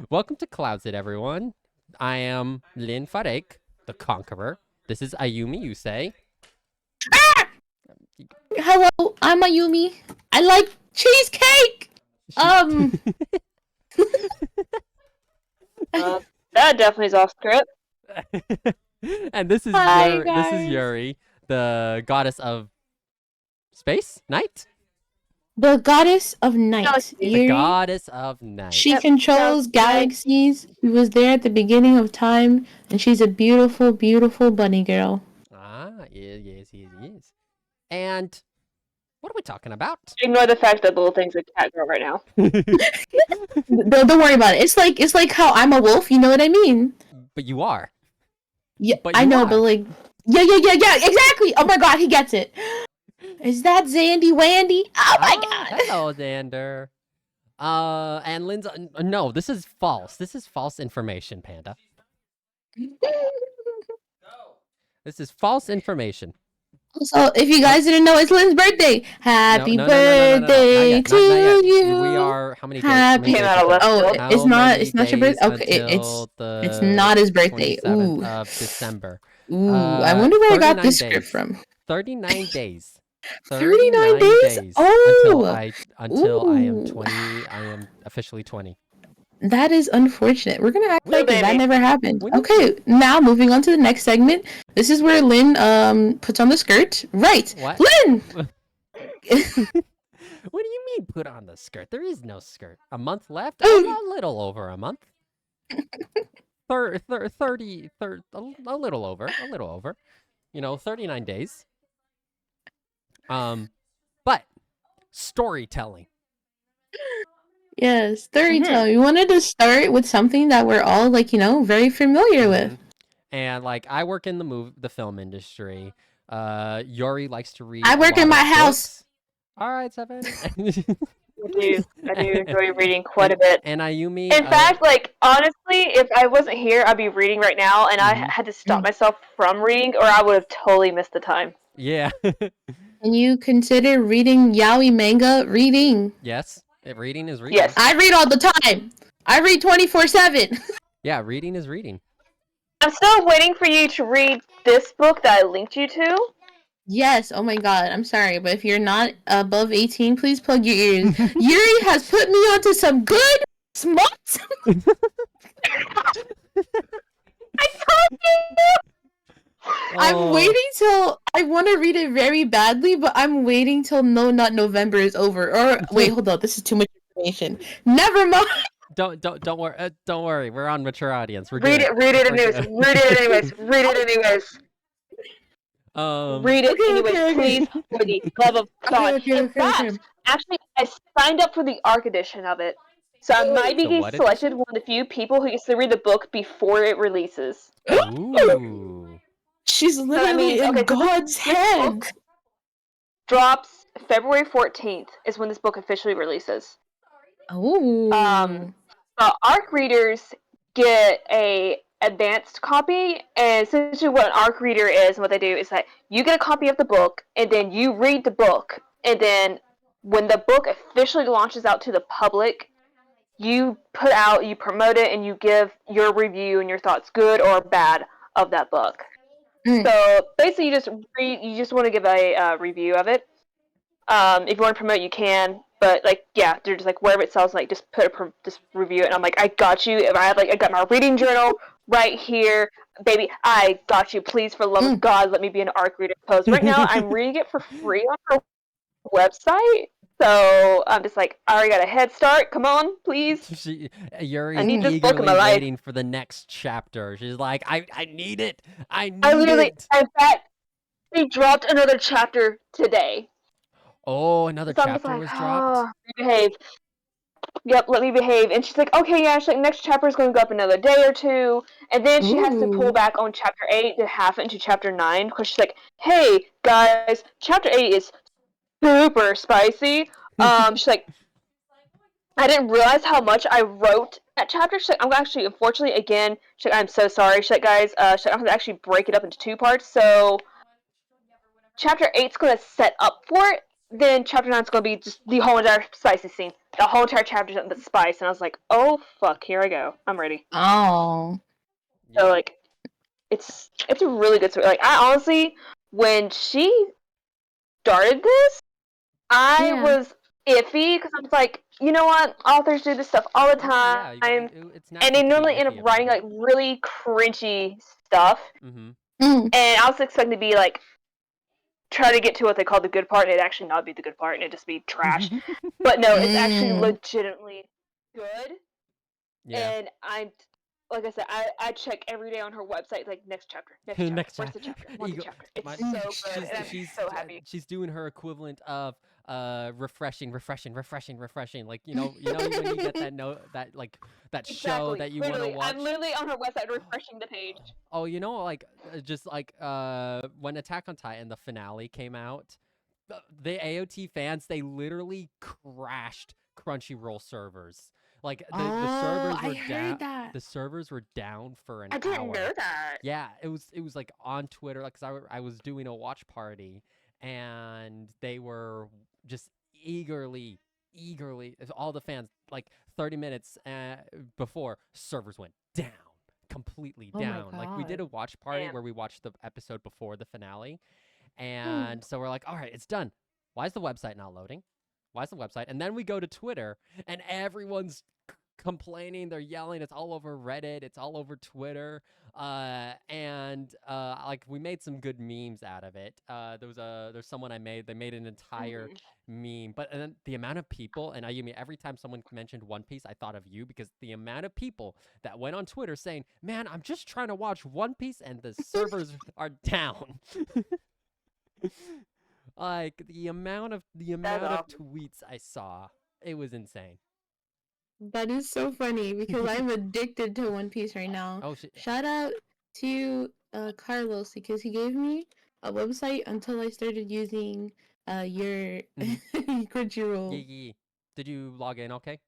Welcome to Cloudset, everyone. I am Lin Farek, the Conqueror. This is Ayumi, you say. Hello, I'm Ayumi. I like cheesecake. That definitely is off script. And this is Hi, This is guys. Yuri, the goddess of space, night. The goddess of night, The Yuri. goddess of night. She Yep, controls sounds good. galaxies. She was there at the beginning of time, and she's a beautiful, beautiful bunny girl. Yes. And what are we talking about? Ignore the fact that little thing's a cat girl right now. Don't worry about it. It's like how I'm a wolf. You know what I mean? But you are. Yeah, But I you know, are. but like, yeah, exactly. Oh my god, he gets it. Is that Zandy Wandy? Oh my god. Hello, Xander. And Lynn's no, this is false. This is false information, Panda. This is false information. So, if you guys didn't know, it's Lynn's birthday. Happy No. birthday Not yet. you. We are how many days? Happy. Came out of left Oh, field. it's How not. many It's not your birthday. days Okay, until it's not his birthday. 27th Ooh, of December. I wonder where I got 39 this script days. from. 39 days. 39 days? Until Oh. I am Ooh. 20. I am officially 20. That is unfortunate. We're gonna act Little like that baby. never happened. We need Okay, now moving on to the next segment. This is where Lynn puts on the skirt. Right, What? Lynn. What do you mean put on the skirt? There is no skirt. A month left? A little over a month. 30, a little over. 39 days. But storytelling. Yes, storytelling. We wanted to start with something that we're all very familiar with. And like I work in the film industry. Yuri likes to read. I a work lot in my of house. books. All right, Seven. I do enjoy reading quite a bit. And Ayumi. In fact, like honestly, if I wasn't here, I'd be reading right now, and I had to stop myself from reading, or I would have totally missed the time. Yeah. Can you consider reading yaoi manga reading? Yes. Reading is reading. Yes. I read all the time. I read 24/7. Yeah, reading is reading. I'm still waiting for you to read this book that I linked you to. Yes, oh my god, I'm sorry, but if you're not above 18, please plug your ears. Yuri has put me onto some good smut. I told you! I'm waiting till I want to read it very badly, but I'm waiting till No Not November is over. Or wait, hold on, this is too much information. Never mind. Don't worry. Don't worry. We're on mature audience. We're Read good. it. Read it anyways. Read it anyways. Read it anyways. Read it anyways, please, for the love of God. In fact, actually, I signed up for the ARC edition of it, so I might be what selected one of the few people who gets to read the book before it releases. Ooh. She's literally in God's hand. Drops February 14th is when this book officially releases. Oh. ARC readers get a advanced copy, and essentially what an ARC reader is and what they do is that you get a copy of the book, and then you read the book, and then when the book officially launches out to the public, you promote it, and you give your review and your thoughts, good or bad, of that book. So basically, you just want to give a review of it. If you want to promote, you can. But like, yeah, they're just like wherever it sells, like just just review it. And I'm like, I got you. If I got my reading journal right here, baby. I got you. Please, for the love of God, let me be an ARC reader. Because right now I'm reading it for free on her website. So I'm just like, I already got a head start. Come on, please. Yuri's I need this book in my eagerly life. waiting for the next chapter. She's like, I need it. I need it. In fact, they dropped another chapter today. Oh, another So chapter was dropped? Behave. Yep, let me behave. And she's like, okay, yeah, she's like, next chapter is going to go up another day or two. And then she has to pull back on chapter 8 to half it into chapter 9. Because she's like, hey, guys, chapter 8 is super spicy. She's like, I didn't realize how much I wrote that chapter. She's like, I'm actually, unfortunately, again, she's like, I'm so sorry. She's like, guys, I'm going to actually break it up into 2 parts. So chapter 8's going to set up for it. then chapter 9 is gonna be just the whole entire spicy scene. The whole entire chapter is nothing but spice, and I was like, oh fuck, here I go. I'm ready. Oh. So like, it's a really good story. Like, I honestly, when she started this, I Yeah. was iffy because I was like, you know what, authors do this stuff all the time, It's and natural they to be normally end up iffy about writing it. like really cringy stuff. Mm-hmm. Mm. And I was expecting to be like, try to get to what they call the good part, and it actually not be the good part, and it just be trash. But no, it's actually Mm. legitimately good. Yeah. And like I said, I check every day on her website, like next chapter, Next where's chapter. the chapter, where's the Eagle. chapter. It's My, so good, and I'm she's so happy. she's doing her equivalent of refreshing. Like when you get that note that like that show Exactly, that you want to literally, watch. I'm literally on her website refreshing the page. Oh, like just like when Attack on Titan the finale came out, the AOT fans they literally crashed Crunchyroll servers. Like the servers I were down. heard that. The servers were down for an I didn't hour. know that. Yeah, it was like on Twitter, like, 'cause I was doing a watch party, and they were just eagerly, all the fans, like 30 minutes before, servers went down, completely Oh my down. Like we did a god. watch party Damn. where we watched the episode before the finale, Hmm. and so we're like, all right, it's done. Why is the website not loading? Why is the website? And then we go to Twitter, and everyone's complaining. They're yelling. It's all over Reddit. It's all over Twitter. And like we made some good memes out of it. There's someone I made. They made an entire meme. But and then the amount of people, and Ayumi, every time someone mentioned One Piece, I thought of you because the amount of people that went on Twitter saying, "Man, I'm just trying to watch One Piece, and the servers are down." Like the amount of awesome. tweets I saw, it was insane. That is so funny because I'm addicted to One Piece right now. Oh shit. Shout out to Carlos because he gave me a website until I started using your Crunchyroll. Yeah. Did you log in? Okay.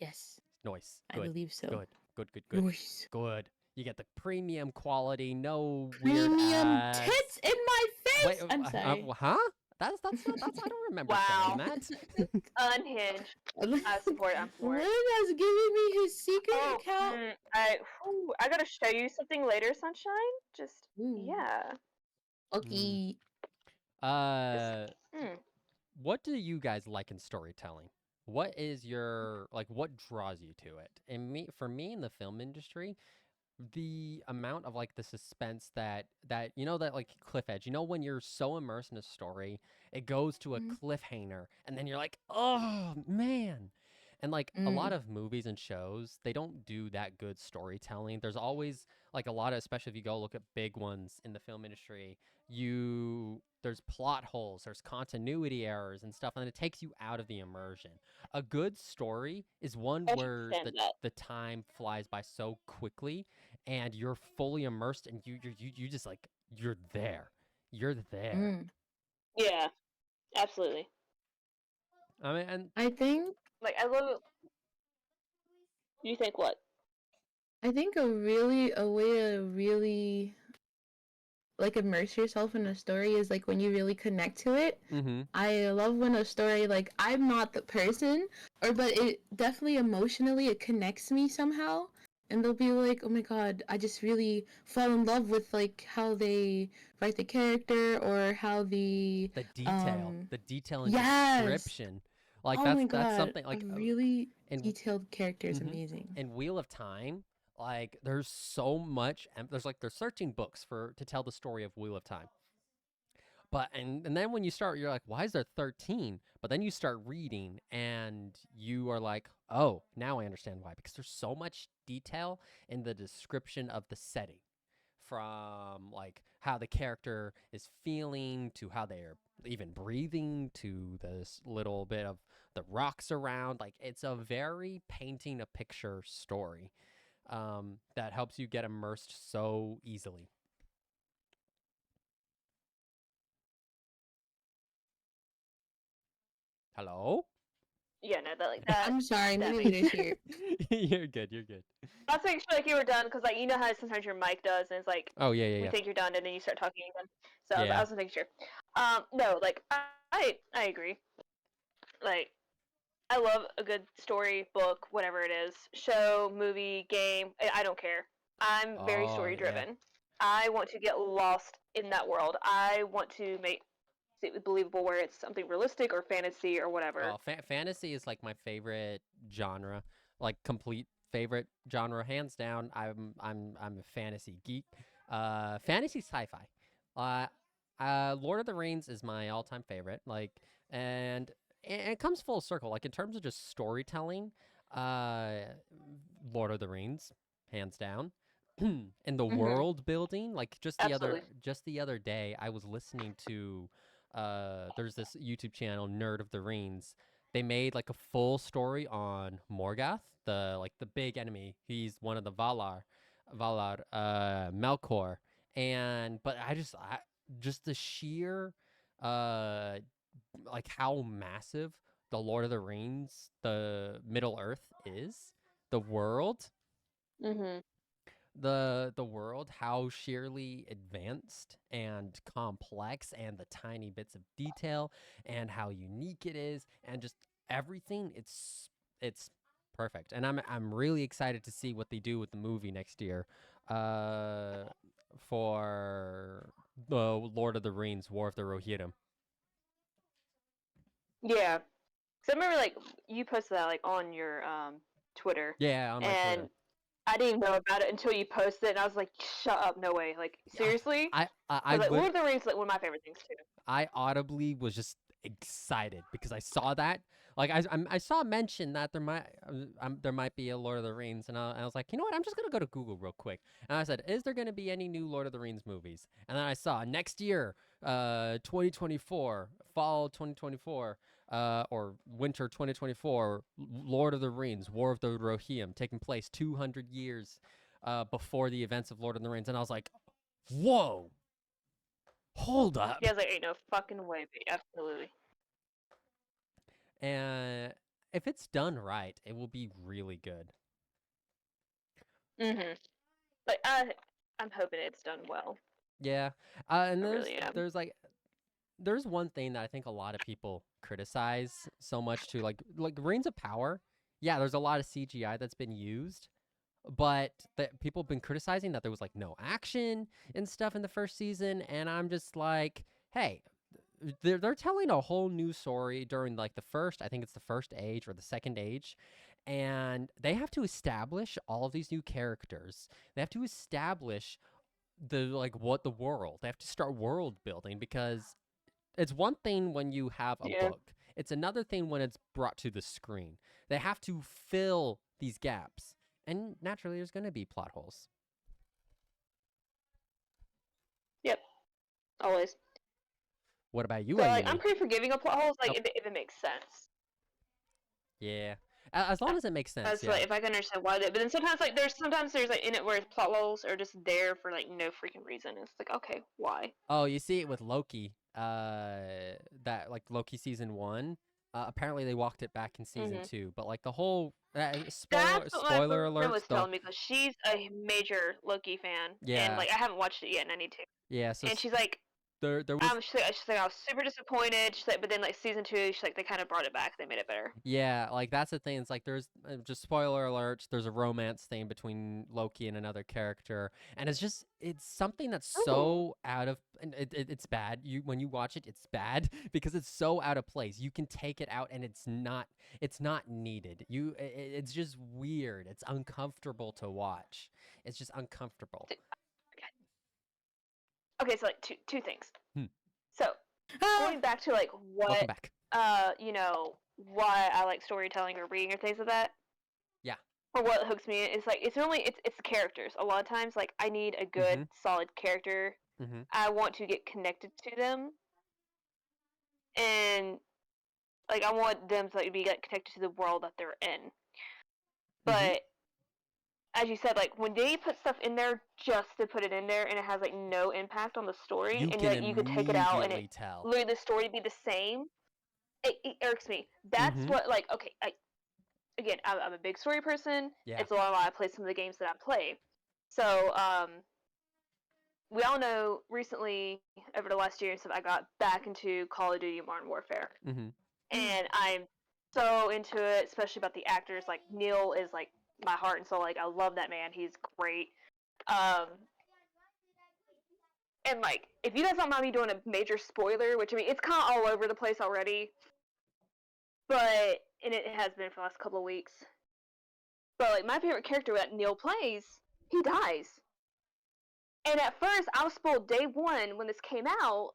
Yes, Nice. I Good. believe so. Good. Nice. Good. You get the premium quality, no weird Premium ads. tits in my face. Wait, I'm sorry. huh? That's not, I don't remember Wow. saying that. Unhinged. I support it. I'm for Lynn it. has given me his secret Oh, account. I gotta show you something later, Sunshine. Just Ooh. yeah. Okay. What do you guys like in storytelling? What is your what draws you to it? And for me in the film industry, the amount of like the suspense that that like cliff edge, when you're so immersed in a story, it goes to a cliffhanger and then you're like, oh man. And like a lot of movies and shows, they don't do that good storytelling. There's always like a lot of, especially if you go look at big ones in the film industry, there's plot holes, there's continuity errors and stuff, and it takes you out of the immersion. A good story is one where the time flies by so quickly and you're fully immersed and you just like you're there. Yeah, absolutely. I mean, and I think Like I love it. You think what? a way to really like immerse yourself in a story is like when you really connect to it. I love when a story, like, I'm not the person, but it definitely emotionally it connects me somehow, and they'll be like, oh my god, I just really fell in love with like how they write the character or how the detail and yes, description, like oh my that's god, something like a really in detailed character is amazing. in Wheel of Time. Like there's so much, and there's 13 books to tell the story of Wheel of Time. But and then when you start, you're like, why is there 13? But then you start reading, and you are like, oh, now I understand why. Because there's so much detail in the description of the setting, from like how the character is feeling to how they're even breathing to this little bit of the rocks around. Like it's a very painting a picture story. That helps you get immersed so easily. Hello? Yeah, no, that. I'm sorry, that maybe makes this year. You're good. I was making sure like you were done because like you know how sometimes your mic does and it's like Oh yeah. we think you're done and then you start talking again. So Yeah. I was making sure. No, like I agree. Like, I love a good story, book, whatever it is, show, movie, game. I don't care. I'm very Oh story yeah. driven. I want to get lost in that world. I want to make it believable, where it's something realistic or fantasy or whatever. Oh, fantasy is like my favorite genre, like complete favorite genre, hands down. I'm a fantasy geek. Fantasy sci-fi. Uh, Lord of the Rings is my all-time favorite. Like, and it comes full circle. Like in terms of just storytelling, uh, Lord of the Rings, hands down. And the Mm-hmm. world building, like Absolutely. just the other day, I was listening to there's this YouTube channel, Nerd of the Rings. They made like a full story on Morgoth, the big enemy. He's one of the Valar, Melkor, and but just the sheer, uh, like how massive the Lord of the Rings, the Middle Earth is, the world, Mm-hmm. the world, how sheerly advanced and complex, and the tiny bits of detail, and how unique it is, and just everything. It's perfect, and I'm really excited to see what they do with the movie next year, uh, for the Lord of the Rings, War of the Rohirrim. Yeah. So I remember, like, you posted that like on your Twitter, Yeah, on my and Twitter. I didn't know about it until you posted it, and I was like, "Shut up, no way!" Like, Yeah, seriously? I Because like lit Lord of the Rings is like one of my favorite things too. I audibly was just excited because I saw that. Like I saw mention that there might be a Lord of the Rings, and I was like, you know what? I'm just gonna go to Google real quick, and I said, is there gonna be any new Lord of the Rings movies? And then I saw next year, 2024, fall 2024, or winter 2024, Lord of the Rings, War of the Rohirrim, taking place 200 years, before the events of Lord of the Rings, and I was like, whoa, hold Yeah, up. I was like, "Ain't no fucking way, but absolutely." And if it's done right, it will be really good. Mm-hmm. Like, I'm hoping it's done well. Yeah. And I really am. there's one thing that I think a lot of people criticize so much too, like Reigns of Power. Yeah, there's a lot of CGI that's been used, but that people have been criticizing that there was like no action and stuff in the first season, and I'm just like, hey, they're telling a whole new story during like the first, I think it's the first age or the second age, and they have to establish all of these new characters. They have to establish what the world. They have to start world building, because it's one thing when you have a Yeah. book. It's another thing when it's brought to the screen. They have to fill these gaps. And naturally there's going to be plot holes. Yep. Always. What about you, So like, I'm Ayumi? pretty forgiving of plot holes, like Oh, if it makes sense. yeah. As long as it makes sense, That's yeah. like, if I can understand why they. But then sometimes there's like in it where plot holes are just there for like no freaking reason. It's like, okay, why? Oh, you see it with Loki. That like Loki season 1. Apparently they walked it back in season Mm-hmm. 2, but like the whole That's what my spoiler friend alerts. was telling me, because she's a major Loki fan, and Yeah, like I haven't watched it yet, and I need to. yeah. So And she's like, there was she's like, I was super disappointed. She's like, but then like season two, she's like, they kind of brought it back. They made it better. Yeah, like that's the thing. It's like there's just spoiler alerts. There's a romance thing between Loki and another character, and it's something that's Ooh. so out of, and it's bad. You when you watch it, it's bad because it's so out of place. You can take it out, and it's not needed. It's just weird. It's uncomfortable to watch. It's just uncomfortable. Okay, so like two things. Hmm. So Ah, going back to like Welcome what back. why I like storytelling or reading or things like that, Yeah. or what hooks me is like it's the characters. A lot of times, like, I need a good Mhm. solid character. Mhm. I want to get connected to them, and like I want them to like be like connected to the world that they're in. Mhm. But as you said, like when they put stuff in there just to put it in there, and it has like no impact on the story, You and can like you could take it out and it immediately tell. literally the story be the same, it irks me. That's Mhm. what, like, okay, again, I'm a big story person. Yeah. It's a lot why I play some of the games that I play. So we all know recently, over the last year and stuff, I got back into Call of Duty Modern Warfare. Mm-hmm. And I'm so into it, especially about the actors. Like, Neil is, like, my heart and soul. Like, I love that man. He's great. And, like, if you guys don't mind me doing a major spoiler, which, I mean, it's kind of all over the place already, but, and it has been for the last couple of weeks. But, like, my favorite character that Neil plays, he dies. And at first, I was spoiled day one when this came out,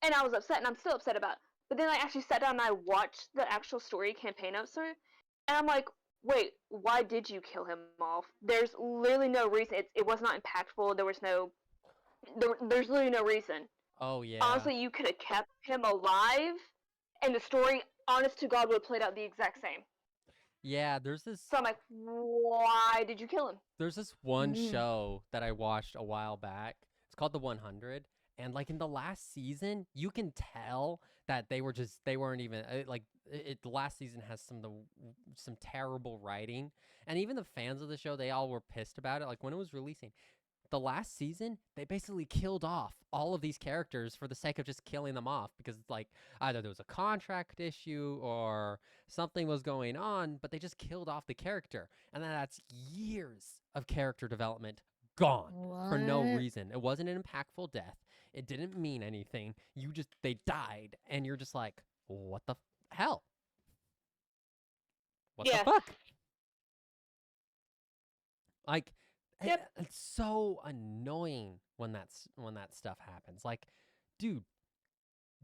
and I was upset, and I'm still upset about it. But then I actually sat down and I watched the actual story campaign episode, and I'm like, wait, why did you kill him off? There's literally no reason. It was not impactful. There's literally no reason. Oh yeah. Honestly, you could have kept him alive, and the story, honest to God, would have played out the exact same. Yeah, there's this. So I'm like, why did you kill him? There's this one show that I watched a while back. It's called The 100, and like in the last season, you can tell that they weren't even like the last season has some terrible writing, and even the fans of the show, they all were pissed about it. Like when it was releasing, the last season, they basically killed off all of these characters for the sake of just killing them off because it's like either there was a contract issue or something was going on, but they just killed off the character. And then that's years of character development gone for no reason. It wasn't an impactful death. It didn't mean anything. They died, and you're just like, what the hell? What the fuck? Like, it's so annoying when that stuff happens. Like, dude,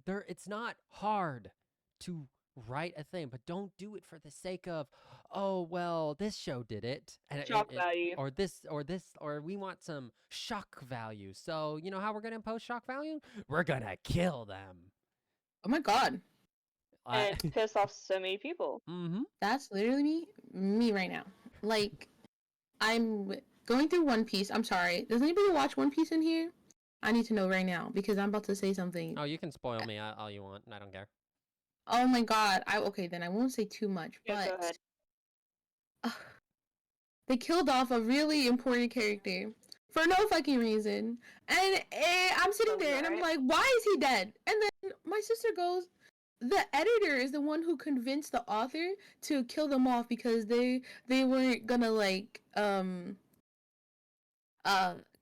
it's not hard to write a thing, but don't do it for the sake of, oh well, this show did it, and shock value, or we want some shock value. So you know how we're gonna impose shock value? We're gonna kill them. Oh my god. And piss off so many people. Mm-hmm. That's literally me right now. Like, I'm going through One Piece. I'm sorry. Does anybody watch One Piece in here? I need to know right now because I'm about to say something. Oh, you can spoil me all you want. I don't care. Oh my god. Okay, then I won't say too much. Yeah, but go ahead. They killed off a really important character for no fucking reason. And I'm sitting there and I'm like, why is he dead? And then my sister goes, the editor is the one who convinced the author to kill them off because they weren't gonna like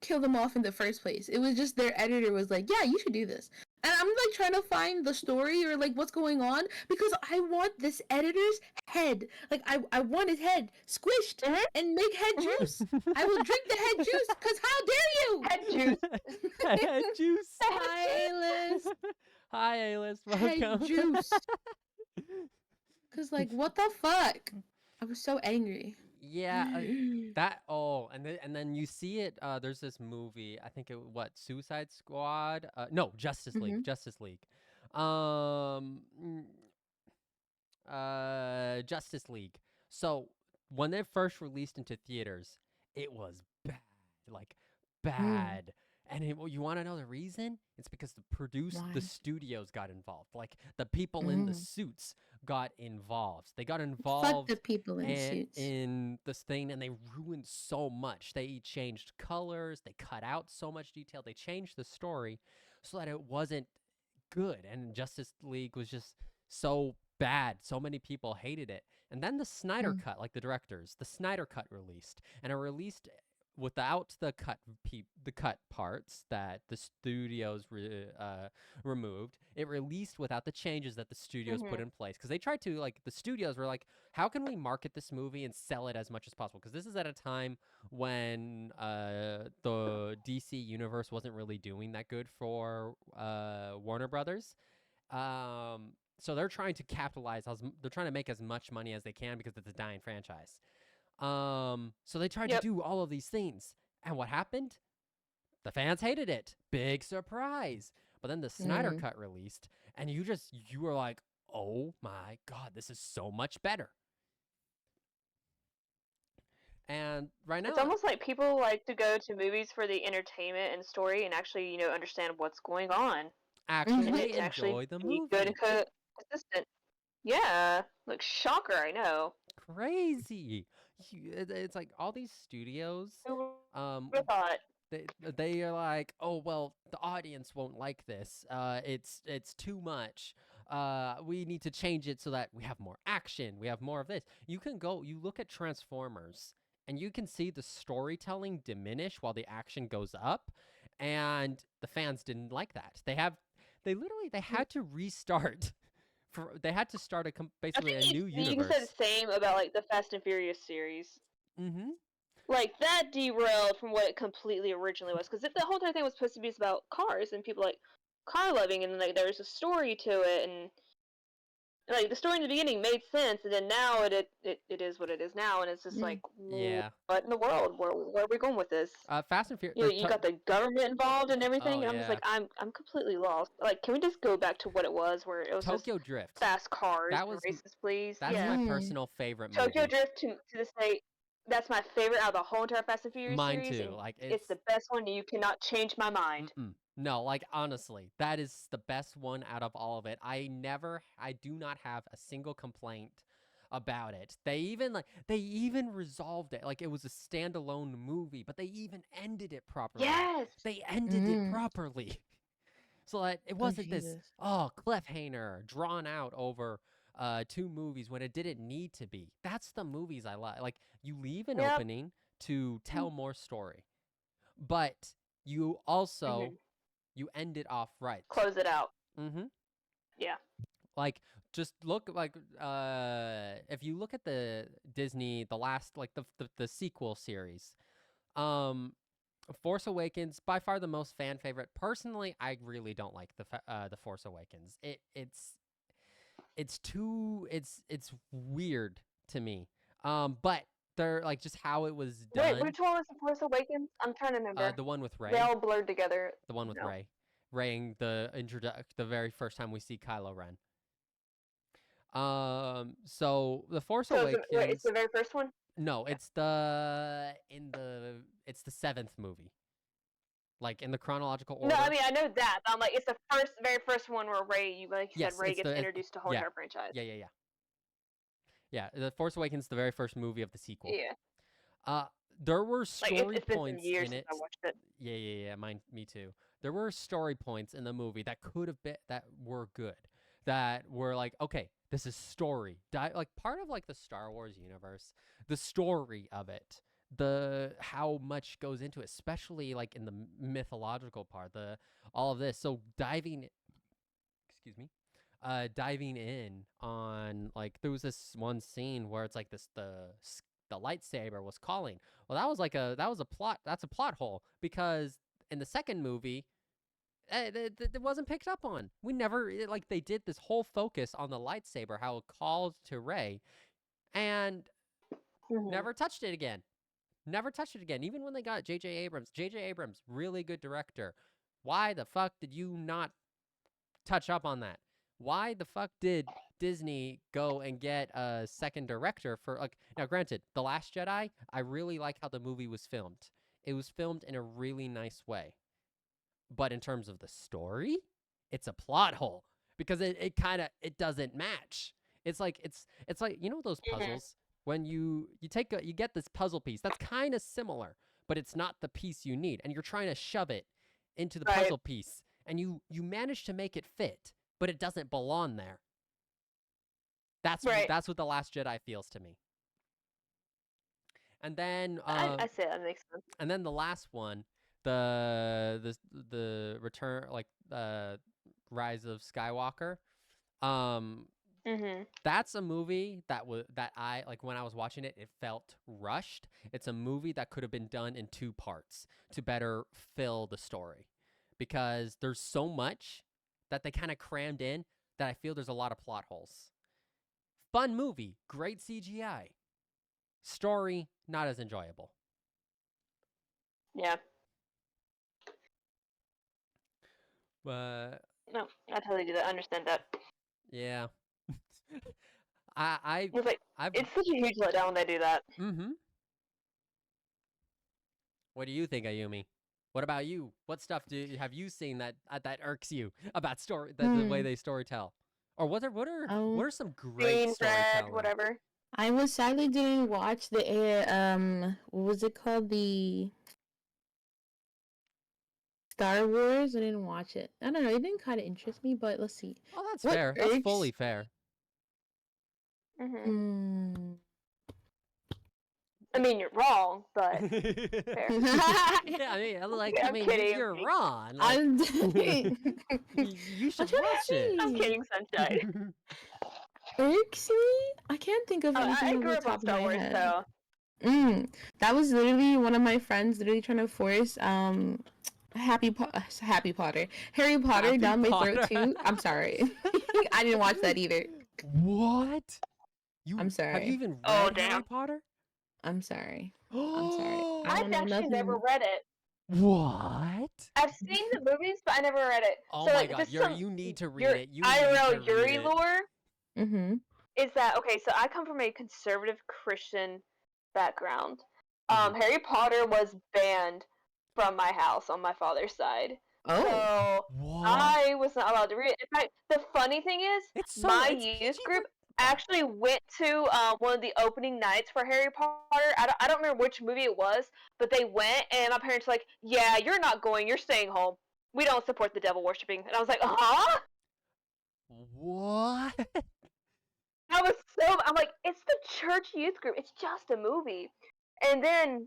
kill them off in the first place. It was just their editor was like, yeah, you should do this. And I'm like trying to find the story or like what's going on because I want this editor's head. Like I want his head squished and make head juice. I will drink the head juice because how dare you? Head juice. Head juice. Hi, A-list. Hi, A-list. Welcome. Head juice. Because like what the fuck? I was so angry. Yeah, and then you see it. There's this movie. I think Suicide Squad. No, Justice League. Justice League. Justice League. So when they first released into theaters, it was bad, like bad. And you want to know the reason? It's because the studios got involved. Like the people in the suits got involved. They got involved. Fuck the people in suits. In this thing, and they ruined so much. They changed colors. They cut out so much detail. They changed the story so that it wasn't good. And Justice League was just so bad. So many people hated it. And then the Snyder Cut, like the directors, the Snyder Cut released, and it released without the cut parts that the studios removed. It released without the changes that the studios put in place, because they tried to, like, the studios were like, how can we market this movie and sell it as much as possible? Because this is at a time when the DC universe wasn't really doing that good for Warner Brothers. So they're trying to capitalize. They're trying to make as much money as they can because it's a dying franchise. So they tried to do all of these things. And what happened? The fans hated it. Big surprise. But then the Snyder Cut released, and you were like, oh my God, this is so much better. And right now, it's almost like people like to go to movies for the entertainment and story and actually, understand what's going on. Actually enjoy the movie. Good and consistent. Yeah. Like, shocker, I know. Crazy. It's like all these studios, Who thought? they are like, oh well, the audience won't like this. It's too much. We need to change it so that we have more action. We have more of this. You look at Transformers, and you can see the storytelling diminish while the action goes up, and the fans didn't like that. They had to restart. They had to start I basically a think new you can say the universe. same about like the Fast and Furious series. Mm-hmm. Like that derailed from what it completely originally was, because if the whole entire thing was supposed to be about cars and people like car loving, and like there was a story to it, and like the story in the beginning made sense, and then now it is what it is now, and it's just like, Yeah. what in the world? Where are we going with this? Fast and Furious. You got the government involved and everything, Oh and I'm just yeah. like, I'm completely lost. Like, can we just go back to what it was, where it was Tokyo just Drift. fast cars That and was races, please? That's Yeah, my Mm. personal favorite Tokyo movie. Drift to this day, that's my favorite out of the whole entire Fast and Furious Mine series, too. and Like it's the best one. And you cannot change my mind. no, like honestly, that is the best one out of all of it. I do not have a single complaint about it. They even resolved it. Like it was a standalone movie, but they even ended it properly. Yes. They ended it properly. So that it wasn't this Jesus. cliffhanger drawn out over 2 movies when it didn't need to be. That's the movies I like. Like you leave an Yep. opening to tell more story, but you also you end it off right. Close it out. Mm-hmm. Yeah. Like just look like if you look at the Disney, the last like the sequel series, Force Awakens, by far the most fan favorite. Personally, I really don't like the Force Awakens. It's weird to me. But they're like just how it was done. Wait, which one was the Force Awakens? I'm trying to remember. The one with Rey. They all blurred together. The one with No. Rey. Reying the very first time we see Kylo Ren. So the Force Awakens. It's the very first one? No, it's the 7th movie. Like in the chronological order. No, I mean I know that, but I'm like, it's the very first one where Rey, said Rey gets introduced to the whole entire franchise. Yeah. Yeah, The Force Awakens, the very first movie of the sequel. Yeah. There were story it's been points some years in since it. I watched it. Yeah, me too. There were story points in the movie that could have been that were good. That were like, okay, this is story. Like part of like the Star Wars universe, the story of it, the how much goes into it, especially like in the mythological part, all of this. So diving in on like there was this one scene where it's like the lightsaber was calling. Well, that's a plot hole because in the second movie it wasn't picked up on. We never like they did this whole focus on the lightsaber, how it called to Rey, and never touched it again. Never touched it again. Even when they got J.J. Abrams, really good director. Why the fuck did you not touch up on that? Why the fuck did Disney go and get a second director for like now granted, The Last Jedi, I really like how the movie was filmed. It was filmed in a really nice way. But in terms of the story, it's a plot hole because it doesn't match. It's like you know those puzzles when you get this puzzle piece that's kind of similar, but it's not the piece you need, and you're trying to shove it into the puzzle piece, and you manage to make it fit, but it doesn't belong there. That's what The Last Jedi feels to me. And then I say that makes sense. And then the last one, the return, like Rise of Skywalker. That's a movie that I like when I was watching it, it felt rushed. It's a movie that could have been done in 2 parts to better fill the story, because there's so much that they kind of crammed in that I feel there's a lot of plot holes. Fun movie, great CGI. Story, not as enjoyable. Yeah. No, I totally do that. I understand that. Yeah. It's such a huge letdown when they do that. What do you think, Ayumi? What about you? What stuff have you seen that irks you about the way they storytell? Or what are some great storytelling? Whatever. I was sadly didn't watch the what was it called, the Star Wars. I didn't watch it. I don't know. It didn't kind of interest me, but let's see. Oh, that's What fair. That's irks- fully fair. Hmm. I mean, you're wrong, but Yeah, fair. I mean, like, I'm kidding, you're I'm kidding. wrong. Like, I'm. you should trying to watch it. I'm see. kidding, Sunshine. Irks me? I can't think of anything I on grew the up on top of Star my Wars, head. so That was literally one of my friends literally trying to force Harry Potter Happy down my Potter. throat too. I'm sorry. I didn't watch that either. What? I'm Have sorry. you even read Oh, Harry damn. Potter? I'm sorry. I'm sorry. I I've don't know actually never nothing. read it. What? I've seen the movies, but I never read it. Oh so, my like, god, just you need to read your it. You need IRL to read Yuri it. lore Mm-hmm. is that okay? So I come from a conservative Christian background. Mhm. Harry Potter was banned from my house on my father's side. Oh. So What? I was not allowed to read it. In fact, the funny thing is, It's my it's youth PG group Oh. actually went to one of the opening nights for Harry Potter. I don't remember which movie it was, but they went, and my parents were like, "Yeah, you're not going. You're staying home. We don't support the devil worshipping." And I was like, "Huh?" What? I'm like, it's the church youth group. It's just a movie. And then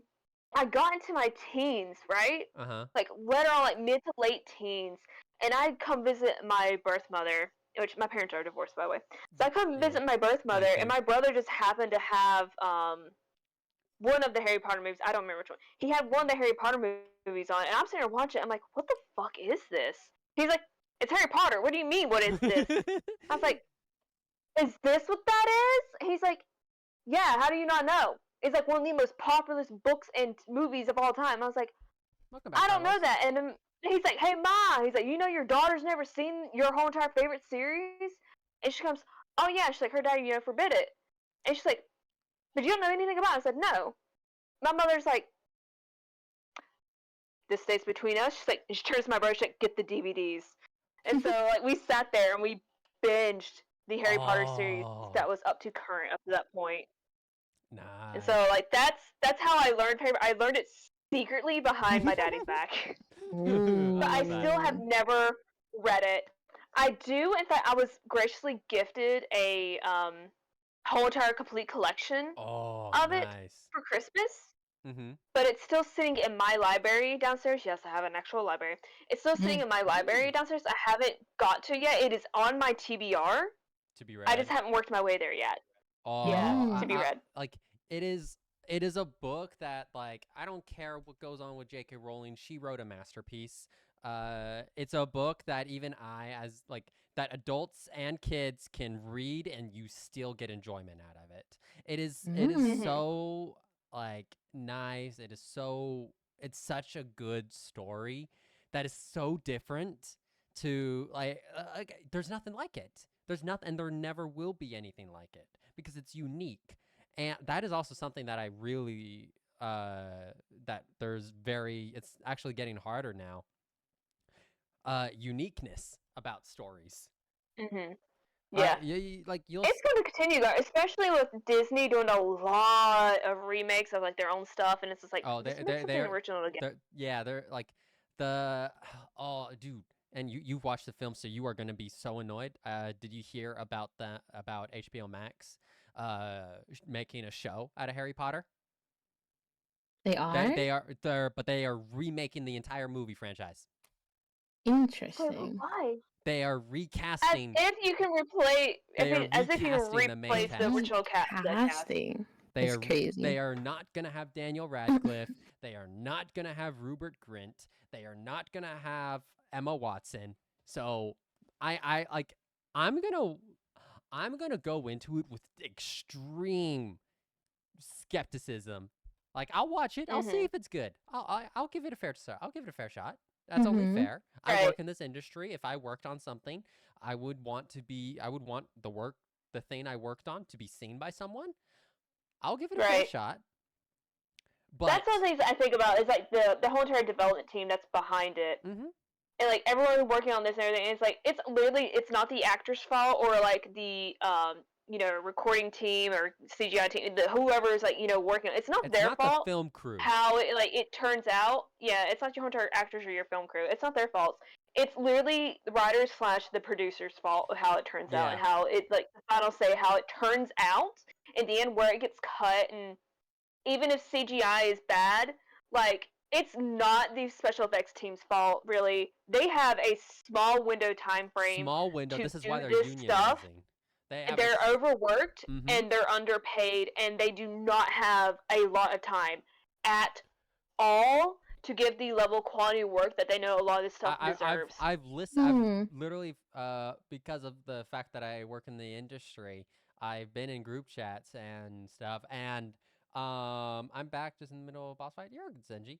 I got into my teens, right? Uh-huh. Like later on, like mid to late teens, and I'd come visit my birth mother, which my parents are divorced, by the way. So I come Ew. visit my birth mother, Thank and you. my brother just happened to have one of the Harry Potter movies. I don't remember which one. He had one of the Harry Potter movies on, and I'm sitting there watching it. I'm like, what the fuck is this? He's like, it's Harry Potter. What do you mean? What is this? I was like, is this what that is? He's like, yeah, how do you not know? It's like one of the most popular books and movies of all time. I was like, Welcome back, I don't know Carlos. that. And then he's like, hey, Ma. He's like, you know your daughter's never seen your whole entire favorite series? And she comes, oh, yeah. She's like, her daddy, forbid it. And she's like, but you don't know anything about it. I said, no. My mother's like, this stays between us. She's like, she turns to my brother, she's like, get the DVDs. And so, like, we sat there and we binged the Harry Potter series that was up to current up to that point. Nice. And so, like, that's how I learned paper. I learned it secretly behind my daddy's back. But I still have never read it. I do, in fact, I was graciously gifted a whole entire complete collection of it for Christmas. Mm-hmm. But it's still sitting in my library downstairs. Yes, I have an actual library. It's still sitting in my library downstairs. I haven't got to it yet. It is on my TBR. To be read. I just haven't worked my way there yet. Oh, yeah, to be read. Like it is a book that like I don't care what goes on with J.K. Rowling. She wrote a masterpiece. It's a book that even I, as like that adults and kids can read and you still get enjoyment out of it. It is so like nice. It's such a good story that is so different to like there's nothing like it. There's nothing, and there never will be anything like it because it's unique. And that is also something that I really that it's actually getting harder now. Uniqueness about stories. Mm-hmm. Yeah. You'll it's going to continue though, especially with Disney doing a lot of remakes of like their own stuff, and it's just like they're original again. They're like dude, and you've watched the film, so you are going to be so annoyed. Did you hear about HBO Max making a show out of Harry Potter? They are? But they are remaking the entire movie franchise. Interesting. Why? They are recasting. As if you can replace. As if you can replace the original casting. That's crazy. They are not gonna have Daniel Radcliffe. They are not gonna have Rupert Grint. They are not gonna have Emma Watson. So I'm gonna go into it with extreme skepticism. Like I'll watch it. I'll see if it's good. I'll give it a fair shot. I'll give it a fair shot. That's only fair. I work in this industry. If I worked on something, I would want the thing I worked on to be seen by someone. I'll give it a fair shot. But that's one of the things I think about is like the whole entire development team that's behind it. Mm-hmm. And like everyone working on this and everything, and it's like it's literally it's not the actor's fault or like the recording team or CGI team, whoever is like working. It's not their not fault. the film crew. How it turns out. Yeah, it's not your actors or your film crew. It's not their fault. It's literally the writers / the producer's fault of how it turns out and how it the final say how it turns out in the end where it gets cut. And even if CGI is bad, it's not the special effects team's fault really. They have a small window time frame. Small window. To this is do why they're this unionizing. stuff. They're overworked Mhm. and they're underpaid and they do not have a lot of time at all to give the level quality work that they know a lot of this stuff deserves. I've listened. I've literally because of the fact that I work in the industry, I've been in group chats and stuff, and I'm back just in the middle of a boss fight. You're good, Senji.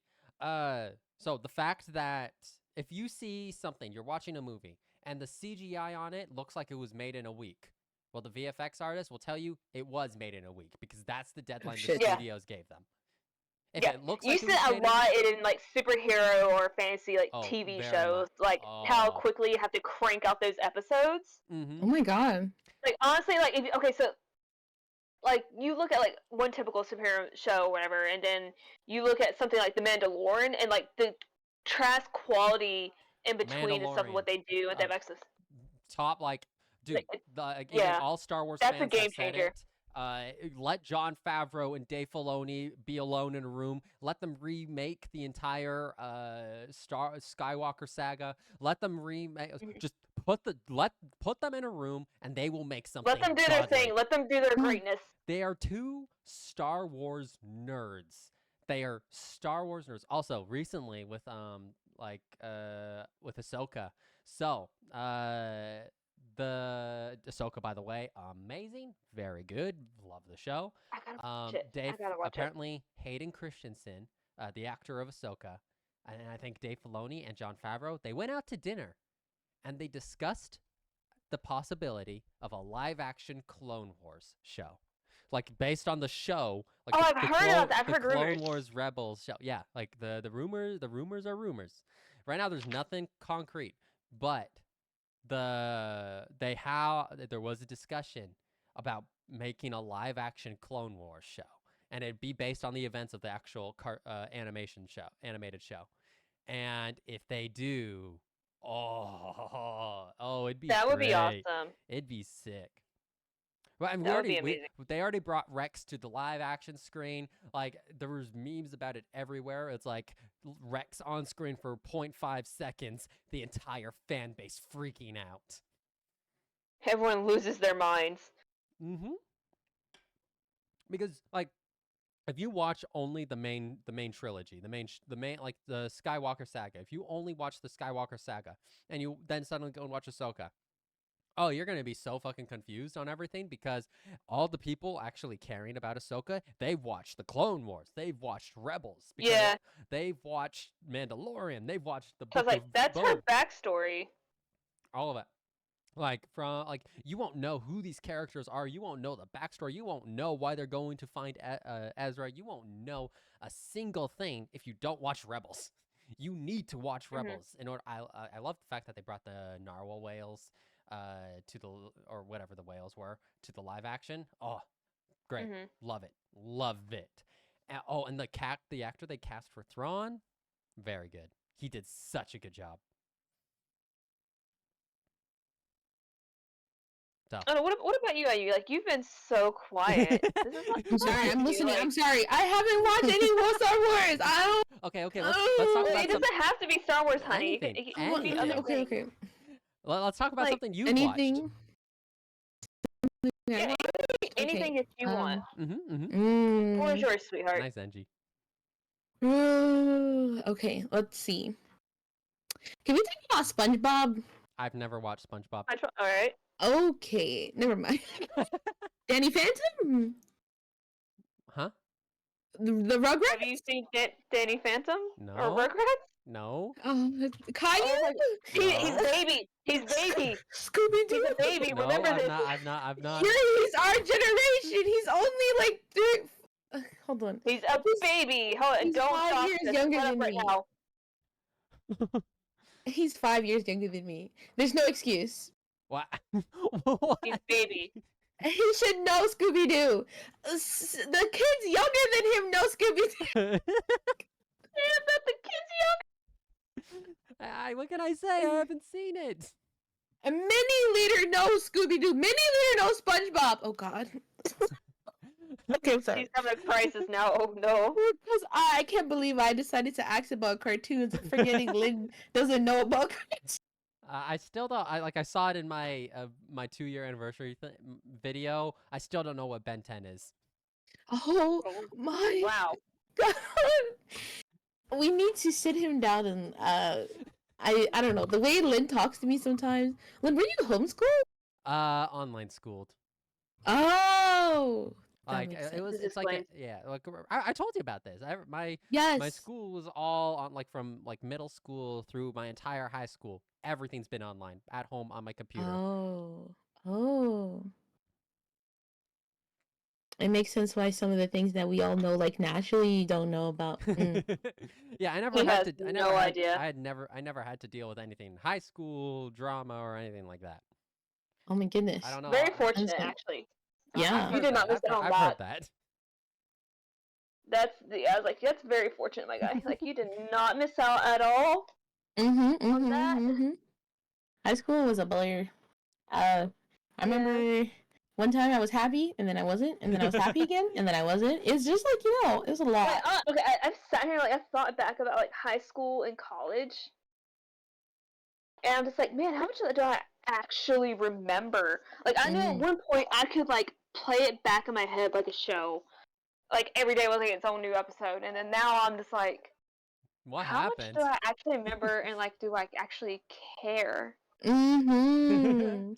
So the fact that if you see something, you're watching a movie, and the CGI on it looks like it was made in a week. Well, the VFX artist will tell you it was made in a week because that's the deadline the studios gave them. If it looks you like see a lot in superhero or fantasy TV shows, how quickly you have to crank out those episodes. Mm-hmm. Oh my god! Honestly, you look at one typical superhero show or whatever, and then you look at something like The Mandalorian, and the trash quality in between and stuff of what they do and that makes this top dude, all Star Wars that's fans a game have said changer. Let Jon Favreau and Dave Filoni be alone in a room. Let them remake the entire Skywalker saga. Let them remake. Just put them in a room, and they will make something. Let them do their thing. Let them do their greatness. They are two Star Wars nerds. They are Star Wars nerds. Also, recently with with Ahsoka. So the Ahsoka, by the way, amazing, very good, love the show. I gotta watch it. Dave, I gotta watch apparently Hayden Christensen, the actor of Ahsoka, and I think Dave Filoni and Jon Favreau, they went out to dinner, and they discussed the possibility of a live-action Clone Wars show, based on the show. I've heard about that. I've heard Clone rumors. Wars Rebels show. Yeah, the rumors are rumors. Right now, there's nothing concrete, but there was a discussion about making a live action Clone Wars show, and it'd be based on the events of the actual animated show. And if they do, it'd be that would great. be awesome. It'd be sick. Well, I mean, they already brought Rex to the live action screen. There was memes about it everywhere. It's Rex on screen for 0.5 seconds, the entire fan base freaking out. Everyone loses their minds. Mm-hmm. Because if you watch only the main trilogy, the main the Skywalker saga, if you only watch the Skywalker saga and you then suddenly go and watch Ahsoka, you're going to be so fucking confused on everything because all the people actually caring about Ahsoka, they've watched the Clone Wars, they've watched Rebels, they've watched Mandalorian, they've watched the Book of that's Boba. her backstory. All of it. You won't know who these characters are, you won't know the backstory, you won't know why they're going to find Ezra, you won't know a single thing if you don't watch Rebels. You need to watch Rebels in order. I love the fact that they brought the narwhal whales or whatever the whales were to the live action. Oh, great. Love it. And the actor they cast for Thrawn, very good. He did such a good job. So. Oh, what about you, Ayu? You've been so quiet. I'm sorry, I'm listening. I'm sorry. I haven't watched any more Star Wars. I don't. Okay. Let's talk about. It doesn't have to be Star Wars, honey. Anything. Okay. Let's talk about something you anything. Watched. Yeah, anything that you want. Floor is yours, sweetheart. Nice, Angie. Okay, let's see. Can we talk about SpongeBob? I've never watched SpongeBob. All right. Okay, never mind. Danny Phantom? Huh? The Rugrats? Have you seen Danny Phantom? No. Or Rugrats? No. Caillou? He's baby. He's baby. Scooby Doo. He's a baby. No, Remember this? I've not. He's our generation. He's only hold on. He's a baby. Hold on. He's Don't 5 stop years this. younger Shut than up right me. now. He's 5 years younger than me. There's no excuse. What? He's baby. He should know Scooby Doo. The kids younger than him know Scooby Doo. Yeah, but the kids What can I say? I haven't seen it. A mini leader knows Scooby Doo. Mini leader knows SpongeBob. Oh God. Okay, I'm sorry. She's having a crisis now. Oh no. Because I can't believe I decided to ask about cartoons, forgetting Lynn doesn't know about cartoons. I still don't. I saw it in my my 2-year anniversary video. I still don't know what Ben 10 is. Oh my Wow. God. We need to sit him down and I don't know, the way Lynn talks to me sometimes. Lynn, were you homeschooled? Online schooled. Oh, that Like makes it sense. was. This It's like explains. yeah. Like I told you about this. My Yes. school was all on like from like middle school through my entire high school. Everything's been online at home on my computer. Oh. It makes sense why some of the things that we all know, like naturally, you don't know about. Yeah, I never He had has to. I no never had. idea. I never had to deal with anything high school drama or anything like that. Oh my goodness. I don't know. Very I- fortunate, so- actually. Yeah. I've You heard did not that. miss out on I've heard that. that. I was like, that's very fortunate, my guy. Like, you did not miss out at all on that. High school was a blur. I remember one time I was happy, and then I wasn't, and then I was happy again, and then I wasn't. It's just like, it was a lot. Like, okay, I've sat here, like, I thought back about, like, high school and college. And I'm just like, man, how much of that do I actually remember? Like, I know at one point I could, like, play it back in my head like a show. Like, every day was, like, its own new episode. And then now I'm just like, What how much happened? do I actually remember and, like, do I actually care? Because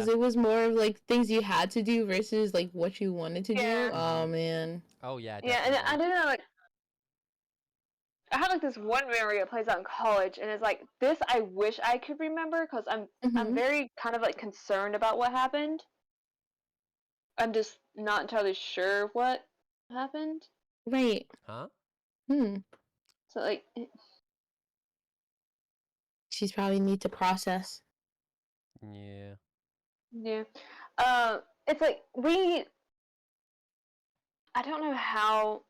Yeah. it was more of like things you had to do versus like what you wanted to Yeah. do. Oh man. Oh yeah. Yeah, and Definitely. I don't know, like, I have like this one memory that plays out in college, and it's like this. I wish I could remember because I'm very kind of like concerned about what happened. I'm just not entirely sure what happened. Right. Huh? So like, She's probably need to process. Yeah. yeah, it's like I don't know how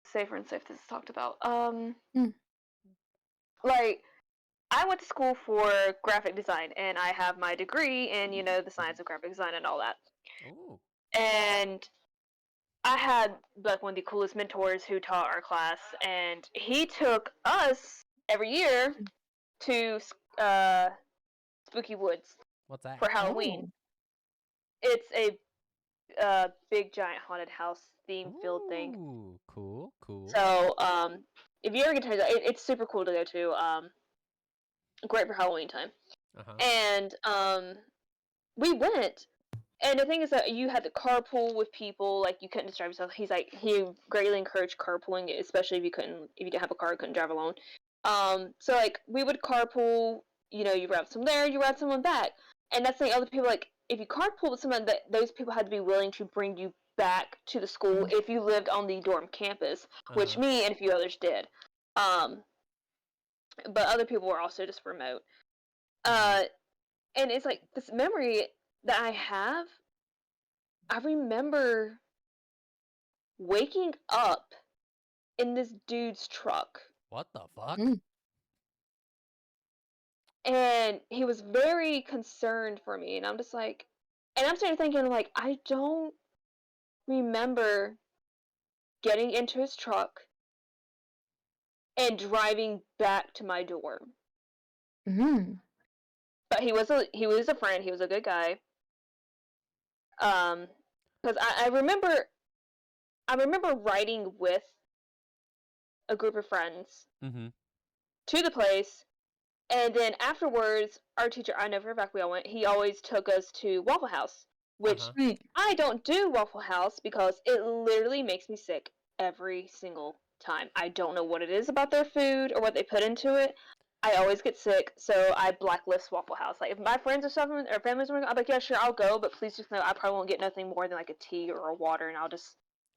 safe or unsafe this is talked about. Like, I went to school for graphic design, and I have my degree in, the science of graphic design and all that. Oh. And I had like one of the coolest mentors who taught our class, and he took us every year to Spooky Woods What's that? for Halloween. It's a big giant haunted house theme filled thing. Ooh, cool. So if you ever get to it's super cool to go to. Great for Halloween time. And we went. And the thing is that you had to carpool with people, like you couldn't disturb yourself. He greatly encouraged carpooling, especially if you didn't have a car, you couldn't drive alone. So like we would carpool, you route someone there, you route someone back. And that's the thing, other people, like, if you carpool with someone, that those people had to be willing to bring you back to the school if you lived on the dorm campus, which me and a few others did. But other people were also just remote. And it's like this memory that I remember waking up in this dude's truck. What the fuck? And he was very concerned for me, and I'm just like, and I'm starting thinking, like, I don't remember getting into his truck and driving back to my dorm. But he was a friend, he was a good guy. Because I remember riding with a group of friends to the place, and then afterwards, our teacher, I know for a fact we all went, he always took us to Waffle House, which I don't do Waffle House because it literally makes me sick every single time. I don't know what it is about their food or what they put into it. I always get sick, so I blacklist Waffle House. Like, if my friends or something, or families were, I'm like, yeah, sure, I'll go, but please just know I probably won't get nothing more than like a tea or a water, and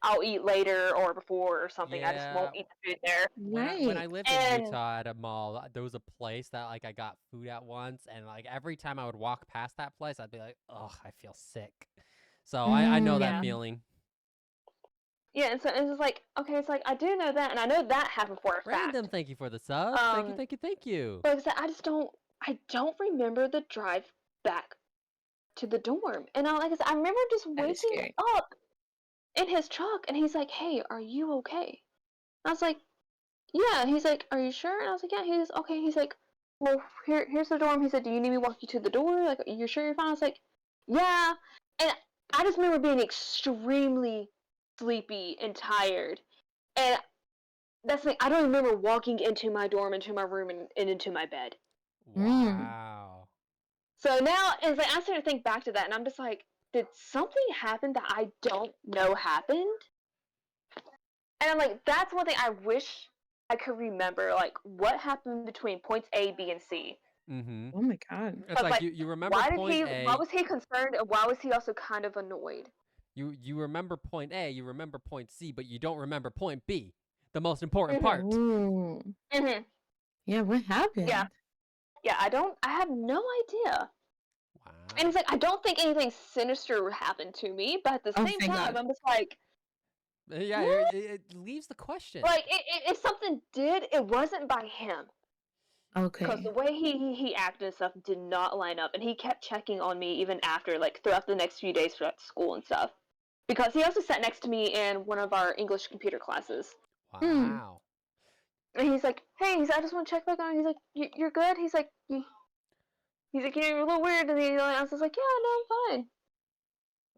I'll eat later or before or something. I just won't eat the food there. When I lived in Utah at a mall, there was a place that like I got food at once, and like every time I would walk past that place, I'd be like, "Oh, I feel sick." So I know that Yeah. feeling. Yeah, and so it's just like, okay, it's like I do know that, and I know that happened for a Random, fact. thank you for the sub. Thank you, Um, thank you, thank you. but it's that I don't remember the drive back to the dorm, and like I said, I remember just That is waking scary. up in his truck, and he's like, "Hey, are you okay?" I was like, "Yeah." And he's like, "Are you sure?" And I was like, "Yeah." He's okay. He's like, "Well, here's the dorm." He said, "Do you need me to walk you to the door? Like, are you sure you're fine?" I was like, "Yeah." And I just remember being extremely sleepy and tired, and that's like I don't remember walking into my dorm, into my room, and into my bed. Wow. So now it's like I started to think back to that, and I'm just like, did something happen that I don't know happened? And I'm like, that's one thing I wish I could remember, like what happened between points A, B, and C. Mm-hmm. Oh my god. It's Cause like like, you remember point why A. was he concerned, and why was he also kind of annoyed? You remember point A, you remember point C, but you don't remember point B, the most important Mhm. part. Oh. Mhm. Yeah, what Yeah. happened? Yeah. I have no idea. And Wow. it's like I don't think anything sinister happened to me, but at the Oh, same thank time, God. I'm just like, Yeah, what? it leaves the question. Like, if something did, it wasn't by him. Because the Okay. way he acted and stuff did not line up, and he kept checking on me even after, like, throughout the next few days throughout school and stuff. Because he also sat next to me in one of our English computer classes. Mm. Wow. And he's like, hey, I just want to check back on you. He's like, you're good? He's like, you're a little weird. And I was just like, yeah, no, I'm fine.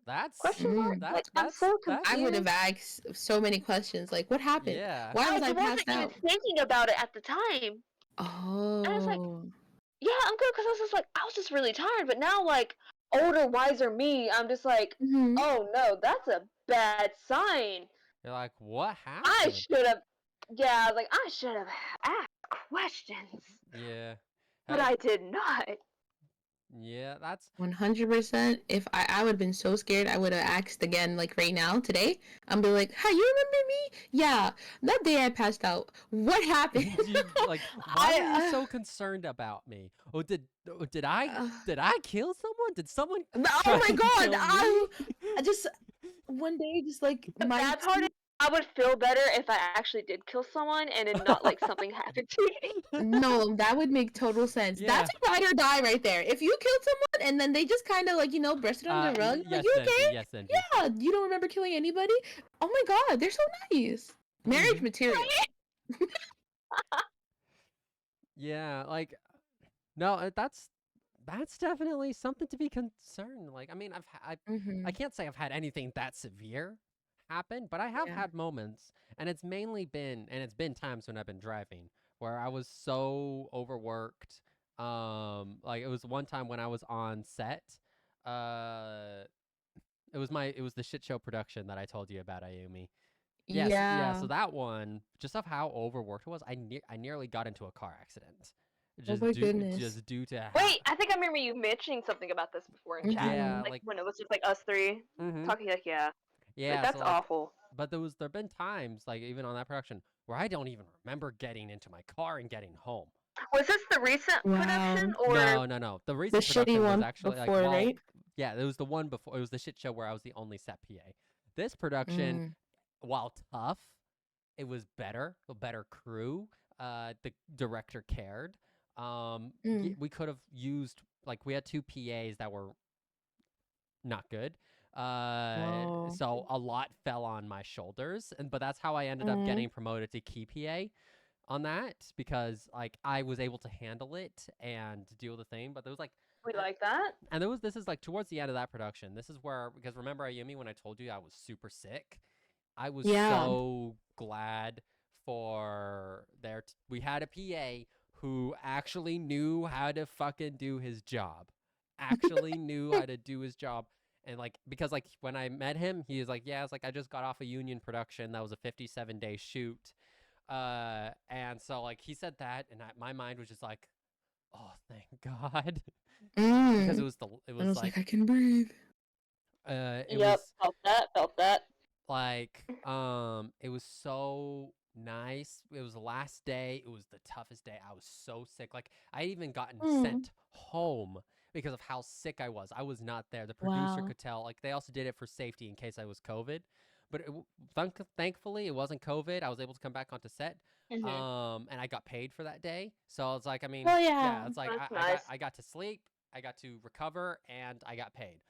That's Question mark? Mm. Like, I'm so that's I would have confused. asked so many questions. Like, what happened? yeah. Why I was I wasn't passed even out? thinking about it at the time. And I was like, Oh. yeah, I'm good, because I was just like, I was just really tired. But now, like, older, wiser me, I'm just like, Mm-hmm. oh no, that's a bad sign. You're like, what I happened? should have, yeah, I was like, I should have asked questions, Yeah. but I did not. Yeah, that's 100%. If I would have been so scared, I would have asked again, like right now, today. I'm be like, "Hi, you remember me? Yeah, that day I passed out. What happened?" like, why were you I so concerned about me? Did I uh, did I kill someone? Did someone oh try my and god, kill me? I just one day just like The my bad part is, I would feel better if I actually did kill someone and then not like something happened to me. no, that would make total sense. Yeah. That's a ride or die right there. If you killed someone and then they just kind of like brushed it under the rug, like Yes, you Denji. okay? Yes, Denji. Yeah, you don't remember killing anybody? Oh my god, they're so nice. Marriage Mhm. material. Yeah, like no, that's definitely something to be concerned. Like, I mean, I Mm-hmm. can't say I've had anything that severe happen, but I have Yeah. had moments, and it's been times when I've been driving where I was so overworked. Like it was one time when I was on set. Uh, it was the shit show production that I told you about, Ayumi. Yes, yeah. Yeah. So that one, just of how overworked it was, I nearly got into a car accident, Oh my goodness. just due to how. Wait, I think I remember you mentioning something about this before in chat. Mm-hmm. Yeah, Like like when it was just like us three mm-hmm. talking, like, yeah. Like, Yeah, that's so like, awful. but there've been times like even on that production where I don't even remember getting into my car and getting home. Was this the recent Wow. production or No, no, no. The The recent shitty production was one actually like before, while right? yeah, it was the one before. It was the shit show where I was the only set PA. This production, Mm. while tough, it was better, a better crew. The director cared. Mm. We could have used like we had two PAs that were not good. Oh. So a lot fell on my shoulders, and but that's how I ended up Mm. getting promoted to key PA on that because like I was able to handle it and deal with the thing. But there was like, we and, like that? and there was this is like towards the end of that production. This is where because remember Ayumi when I told you I was super sick, I was Yeah. so glad for we had a PA who actually knew how to fucking do his job. Actually knew how to do his job. And like because like when I met him, he was like, yeah, it's like I just got off a union production. That was a 57-day shoot. And so like he said that and my mind was just like, oh, thank God. Because Mm. it And I was was like, like I can breathe. it Yep, was felt that, felt that. like it was so nice. It was the last day. It was the toughest day. I was so sick. Like I had even gotten Mm. sent home because of how sick I was. I was not there. The producer Wow. could tell. Like they also did it for safety in case I was COVID, but thankfully it wasn't COVID. I was able to come back onto set, Mhm. and I got paid for that day. So it's like, I mean, Oh yeah, yeah. it's like That's I got nice. I got to sleep, I got to recover, and I got paid.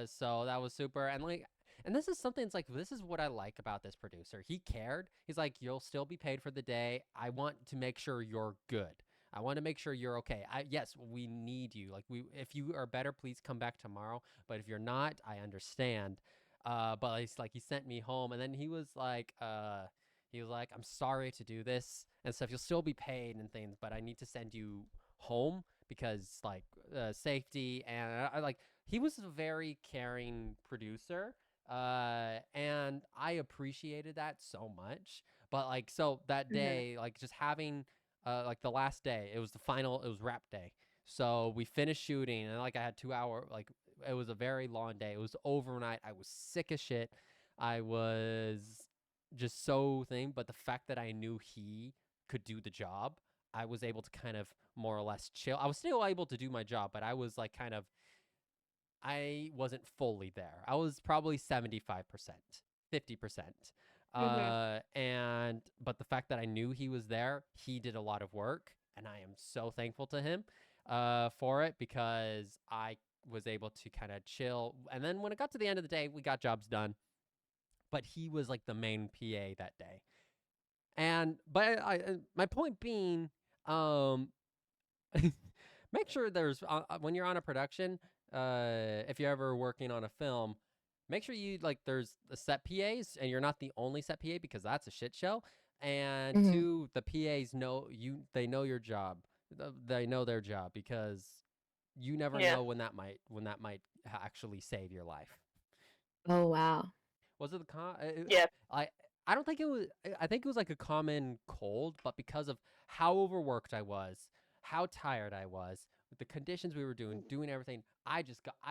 So that was super. And like, and this is something. It's like this is what I like about this producer. He cared. He's like, you'll still be paid for the day. I want to make sure you're good. I want to make sure you're okay. Yes, we need you. Like if you are better, please come back tomorrow. But if you're not, I understand. But it's like he sent me home, and then he was like, I'm sorry to do this and stuff. You'll still be paid and things, but I need to send you home because like safety and like he was a very caring producer. And I appreciated that so much. But like, so that Mhm. day, like just having like the last day, it was the final, it was wrap day. So we finished shooting, and like I had 2 hour, like it was a very long day. It was overnight. I was sick as shit. I was just so thing, but the fact that I knew he could do the job, I was able to kind of more or less chill. I was still able to do my job, but I was like kind of, I wasn't fully there. I was probably 75%, 50%. Mhm. And but the fact that I knew he was there, he did a lot of work, and I am so thankful to him for it because I was able to kind of chill. And then when it got to the end of the day, we got jobs done. But he was like the main PA that day. And but my point being, um, make sure there's when you're on a production, if you're ever working on a film, make sure you like there's the set PAs and you're not the only set PA because that's a shit show. And Hmm. two, the PAs know you; they know your job. They know their job because you never Yeah. know when that might actually save your life. Oh wow. Was it the Yeah. I I don't think it was. I think it was like a common cold, but because of how overworked I was, how tired I was, with the conditions we were doing everything, I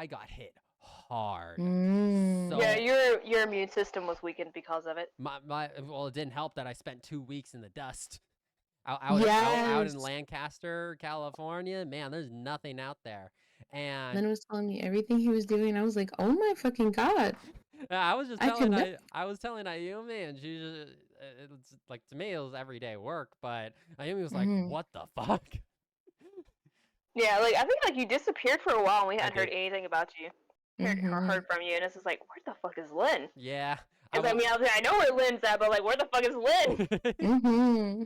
got hit hard. Mm. Yeah. So Your immune system was weakened because of it. my well, it didn't help that I spent 2 weeks in the dust. Out in Yes. Lancaster, California. Man, there's nothing out there. And Len was telling me everything he was doing. I was like, oh my fucking god. I was just I telling cannot. I was telling Ayumi, and she just it's like to me it was everyday work, but Ayumi was like, Mm-hmm. "What the fuck?" Yeah. Like I think like you disappeared for a while and we I hadn't heard did. anything about you. Mm-hmm. Heard from you, and it's just like, where the fuck is Lynn? Yeah, I Because I was. mean, I know where Lynn's at, but like, where the fuck is Lynn? Mm-hmm.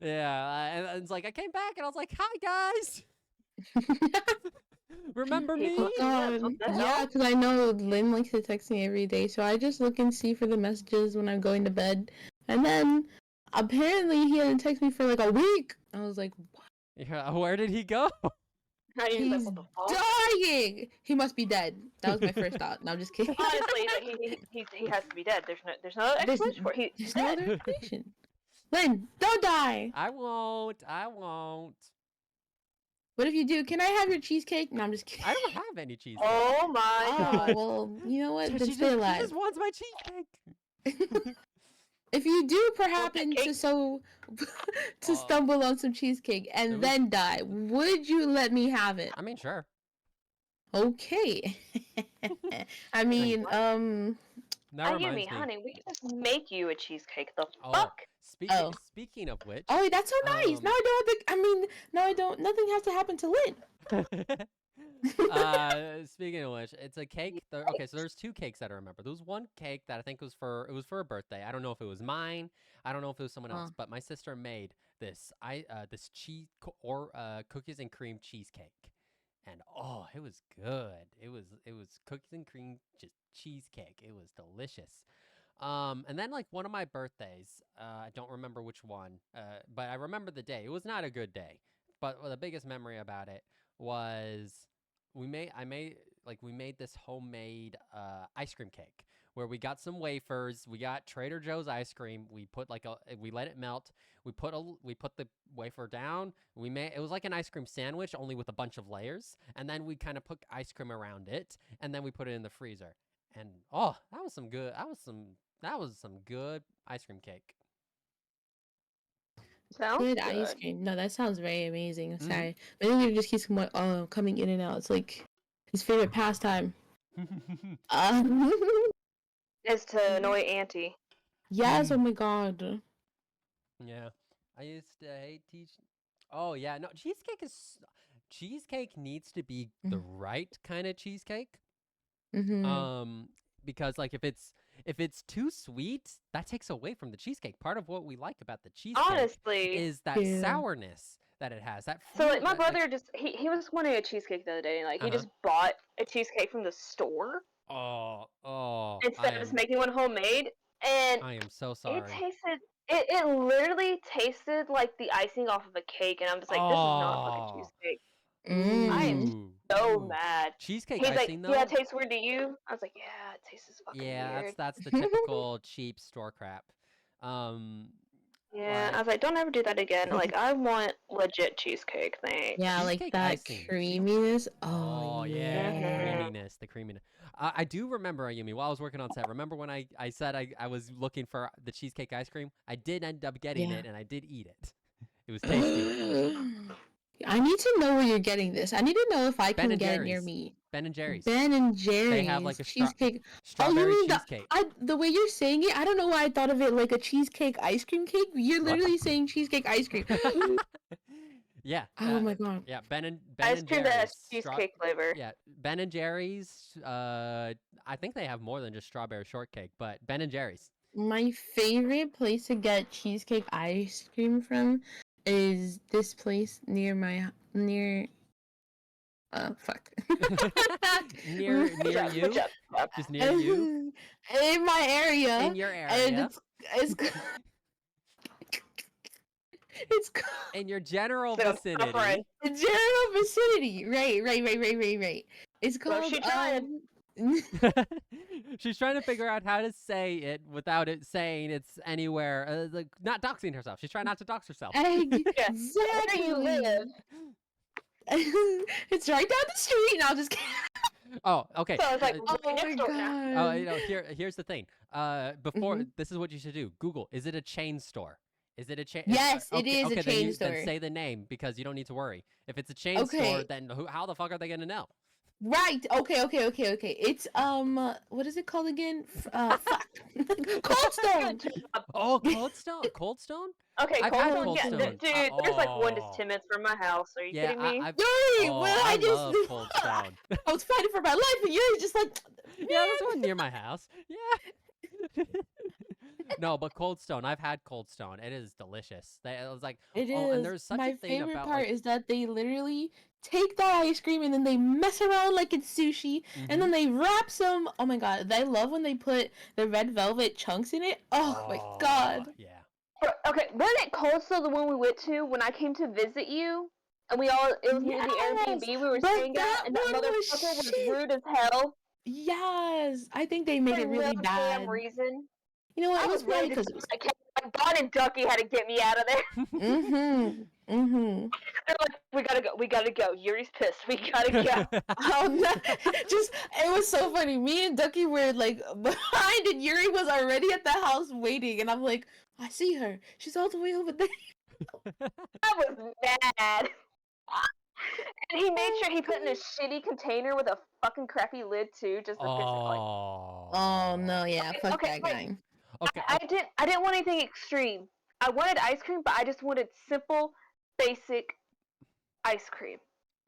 Yeah, and it's like I came back and I was like, "Hi guys, remember He Oh me?" fucking lives. god. What the Yeah, hell? because I know Lynn likes to text me every day, so I just look and see for the messages when I'm going to bed. And then apparently he hadn't texted me for like a week. I was like, Yeah, where did he go? And he's like, he's what the fuck? dying. He must be dead. That was my first thought. No, I'm just kidding. Honestly, like, he has to be dead. There's no other there's explanation for it. He's there's no dead. other explanation. Lynn, don't die. I won't. I won't. What if you do? Can I have your cheesecake? No, I'm just kidding. I don't have any cheesecake. Oh my Oh god. well, you know what? Then She stay she just alive. wants my cheesecake. If you do Want that happen cake? to stumble on some cheesecake There and was- then die, would you let me have it? I mean, sure. Okay. I mean, That Ayumi, reminds me. honey, we can just make you a cheesecake. The Oh, fuck? Oh. speaking of which, oh, that's so nice. Now I don't have to. I mean, now I don't. Nothing has to happen to Lynn. speaking of which, it's a cake. Okay, so there's two cakes that I remember. There was one cake that I think was for a birthday. I don't know if it was mine. I don't know if it was someone else. Huh. But my sister made this cookies and cream cheesecake, and oh, it was good. It was cookies and cream just cheesecake. It was delicious. And then like one of my birthdays, I don't remember which one, but I remember the day. It was not a good day, but the biggest memory about it was we made this homemade ice cream cake where we got some wafers, we got Trader Joe's ice cream, we let it melt, we put the wafer down, it was like an ice cream sandwich only with a bunch of layers, and then we kind of put ice cream around it, and then we put it in the freezer. And oh, that was some good ice cream cake. Sounds Good good. ice cream. No, that sounds very amazing. I'm Mhm. sorry. My nigga just keeps coming in and out. It's like his favorite pastime. Um, Is to annoy Auntie. yes, oh my god. Yeah, I used to hate teach. Oh yeah, no, cheesecake needs to be the right kind of cheesecake. Mm-hmm. Um, because like if it's too sweet, that takes away from the cheesecake. Part of what we like about the cheesecake Honestly. is that Yeah. sourness that it has. That So fruit. like my That, brother just he was wanting a cheesecake the other day, and like he just bought a cheesecake from the store oh, instead of just making one homemade, and I am so it sorry. tasted it literally tasted like the icing off of a cake, and I'm just like, this is not fucking Oh, cheesecake. I am ooh, so ooh. mad. Cheesecake He's like, icing yeah, it though. tastes weird to you. I was like, yeah, it tastes fucking Yeah, weird. that's the typical cheap store crap. Um, Yeah, I like was like, don't ever do that again. Like, I want legit cheesecake, thanks. Yeah, like cheesecake that icing. creaminess. Oh Oh yeah, the yeah. creaminess, the creaminess. I do remember Ayumi while I was working on set. Remember when I said I was looking for the cheesecake ice cream? I did end up getting Yeah. it, and I did eat it. It was tasty. I need to know where you're getting this. I need to know if I Ben can and get it near Jerry's. me. Ben and Jerry's. Ben and They have Jerry's like a cheesecake. Oh, strawberry you mean cheesecake. the way you're saying it? I don't know why I thought of it like a cheesecake ice cream cake. You're What? literally saying cheesecake ice cream. Yeah. Oh my god. Yeah. Ben Ice and cream that has Jerry's. cheesecake flavor. Yeah. Ben and Jerry's. I think they have more than just strawberry shortcake, but Ben and Jerry's. My favorite place to get cheesecake ice cream from is this place near fuck. near Good job, you. good job. Just near you. In my area. In your And area. it's it's In your general So, vicinity. friend. the general vicinity. Right. It's Well, called she tried. She's trying to figure out how to say it without it saying it's anywhere, like not doxing herself. She's trying not to dox herself. Exactly. Where you live. It's right down the street, and I'll just. Oh, okay. So I was like, Oh right my next door now. god. You know, here's the thing. Before Mhm. this is what you should do. Google. Is it a chain store? Is it a chain? Yes, it is a okay, chain store. Then say the name because you don't need to worry. If it's a chain store, Okay. then how the fuck are they gonna know? Right. Okay. It's what is it called again? Fuck. Cold Stone. Oh, Cold Stone. Cold Stone? Okay, I've Cold had Stone, Cold yeah, Stone. dude, there's like 1 to Oh. 10 minutes from my house. Are you Yeah, kidding me? I've. Yuri, Oh, well, I I just love Cold Stone. I was fighting for my life, and Yuri's just like, Yeah, there's one near my house. Yeah. No, but Cold Stone. I've had Cold Stone. It is delicious. It was like, it is. oh, and there's such My a thing favorite about part like, is that they literally take the ice cream and then they mess around like it's sushi, and then they wrap some. Oh my god, I love when they put the red velvet chunks in it. Oh my god. Yeah. Okay, wasn't it Cold Stone the one we went to when I came to visit you? And it was near the Airbnb we were but staying that at, and that one was motherfucker was shit. rude as hell. Yes, I think they made For it really no bad. damn reason. You know what? I It was was probably ready because to it was. God and Ducky had to get me out of there. They're like, we gotta go. Yuri's pissed. We gotta go. Oh no! Just it was so funny. Me and Ducky were like behind, and Yuri was already at the house waiting, and I'm like, I see her. She's all the way over there. I was mad. And he made sure he put it in a shitty container with a fucking crappy lid too, just to piss it like. Oh no! Yeah, fuck Okay, that wait. guy. Okay. I didn't want anything extreme. I wanted ice cream, but I just wanted simple, basic ice cream.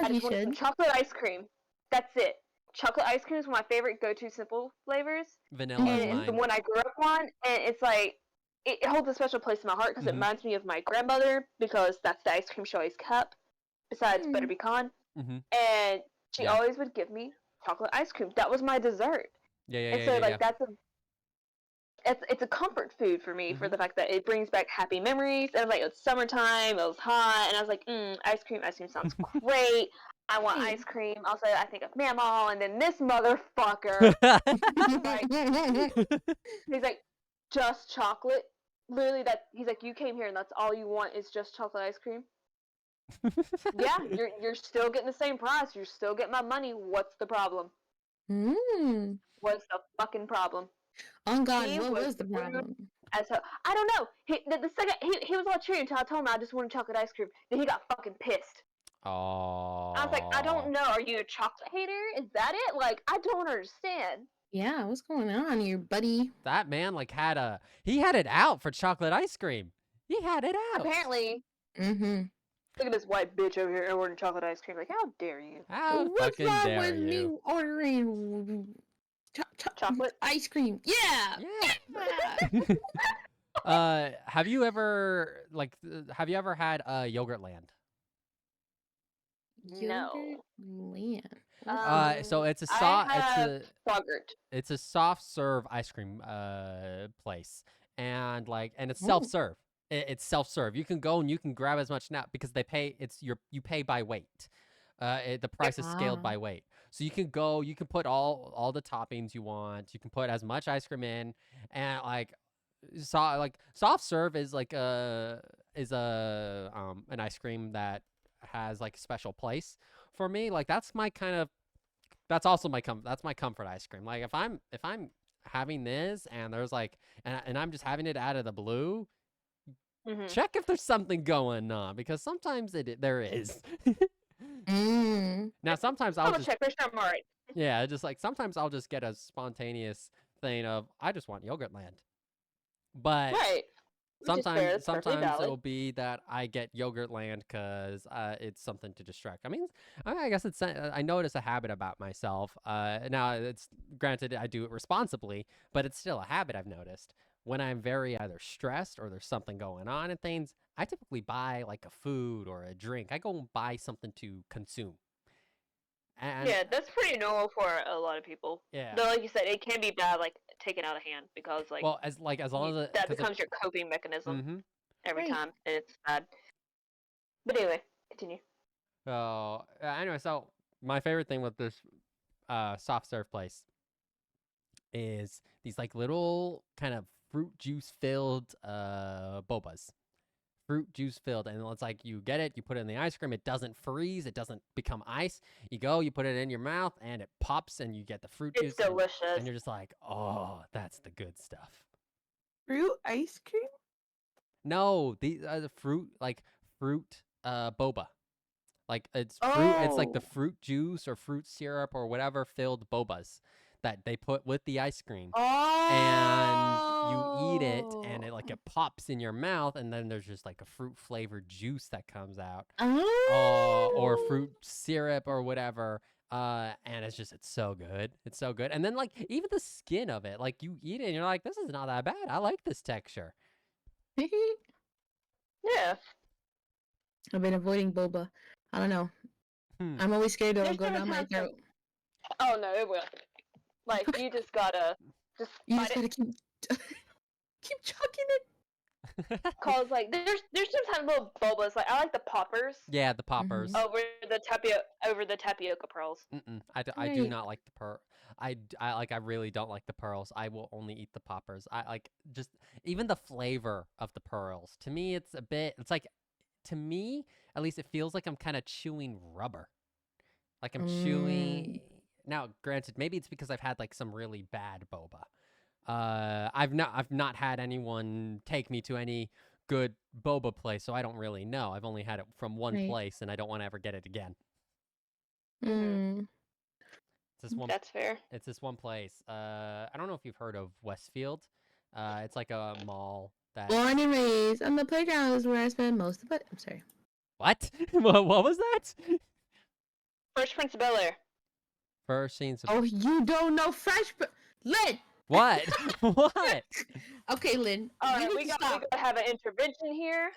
I You just wanted some should. chocolate ice cream. That's it. Chocolate ice cream is my favorite go-to simple flavors. Vanilla is And it's the mine. one I grew up on, and it's like it holds a special place in my heart because it reminds me of my grandmother because that's the ice cream she always kept. Besides butter pecan, and she always would give me chocolate ice cream. That was my dessert. Yeah. And so like it's a comfort food for me for the fact that it brings back happy memories. And like it's summertime, it was hot, and I was like, ice cream sounds great. I want ice cream. Also, I think of Mamaw, and then this motherfucker. He's like, just chocolate. Literally, he's like, you came here and that's all you want is just chocolate ice cream. Yeah, you're still getting the same price. You're still getting my money. What's the problem? What's the fucking problem? Oh God, what was the problem? And so I don't know. The second he was all cheery until I told him I just wanted chocolate ice cream. Then he got fucking pissed. Oh. I was like, I don't know. Are you a chocolate hater? Is that it? Like, I don't understand. Yeah, what's going on here, buddy? That man like he had it out for chocolate ice cream. He had it out. Apparently. Mm-hmm. Look at this white bitch over here ordering chocolate ice cream. Like, how dare you? How What's fucking wrong dare with me you? ordering Chocolate? ice cream? Yeah. Yeah. Have you ever had Yogurtland? No. Land. So it's a I have Frogurt. it's a soft serve ice cream place, and it's Ooh. self serve. It's self serve. You can go and you can grab as much now because you pay by weight. The price is scaled by weight, so you can go. You can put all the toppings you want. You can put as much ice cream in, and soft serve is an ice cream that has like a special place for me. Like that's also my comfort ice cream. Like if I'm having this and there's and I'm just having it out of the blue, check if there's something going on, because sometimes there is. Now sometimes I'll just check. There's something alright. Yeah, just sometimes I'll just get a spontaneous thing of I just want Yogurtland. But right. sometimes it'll be that I get Yogurtland because it's something to distract. I mean, I guess I notice a habit about myself. Now it's granted I do it responsibly, but it's still a habit I've noticed. When I'm very either stressed or there's something going on and things, I typically buy like a food or a drink. I go and buy something to consume. And yeah, that's pretty normal for a lot of people. Yeah. Though, like you said, it can be bad, like taken out of hand, because as long as that becomes your coping mechanism every Right. time, and it's bad. But anyway, continue. So anyway, so my favorite thing with this soft serve place is these little kind of fruit juice filled bobas. Fruit juice filled, and it's you get it, you put it in the ice cream, it doesn't freeze, it doesn't become ice. You put it in your mouth, and it pops, and you get the fruit juice. It's delicious. And you're just like, oh, that's the good stuff. Fruit ice cream? No, these are the fruit boba. It's fruit. It's the fruit juice or fruit syrup or whatever filled bobas that they put with the ice cream. And you eat it, and it pops in your mouth, and then there's just a fruit flavored juice that comes out, or fruit syrup or whatever. And it's so good. It's so good. And then even the skin of it, you eat it, and you're like, this is not that bad. I like this texture. Yeah. I've been avoiding boba. I don't know. I'm always scared it'll go down my throat. Oh no, it will. You just gotta gotta keep chucking it. Cause there's sometimes little bobas. I like the poppers. Yeah, the poppers. Over the tapioca pearls. I do not like the pearl. I really don't like the pearls. I will only eat the poppers. I just even the flavor of the pearls. To me, it's a bit. It's to me, at least, it feels like I'm kind of chewing rubber. Like I'm chewing. Now, granted, maybe it's because I've had some really bad boba. I've not had anyone take me to any good boba place, so I don't really know. I've only had it from one place, and I don't want to ever get it again. That's fair. It's this one place. I don't know if you've heard of Westfield. It's a mall that. Born and raised on the playground is where I spend most of it. I'm sorry. What? What was that? Fresh Prince of Bel-Air. First scenes. Oh, you don't know Lynn. What? What? Okay, Lynn. All right, we gotta have an intervention here.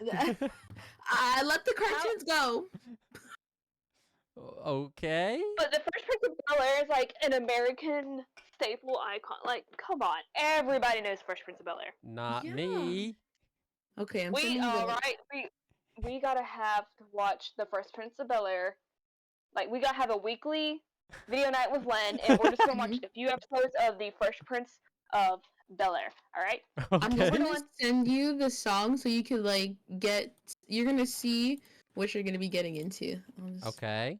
I let the cartoons go. Okay. But the Fresh Prince of Bel-Air is an American staple icon. Come on, everybody knows Fresh Prince of Bel-Air. Not me. Okay, we gotta have to watch the Fresh Prince of Bel-Air. We gotta have a weekly video night with Len, and we're just gonna watch a few episodes of the Fresh Prince of Bel-Air. All right. Okay. I'm just gonna send you the song so you could you're gonna see what you're gonna be getting into. Okay.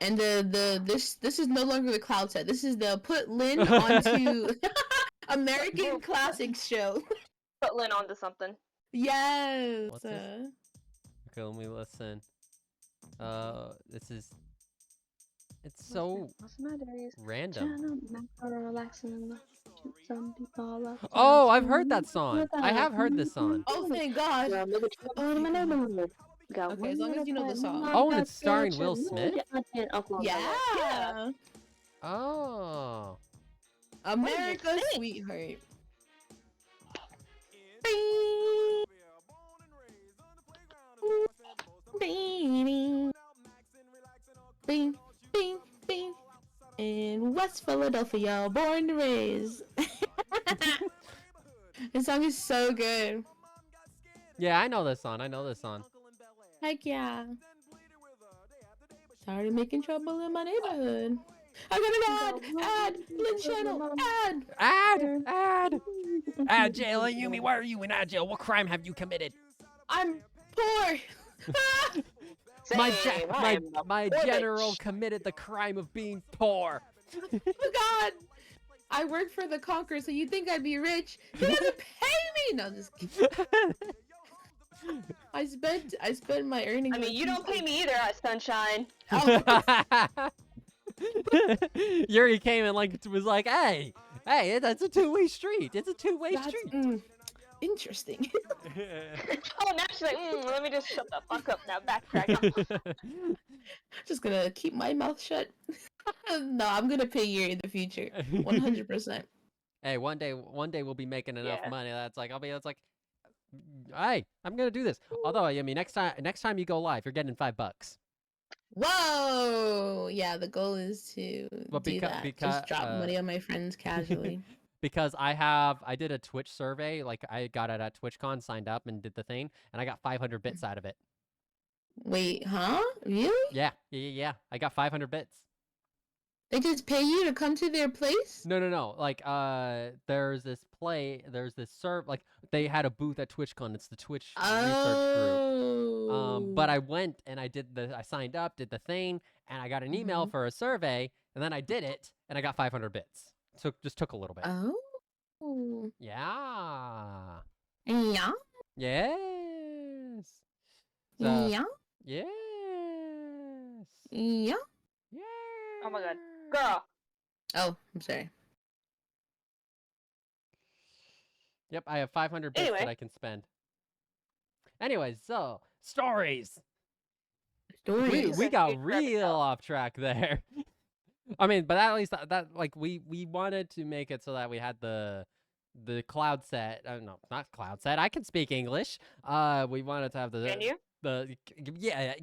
And this is no longer the Cloudset. This is the put Lynn onto American Classics show. put Lynn onto something. Yes. What's this? Okay, let me listen. This is. It's so random. Oh, I've heard that song. I have heard this song. Oh, thank God. Okay, as long as you know the song. Oh, and it's starring Will Smith? Yeah. Oh. America's sweetheart. Bing, bing, bing, bing. In West Philadelphia, born and raised. This song is so good. Yeah, I know this song. I know this song. Heck yeah. Started making trouble in my neighborhood. I got an ad! Lynn channel! Ad jail, Ayumi, why are you in ad jail? What crime have you committed? I'm poor! My general committed the crime of being poor. Oh God! I work for the Conqueror, so you think I'd be rich? He doesn't pay me! No, just kidding. I spent my earnings. I mean, you don't pay me either, Sunshine. Yuri came and was like, hey, that's a two-way street. It's a two-way street. Interesting. Oh, now she's like, let me just shut the fuck up now. Backtrack. Just gonna keep my mouth shut. No, I'm gonna pay Yuri in the future. 100%. Hey, one day we'll be making enough money. That's like, hey, I'm gonna do this. Although, I mean, next time you go live, you're getting $5. Whoa! Yeah, the goal is to do that. Because, just drop money on my friends casually. Because I did a Twitch survey. Like, I got it at TwitchCon, signed up, and did the thing, and I got 500 bits out of it. Wait, huh? Really? Yeah. I got 500 bits. They just pay you to come to their place? No. Like, there's this serve. Like, they had a booth at TwitchCon. It's the Twitch research group. But I went and I signed up, did the thing, and I got an email for a survey, and then I did it, and I got 500 bits. So just took a little bit. Oh. Yeah. Yeah. Yes. Yeah. Yes. Yeah. Yeah. Oh my God. Girl. Oh, I'm sorry. Yep, I have 500 bits that I can spend. Anyways, so stories. We got real off track there. I mean, but at least that like we wanted to make it so that we had the Cloudset. No, not Cloudset. I can speak English. We wanted to have Can you? Yeah.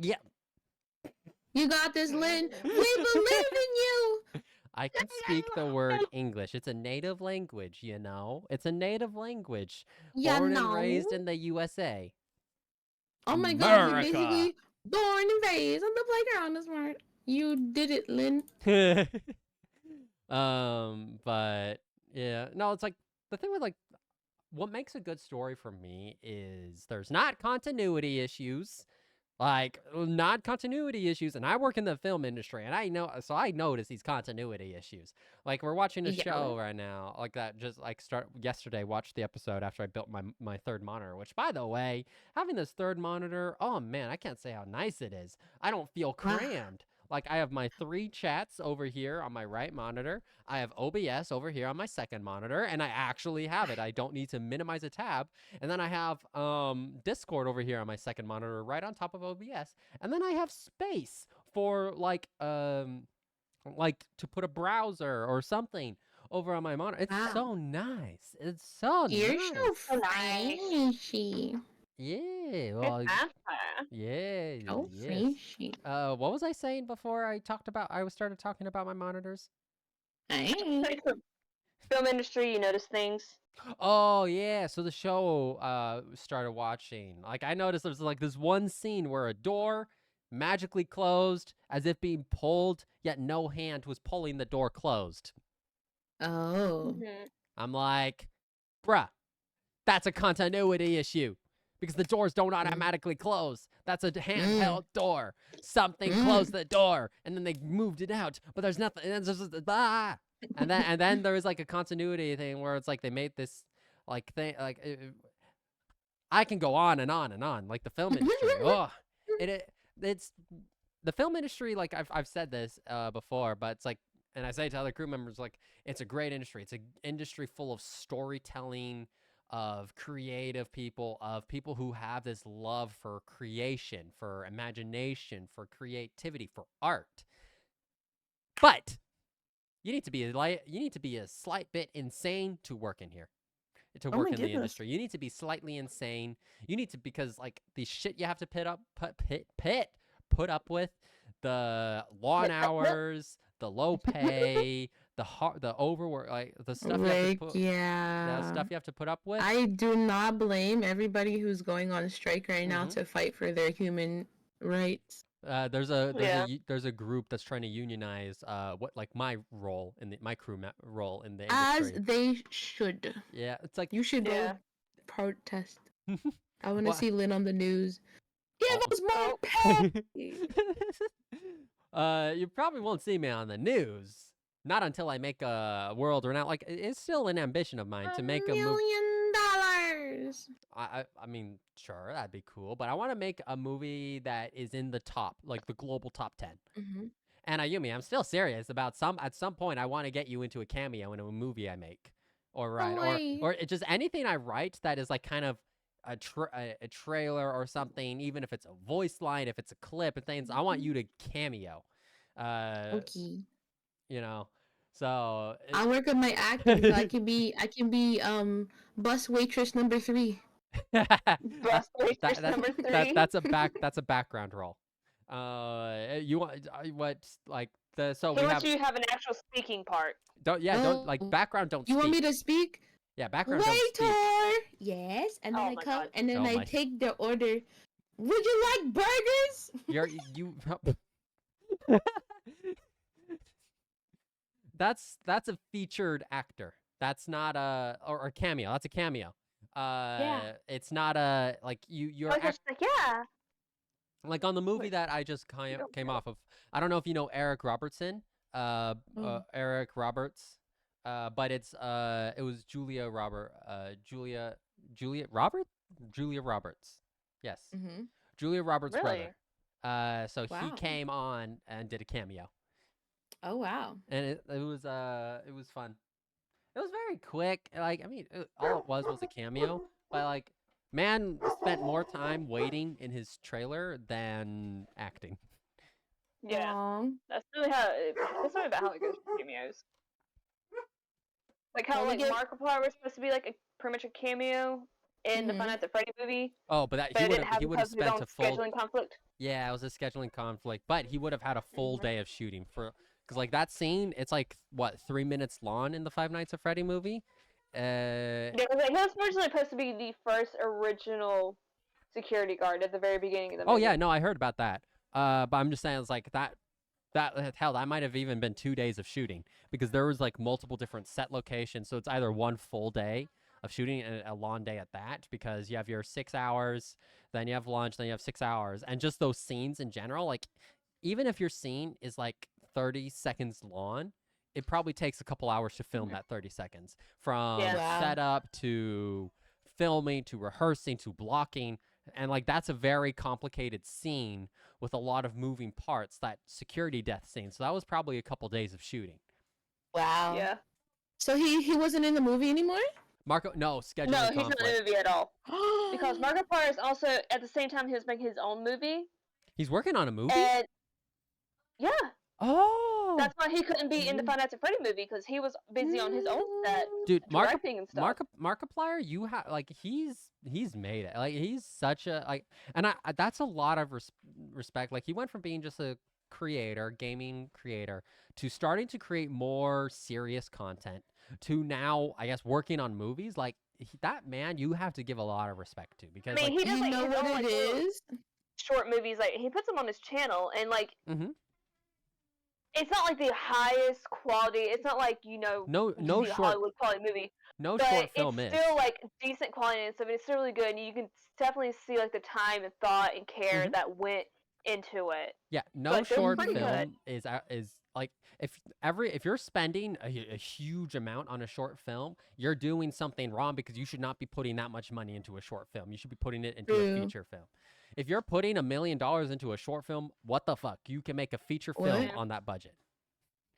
You got this, Lynn. We believe in you. I can speak the word English. It's a native language, you know. It's a native language. Born and raised in the USA. Oh my God! You're basically born and raised on the playground. That's smart. You did it, Lynn. But yeah, no, it's like the thing with like what makes a good story for me is there's not continuity issues. Like, not continuity issues, and I work in the film industry, and I notice these continuity issues. Like, we're watching a show right now, like that. Just like yesterday, watched the episode after I built my third monitor. Which, by the way, having this third monitor, oh man, I can't say how nice it is. I don't feel crammed. Like, I have my 3 chats over here on my right monitor. I have OBS over here on my second monitor, and I actually have it. I don't need to minimize a tab. And then I have Discord over here on my second monitor right on top of OBS. And then I have space for, like to put a browser or something over on my monitor. It's so nice. It's so nice. You're so nice. Yeah, well, yeah. Oh, yes. What was I saying before I started talking about my monitors? Film industry, you notice things. Oh yeah, so the show started watching. Like I noticed there's like this one scene where a door magically closed as if being pulled, yet no hand was pulling the door closed. Oh. I'm like, bruh, that's a continuity issue. Because the doors don't automatically close. That's a handheld door. Something closed the door, and then they moved it out. But there's nothing. And, and then there was like a continuity thing where it's like they made this like thing like I can go on and on and on. Like the film industry. Oh, it's the film industry. Like I've said this before, but it's like, and I say to other crew members, like it's a great industry. It's an industry full of storytelling, of creative people, of people who have this love for creation, for imagination, for creativity, for art. But you need to be a slight bit insane to work in here. To Oh work my in the goodness. industry. You need to be slightly insane. You need to, because like the shit you have to put up with, the long hours, the low pay, the overwork, like the stuff Like, the yeah. stuff you have to put up with. I do not blame everybody who's going on strike right now Mhm. to fight for their human rights. There's Yeah. a group that's trying to unionize what like my role in my role in the As industry. they should. Yeah, it's like You should Yeah. go protest. I want to What? see Lynn on the news. Give Oh. us more Oh. pay! You probably won't see me on the news. Not until I make a world renowned. Like it's still an ambition of mine to make $1 a movie. million. I mean, sure, that'd be cool, but I want to make a movie that is in the top, like the global top 10. Mm-hmm. And Ayumi, I'm still serious about at some point I want to get you into a cameo in a movie I make, or or it just anything I write that is like kind of a trailer or something, even if it's a voice line, if it's a clip and things. I want you to cameo. Okay. You know, so I'll work on my acting. So I can be bus waitress number 3. Bus waitress number 3. that's a background role. You want what like the so He we wants have you to have an actual speaking part. don't like Oh. background don't You speak. want me to speak? Yeah, background don't speak. Waiter. Yes, and then Oh I my come God. and then Oh I my. take the order. Would you like burgers? You that's a featured actor. That's not a or cameo. That's a cameo. It's not a like you're I was just like, yeah. like on the movie Wait, that I just you don't came know. off of. I don't know if you know Eric Robertson. Eric Roberts. But it was Julia Roberts. Yes. Mm-hmm. Julia Roberts' Really? brother. So he Wow. came on and did a cameo. Oh wow. And it was fun. It was very quick. Like I mean, all it was a cameo, but like man spent more time waiting in his trailer than acting. Yeah. Aw. That's really that's really about how it goes for cameos. Like how Only like get- Markiplier was supposed to be like pretty much a cameo in the Mhm. Five Nights at Freddy movie, Oh, but that but he it would didn't have have because of his spent own a full scheduling conflict. Yeah, it was a scheduling conflict, but he would have had a full day of shooting for because like that scene, it's like what 3 minutes long in the Five Nights at Freddy movie. Yeah, like, he was originally supposed to be the first original security guard at the very beginning of the movie. Oh yeah, no, I heard about that. But I'm just saying it's like that hell that might have even been 2 days of shooting because there was like multiple different set locations, so it's either one full day of shooting and a long day at that because you have your 6 hours, then you have lunch, then you have 6 hours, and just those scenes in general, like even if your scene is like 30 seconds long, it probably takes a couple hours to film that 30 seconds from Yeah. Wow. setup to filming to rehearsing to blocking, and like that's a very complicated scene with a lot of moving parts, that security death scene. So that was probably a couple days of shooting. Wow. Yeah. So he wasn't in the movie anymore? Marco, no, scheduling No, he's not conflict. in the movie at all. Because Markiplier is also at the same time he was making his own movie. He's working on a movie? And yeah, Oh! that's why he couldn't be in the Five Nights at Freddy movie because he was busy on his own set Dude, directing and stuff. Markiplier, you have like he's made it. Like he's such a like, and I that's a lot of respect. Like he went from being just a creator, gaming creator, to starting to create more serious content, to now I guess working on movies. Like that man, you have to give a lot of respect to because I mean, like he does You like know his what own it like little is? short movies. Like he puts them on his channel, and like Mhm. it's not like the highest quality. It's not like no the short Hollywood quality movie, no but short film it's is. still like decent quality and stuff. And it's still really good, and you can definitely see like the time and thought and care Mhm. that went into it. Yeah, no But they're short pretty good. film is like if you're spending a huge amount on a short film, you're doing something wrong because you should not be putting that much money into a short film. You should be putting it into a True. feature film. If you're putting $1 million into a short film, what the fuck? You can make a feature film What? on that budget.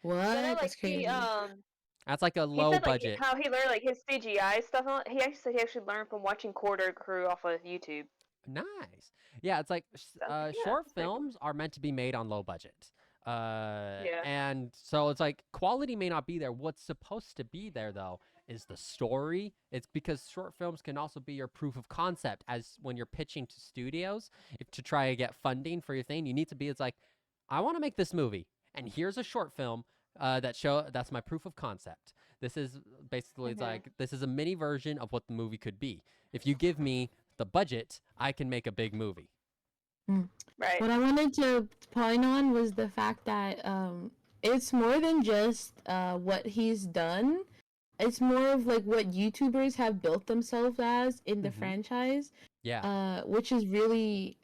What? So I know, like That's crazy. That's like a he low said like budget. how he learned like his CGI stuff. He actually said he actually learned from watching Quarter Crew off of YouTube. Nice. Yeah, it's like Yeah, short it's pretty cool. films are meant to be made on low budget. Yeah. And so it's like quality may not be there. What's supposed to be there though is the story. It's because short films can also be your proof of concept as when you're pitching to studios to try to get funding for your thing. You need to be, it's like, I want to make this movie and here's a short film that's my proof of concept. This is basically, it's like, this is a mini version of what the movie could be. If you give me the budget, I can make a big movie. Right. What I wanted to point on was the fact that it's more than just what he's done. It's more of like what YouTubers have built themselves as in the franchise. Yeah. Which is really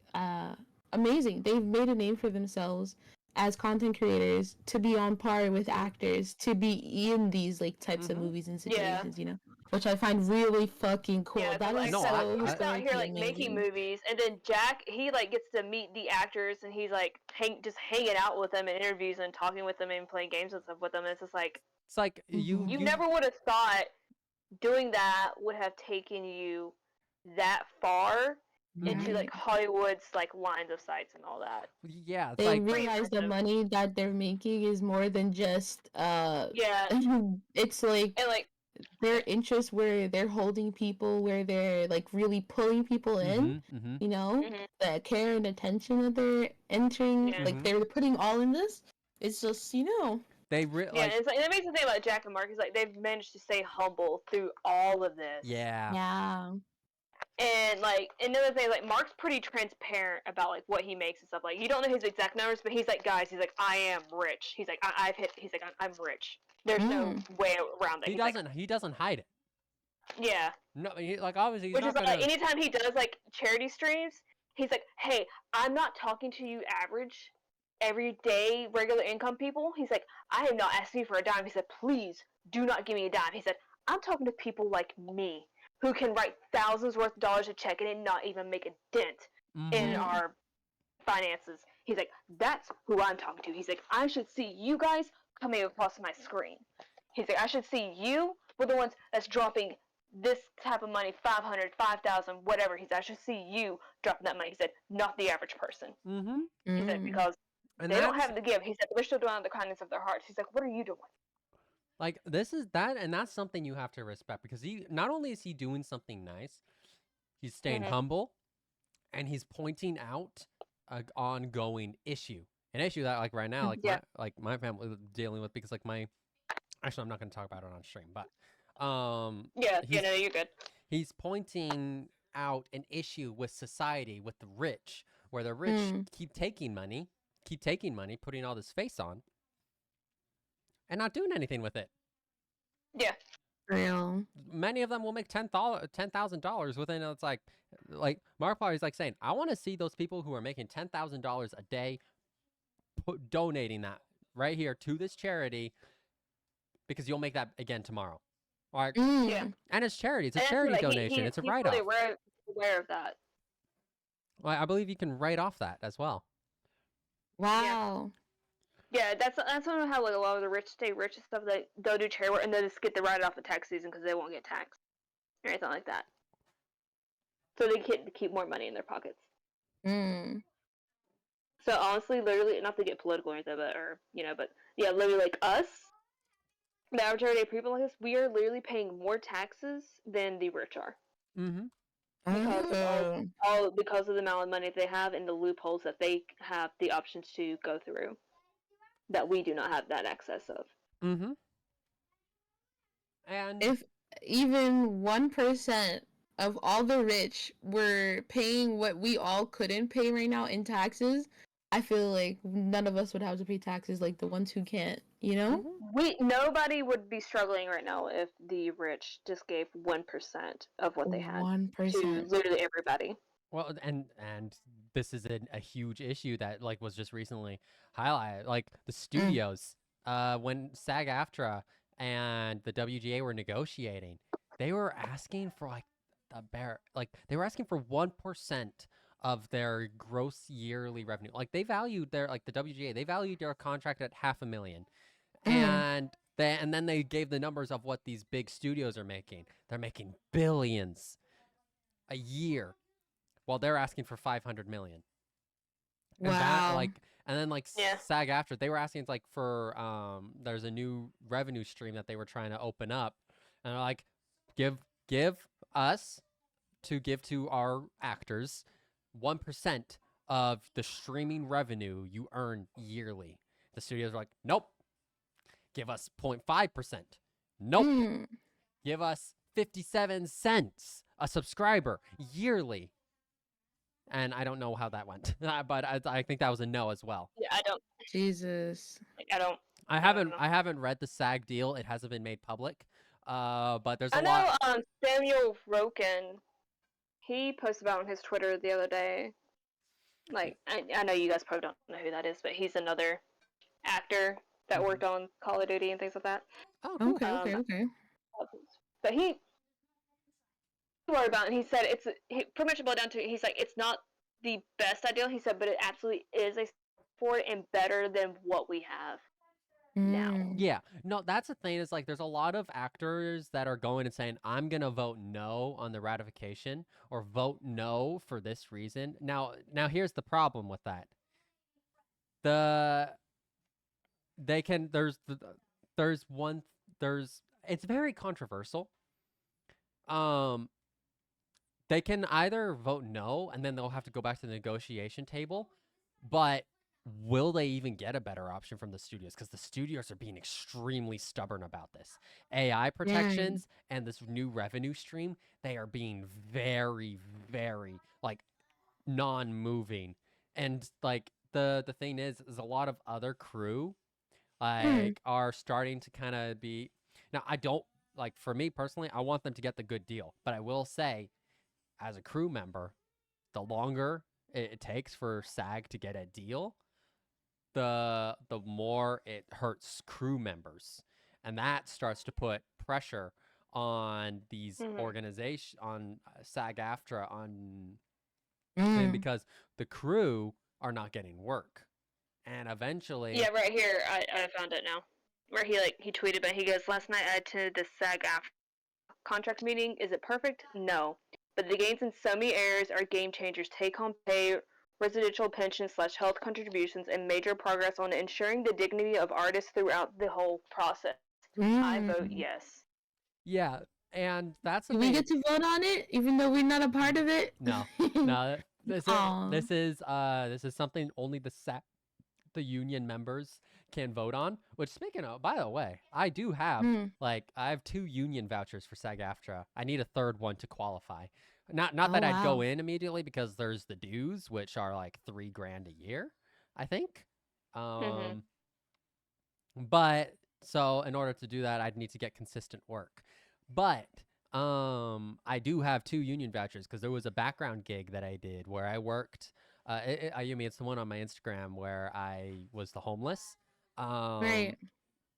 amazing. They've made a name for themselves as content creators to be on par with actors, to be in these like types of movies and situations, you know, which I find really fucking cool. Yeah, that like, is no, so he's out here like historically making amazing. movies, and then Jack, he like gets to meet the actors, and he's like just hanging out with them in interviews and talking with them and playing games and stuff with them. And it's just like, It's like you never would have thought doing that would have taken you that far into like Hollywood's like lines of sights and all that. Yeah, it's They like realize the money that they're making is more than just Yeah, it's like and like their interest where they're holding people, where they're like really pulling people in, you know, the care and attention that they're entering, like they're putting all in this. It's just, you know, they yeah, it's like the amazing thing about Jack and Mark is like they've managed to stay humble through all of this. Yeah. And like another thing, like Mark's pretty transparent about like what he makes and stuff. Like you don't know his exact numbers, but he's like, guys, he's like, I am rich. He's like, I've hit. He's like, I'm rich. There's no way around it. He doesn't hide it. Yeah. No, like obviously he's Which not is gonna... like anytime he does like charity streams, he's like, hey, I'm not talking to you average, everyday, regular income people. He's like, I am not asking you for a dime. He said, please do not give me a dime. He said, I'm talking to people like me who can write thousands worth of dollars a check and it not even make a dent in our finances. He's like, that's who I'm talking to. He's like, I should see you guys coming across my screen. He's like, I should see you. We're the ones that's dropping this type of money, 500, 5,000, whatever. He's like, I should see you dropping that money. He said, not the average person. He said, because they don't have to give. He said, they're still doing it out of the kindness of their hearts. He's like, what are you doing? Like this is that, and that's something you have to respect because he not only is he doing something nice, he's staying humble, and he's pointing out an ongoing issue, an issue that like right now, like my family is dealing with because like actually I'm not going to talk about it on stream, but no, you're good. He's pointing out an issue with society, with the rich, where the rich keep taking money, putting all this face on. And not doing anything with it. Yeah. Real. Many of them will make $10,000 within. It's like Markiplier is like saying, I want to see those people who are making $10,000 a day, donating that right here to this charity, because you'll make that again tomorrow. Like, and it's charity. It's a charity donation. It's a write-off. He's really aware of that. Well, I believe you can write off that as well. Wow. Yeah, that's one of how like a lot of the rich stay rich and stuff. They go do charity work and they just get the write off the tax season because they won't get taxed or anything like that. So they get keep more money in their pockets. So honestly, literally, not to get political or anything, but yeah, literally like us, the average everyday people like us, we are literally paying more taxes than the rich are. Because of the amount of money they have and the loopholes that they have the options to go through. That we do not have that access of. And if even 1% of all the rich were paying what we all couldn't pay right now in taxes, I feel like none of us would have to pay taxes like the ones who can't, you know? Nobody would be struggling right now if the rich just gave 1% of what they had 1% to literally everybody. Well, and this is a huge issue that like was just recently highlighted. Like the Mm. studios, when SAG-AFTRA and the WGA were negotiating, they were asking for like they were asking for 1% of their gross yearly revenue. Like they valued their like the WGA, they valued their contract at 500,000, Mm. and then they gave the numbers of what these big studios are making. They're making billions a year while they're asking for 500 million. And that Wow. and then like Yeah. SAG after they were asking like for there's a new revenue stream that they were trying to open up, and they're like give us to give to our actors 1% of the streaming revenue you earn yearly. The studios are like, nope, give us 0.5%. Nope, Mm. give us 57 cents a subscriber yearly. And I don't know how that went, but I think that was a no as well. Yeah, Jesus. I don't I I don't haven't know. I haven't read the SAG deal. It hasn't been made public. But there's a I lot. know Samuel Roken, he posted about on his Twitter the other day. Like I know you guys probably don't know who that is, but he's another actor that Mhm. worked on Call of Duty and things like that. Oh, cool. Okay, Um, okay, okay. but he worried about it, and he said he pretty much boiled down to he's like it's not the best ideal. He said, but it absolutely is a for it and better than what we have now. Mm. Yeah, no, that's the thing is like there's a lot of actors that are going and saying I'm gonna vote no on the ratification or vote no for this reason. Now here's the problem with that. The they can there's one there's it's very controversial. Um, they can either vote no and then they'll have to go back to the negotiation table, but will they even get a better option from the studios? Because the studios are being extremely stubborn about this. AI Dang. protections and this new revenue stream, they are being very, very like non-moving. And like the thing is a lot of other crew Mm. like are starting to kind of be now I don't like for me personally, I want them to get the good deal. But I will say as a crew member, the longer it takes for SAG to get a deal, the more it hurts crew members, and that starts to put pressure on these Mm-hmm. organization on SAG-AFTRA on and Mm. because the crew are not getting work, and Yeah, eventually, right here. I found it now. Where he tweeted, but he goes, "Last night I attended the SAG AFTRA contract meeting. Is it perfect? No, but the gains in so many areas are game changers. Take home pay, residential pension slash health contributions, and major progress on ensuring the dignity of artists throughout the whole process. I vote Mm. yes." yeah, and that's the Do we thing. get to vote on it, even though we're not a part of it? No, no, Aw. this is something only the union members can vote on. Which speaking of, by the way, Mm. I have 2 union vouchers for SAG-AFTRA. I need a third one to qualify. Not Oh that I'd go wow. in immediately because there's the dues, which are like 3 grand a year, I think. Mm-hmm. Um, but so in order to do that, I'd need to get consistent work. But I do have 2 union vouchers because there was a background gig that I did where I worked. Ayumi, it's the one on my Instagram where I was the homeless. Um, Right.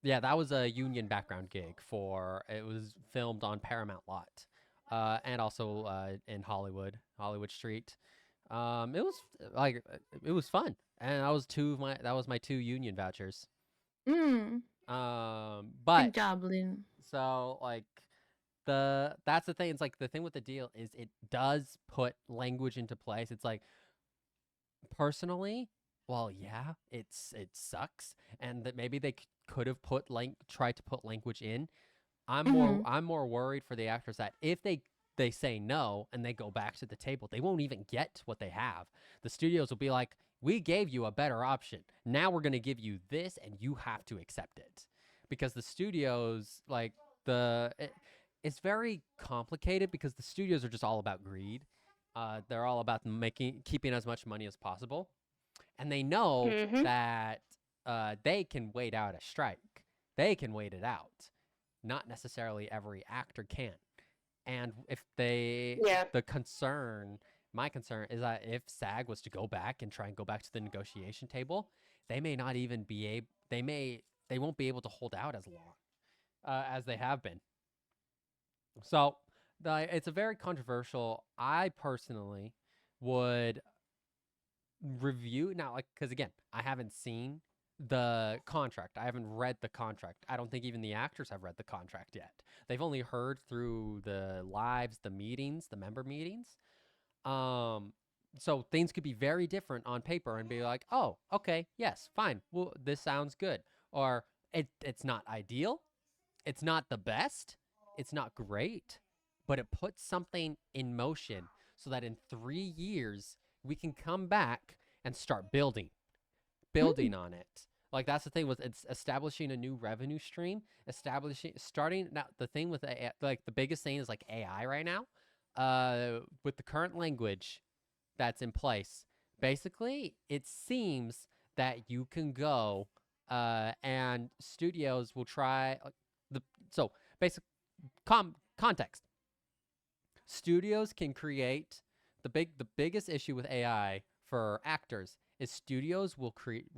yeah, that was a union background gig for. It was filmed on Paramount Lot, and also in Hollywood Street. It was like it was fun, and that was my 2 union vouchers. Mm. But Good job, Lynn. so like that's the thing. It's like the thing with the deal is it does put language into place. It's like personally, well, yeah, it sucks, and that maybe they could have tried to put language in. Mm-hmm. I'm more worried for the actors that if they say no and they go back to the table, they won't even get what they have. The studios will be like, "We gave you a better option. Now we're going to give you this and you have to accept it." Because the studios like it's very complicated because the studios are just all about greed. They're all about keeping as much money as possible, and they know Mm-hmm. that they can wait out a strike. They can wait it out. Not necessarily every actor can. And if they, Yeah. the concern my concern is that if SAG was to go back and try and go back to the negotiation table, they may not even be able. They won't be able to hold out as long as they have been. So it's a very controversial. I personally would review now, like, because again, I haven't seen the contract. I haven't read the contract. I don't think even the actors have read the contract yet. They've only heard through the lives, the meetings, the member meetings. So things could be very different on paper and be like, oh, okay, yes, fine. Well, this sounds good. Or it's not ideal. It's not the best. It's not great. But it puts something in motion so that in 3 years, we can come back and start building on it. Like, that's the thing with it's establishing a new revenue stream, starting now. The thing with AI, like the biggest thing is like AI right now. With the current language that's in place, basically, it seems that you can go and studios will try so basic context. Studios can create the biggest issue with AI for actors is studios will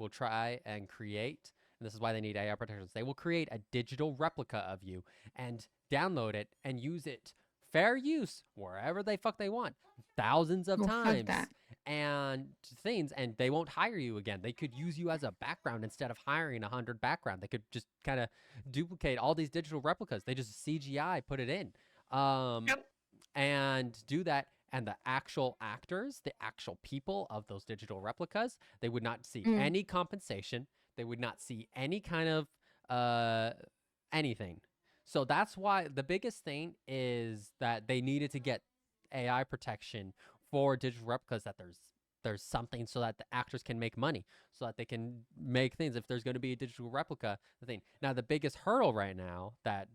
try and create, and this is why they need AI protections. They will create a digital replica of you and download it and use it fair use wherever they fuck they want, thousands of times and things, and they won't hire you again. They could use you as a background instead of hiring 100 background. They could just kind of duplicate all these digital replicas. They just CGI put it in, and do that. And the actual actors, the actual people of those digital replicas, they would not see any compensation. They would not see any kind of anything. So that's why the biggest thing is that they needed to get AI protection for digital replicas, that there's something so that the actors can make money, so that they can make things. If there's going to be a digital replica, the thing. Now, the biggest hurdle right now that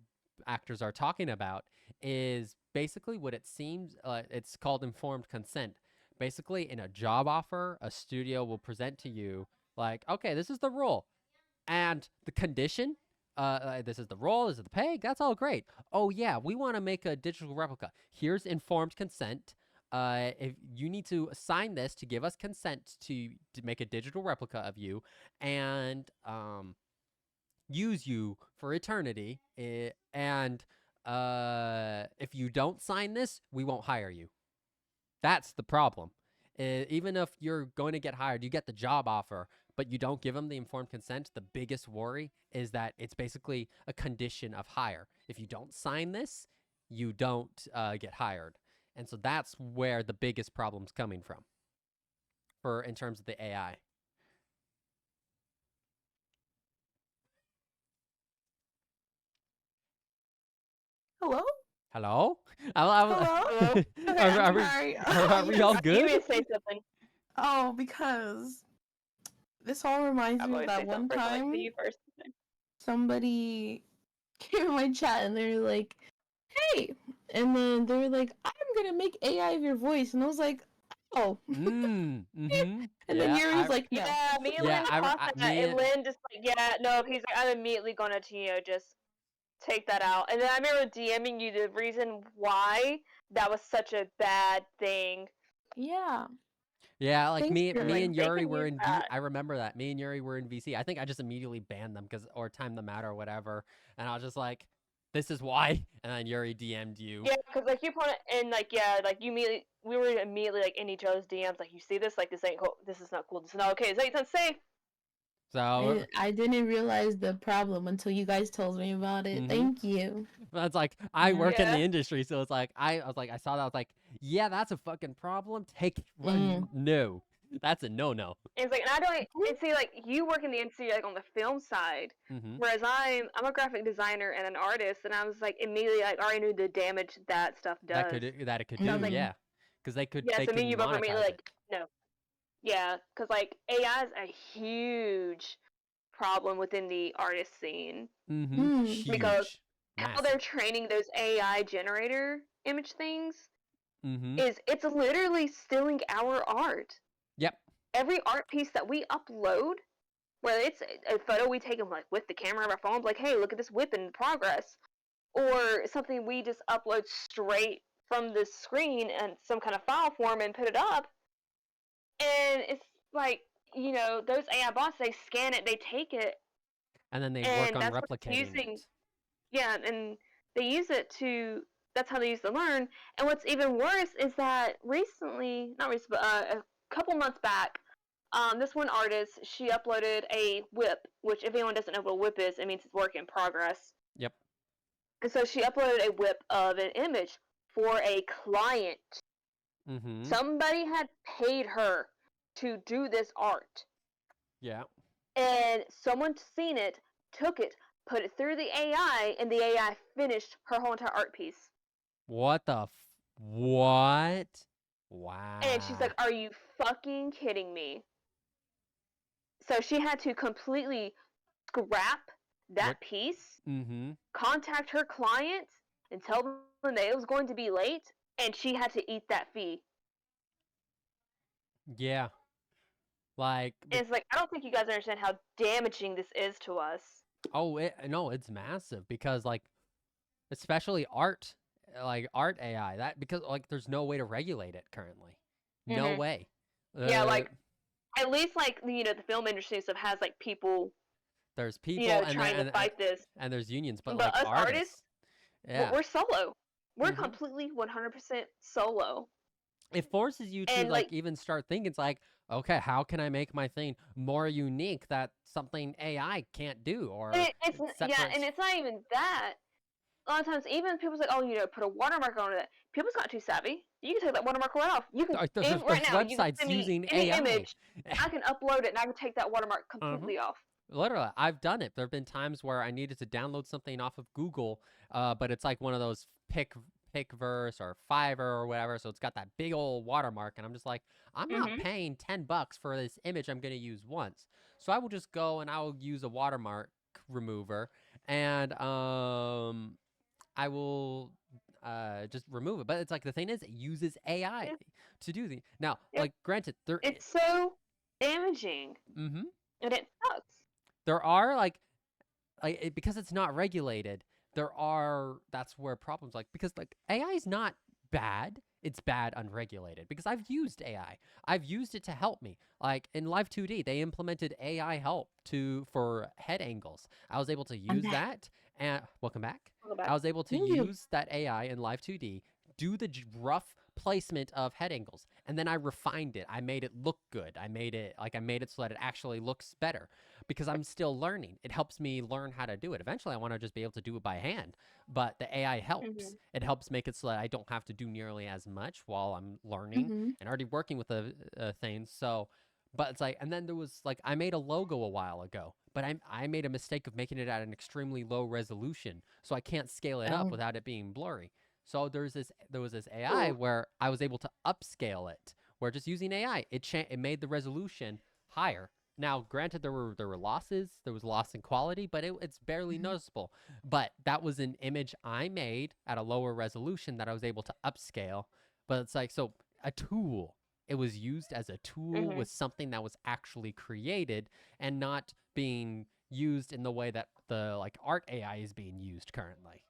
actors are talking about is basically what it seems, it's called informed consent. Basically, in a job offer, a studio will present to you like, okay, this is the role and the condition. This is the role, this is the pay. That's all great. Oh yeah, we want to make a digital replica. Here's informed consent. If you need to sign this to give us consent to make a digital replica of you and use you for eternity. And if you don't sign this, we won't hire you. That's the problem. Even if you're going to get hired, you get the job offer, but you don't give them the informed consent, the biggest worry is that it's basically a condition of hire. If you don't sign this, you don't get hired. And so that's where the biggest problem's coming from in terms of the AI. Hello? Hello? Hello? Are we all good? You say something. Oh, because this all reminds me of that one time somebody came in my chat and they were like, hey, and then they were like, I'm gonna make AI of your voice, and I was like, oh. And then Yuri was like, no. Yeah, me and Lynn talked that, and Lynn just like, yeah, no, he's like, I'm immediately gonna, just take that out. And then I remember DMing you the reason why that was such a bad thing. Yeah. Yeah, like me and Yuri were in I remember that. Me and Yuri were in VC. I think I just immediately banned them or timed them out or whatever. And I was just like, this is why. And then Yuri DM'd you. Yeah, because like you put it and like you immediately we were immediately like in each other's DMs, like, you see this, like, this ain't cool, this is not cool, this is not okay, this ain't unsafe. So I didn't realize the problem until you guys told me about it. Thank you. That's like, I work in the industry, so it's like I was like, I saw that, I was like, yeah, that's a fucking problem. No, that's a no. And it's like, and I don't, and see, like, you work in the industry, like, on the film side, whereas I'm a graphic designer and an artist, and I was like, immediately, like, I already knew the damage that stuff does. That it could do, like, yeah, because they could. Yeah, they so me and you both were immediately like, it. no. Yeah, because like AI is a huge problem within the artist scene. Because how they're training those AI generator image things is it's literally stealing our art. Yep. Every art piece that we upload, whether it's a photo we take like with the camera of our phone, like, hey, look at this whip in progress, or something we just upload straight from the screen and some kind of file form and put it up. And it's like, those AI bots, they scan it, they take it, And then they work and on that's what it's replicating using. it. Yeah, and they use it to. That's how they use to learn. And what's even worse is that recently, not recently, but a couple months back, this one artist, she uploaded a whip, which if anyone doesn't know what a whip is, it means it's work in progress. Yep. And so she uploaded a whip of an image for a client. Mm-hmm. Somebody had paid her to do this art. Yeah. And someone seen it, took it, put it through the AI, and the AI finished her whole entire art piece. What the what? Wow. And she's like, "Are you fucking kidding me?" So she had to completely scrap that piece, Mm-hmm. contact her client, and tell them that it was going to be late, and she had to eat that fee. Yeah. Like, And it's like, I don't think you guys understand how damaging this is to us. oh, no, it's massive because, like, especially art, like art AI, that because like there's no way to regulate it currently. No Mhm. way. Yeah, like at least like the film industry stuff has like people there's people and trying to fight this. and there's unions, but But like us artists, yeah, we're solo. We're Mhm. completely 100% solo. It forces you to And like even start thinking. It's like, okay, how can I make my thing more unique that something AI can't do or it's separate? and it's not even that. A lot of times, even people's like, oh, put a watermark on it. People's not too savvy. You can take that watermark right off. You can There's right now. You can websites send me using any AI. image. I can upload it and I can take that watermark completely off. Literally, I've done it. There have been times where I needed to download something off of Google, but it's like one of those Pickverse or Fiverr or whatever. So it's got that big old watermark, and I'm just like, I'm not paying $10 for this image I'm going to use once. So I will just go and I will use a watermark remover, and I will just remove it. But it's like the thing is, it uses AI to do the now. Like, granted, it's so damaging, and it sucks. There are like because it's not regulated. That's where problems because like AI is not bad. It's bad unregulated because I've used AI. I've used it to help me. Like in Live 2D, they implemented AI help for head angles. I was able to use that and welcome back. I was able to use that AI in Live 2D, do the rough placement of head angles, and then I refined it. I made it look good. I made it so that it actually looks better because I'm still learning. It helps me learn how to do it. Eventually, I want to just be able to do it by hand, but the AI helps. It helps make it so that I don't have to do nearly as much while I'm learning and already working with the things. So, but it's like, and then there was like, I made a logo a while ago, but I made a mistake of making it at an extremely low resolution, so I can't scale it up without it being blurry. So there was this AI where I was able to upscale it, where just using AI, it made the resolution higher. Now, granted, there were losses. There was loss in quality, but it's barely noticeable. But that was an image I made at a lower resolution that I was able to upscale. But it's like, so a tool. It was used as a tool with something that was actually created and not being used in the way that the like art AI is being used currently.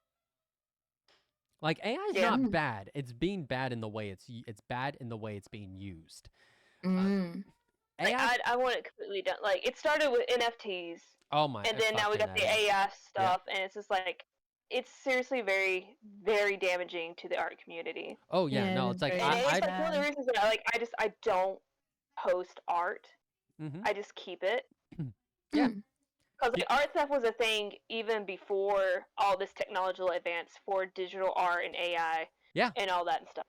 Like AI is not bad. It's being bad in the way it's bad in the way it's being used. AI, I want it completely done. Like it started with NFTs. Oh my! And then now we got the AI stuff, and it's just like it's seriously very, very damaging to the art community. Oh yeah, no, it's like it's like one of the reasons that I don't post art. I just keep it. Yeah. Because like, art theft was a thing even before all this technological advance for digital art and AI. Yeah. And all that and stuff.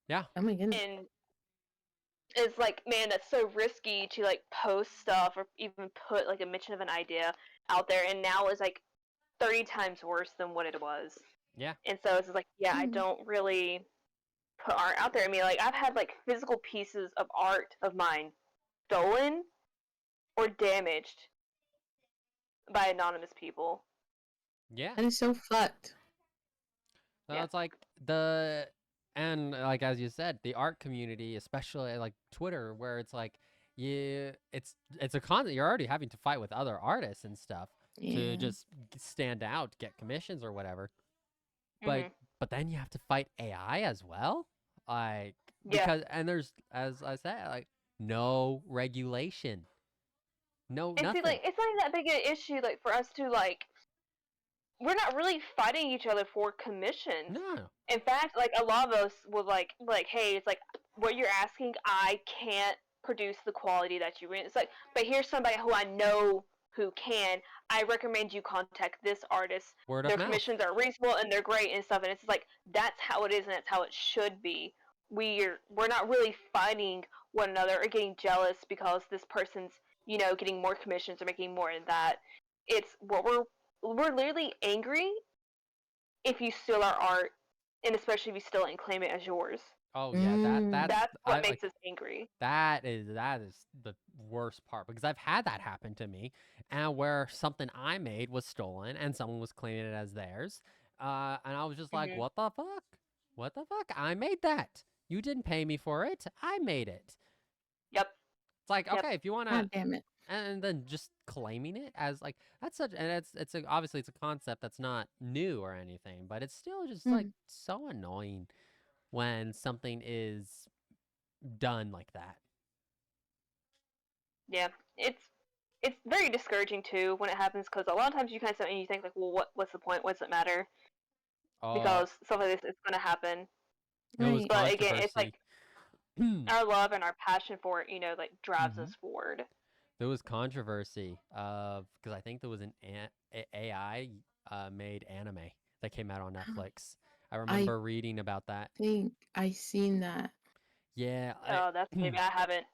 Yeah. Oh my goodness. And it's like, man, that's so risky to like post stuff or even put like a mention of an idea out there. And now it's like 30 times worse than what it was. Yeah. And so it's like, yeah, I don't really put art out there. I mean, like I've had like physical pieces of art of mine stolen or damaged by anonymous people. Yeah. That is so fucked. So it's like and like as you said, the art community, especially like Twitter, where it's like it's a constant. You're already having to fight with other artists and stuff to just stand out, get commissions or whatever. But but then you have to fight AI as well, like Yeah. and there's, as I said, like no regulation, no And see, nothing. like, it's not even that big an issue, like, for us to, like, we're not really fighting each other for commissions. No. In fact, like, a lot of us will, like, hey, it's like, what you're asking, I can't produce the quality that you want. It's like, but here's somebody who I know who can. I recommend you contact this artist. Word of Their mouth. commissions are reasonable and they're great and stuff. And it's like, that's how it is and that's how it should be. We're not really fighting one another or getting jealous because this person's, getting more commissions or making more than that. It's what we're literally angry if you steal our art, and especially if you steal it and claim it as yours. Oh yeah, that's That's I what like makes us angry. that is the worst part, because I've had that happen to me, and where something I made was stolen and someone was claiming it as theirs, and I was just like, Hmm. what the fuck? What the fuck? I made that. You didn't pay me for it. I made it. Yep. It's like, Yep. okay, if you want to, God damn it. and then just claiming it as like, that's such, and obviously it's a concept that's not new or anything, but it's still just like Mm. so annoying when something is done like that. Yeah. It's very discouraging too when it happens because a lot of times you kind of sit and you think like, well, what's the point? What's it matter? Uh, Because stuff like this is going to happen. there was Right. But again, it's controversy. like our love and our passion for it, like drives Hmm. us forward. There was controversy of, because I think there was an AI made anime that came out on Netflix. I I remember reading about that. think I seen that. Yeah, Oh, that's maybe I haven't.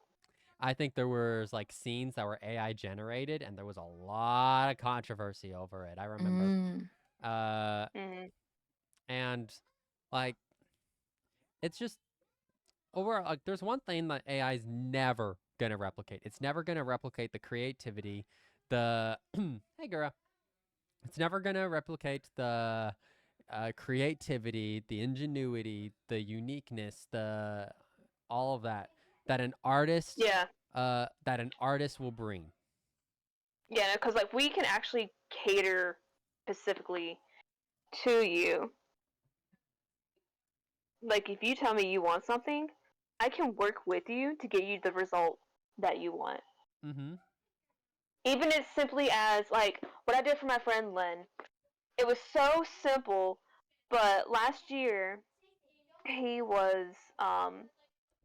I think there was like scenes that were AI generated, and there was a lot of controversy over it. I remember. Mm. Uh, Hmm. and like, it's just over, like, there's one thing that AI is never gonna replicate. It's never gonna replicate the creativity, the hey girl. It's never gonna replicate the creativity, the ingenuity, the uniqueness, the all of that Yeah. that an artist will bring. Yeah, because like we can actually cater specifically to you. Like if you tell me you want something, I can work with you to get you the result that you want. Mm-hmm. Even as simply as like what I did for my friend Lynn. It was so simple, but last year he was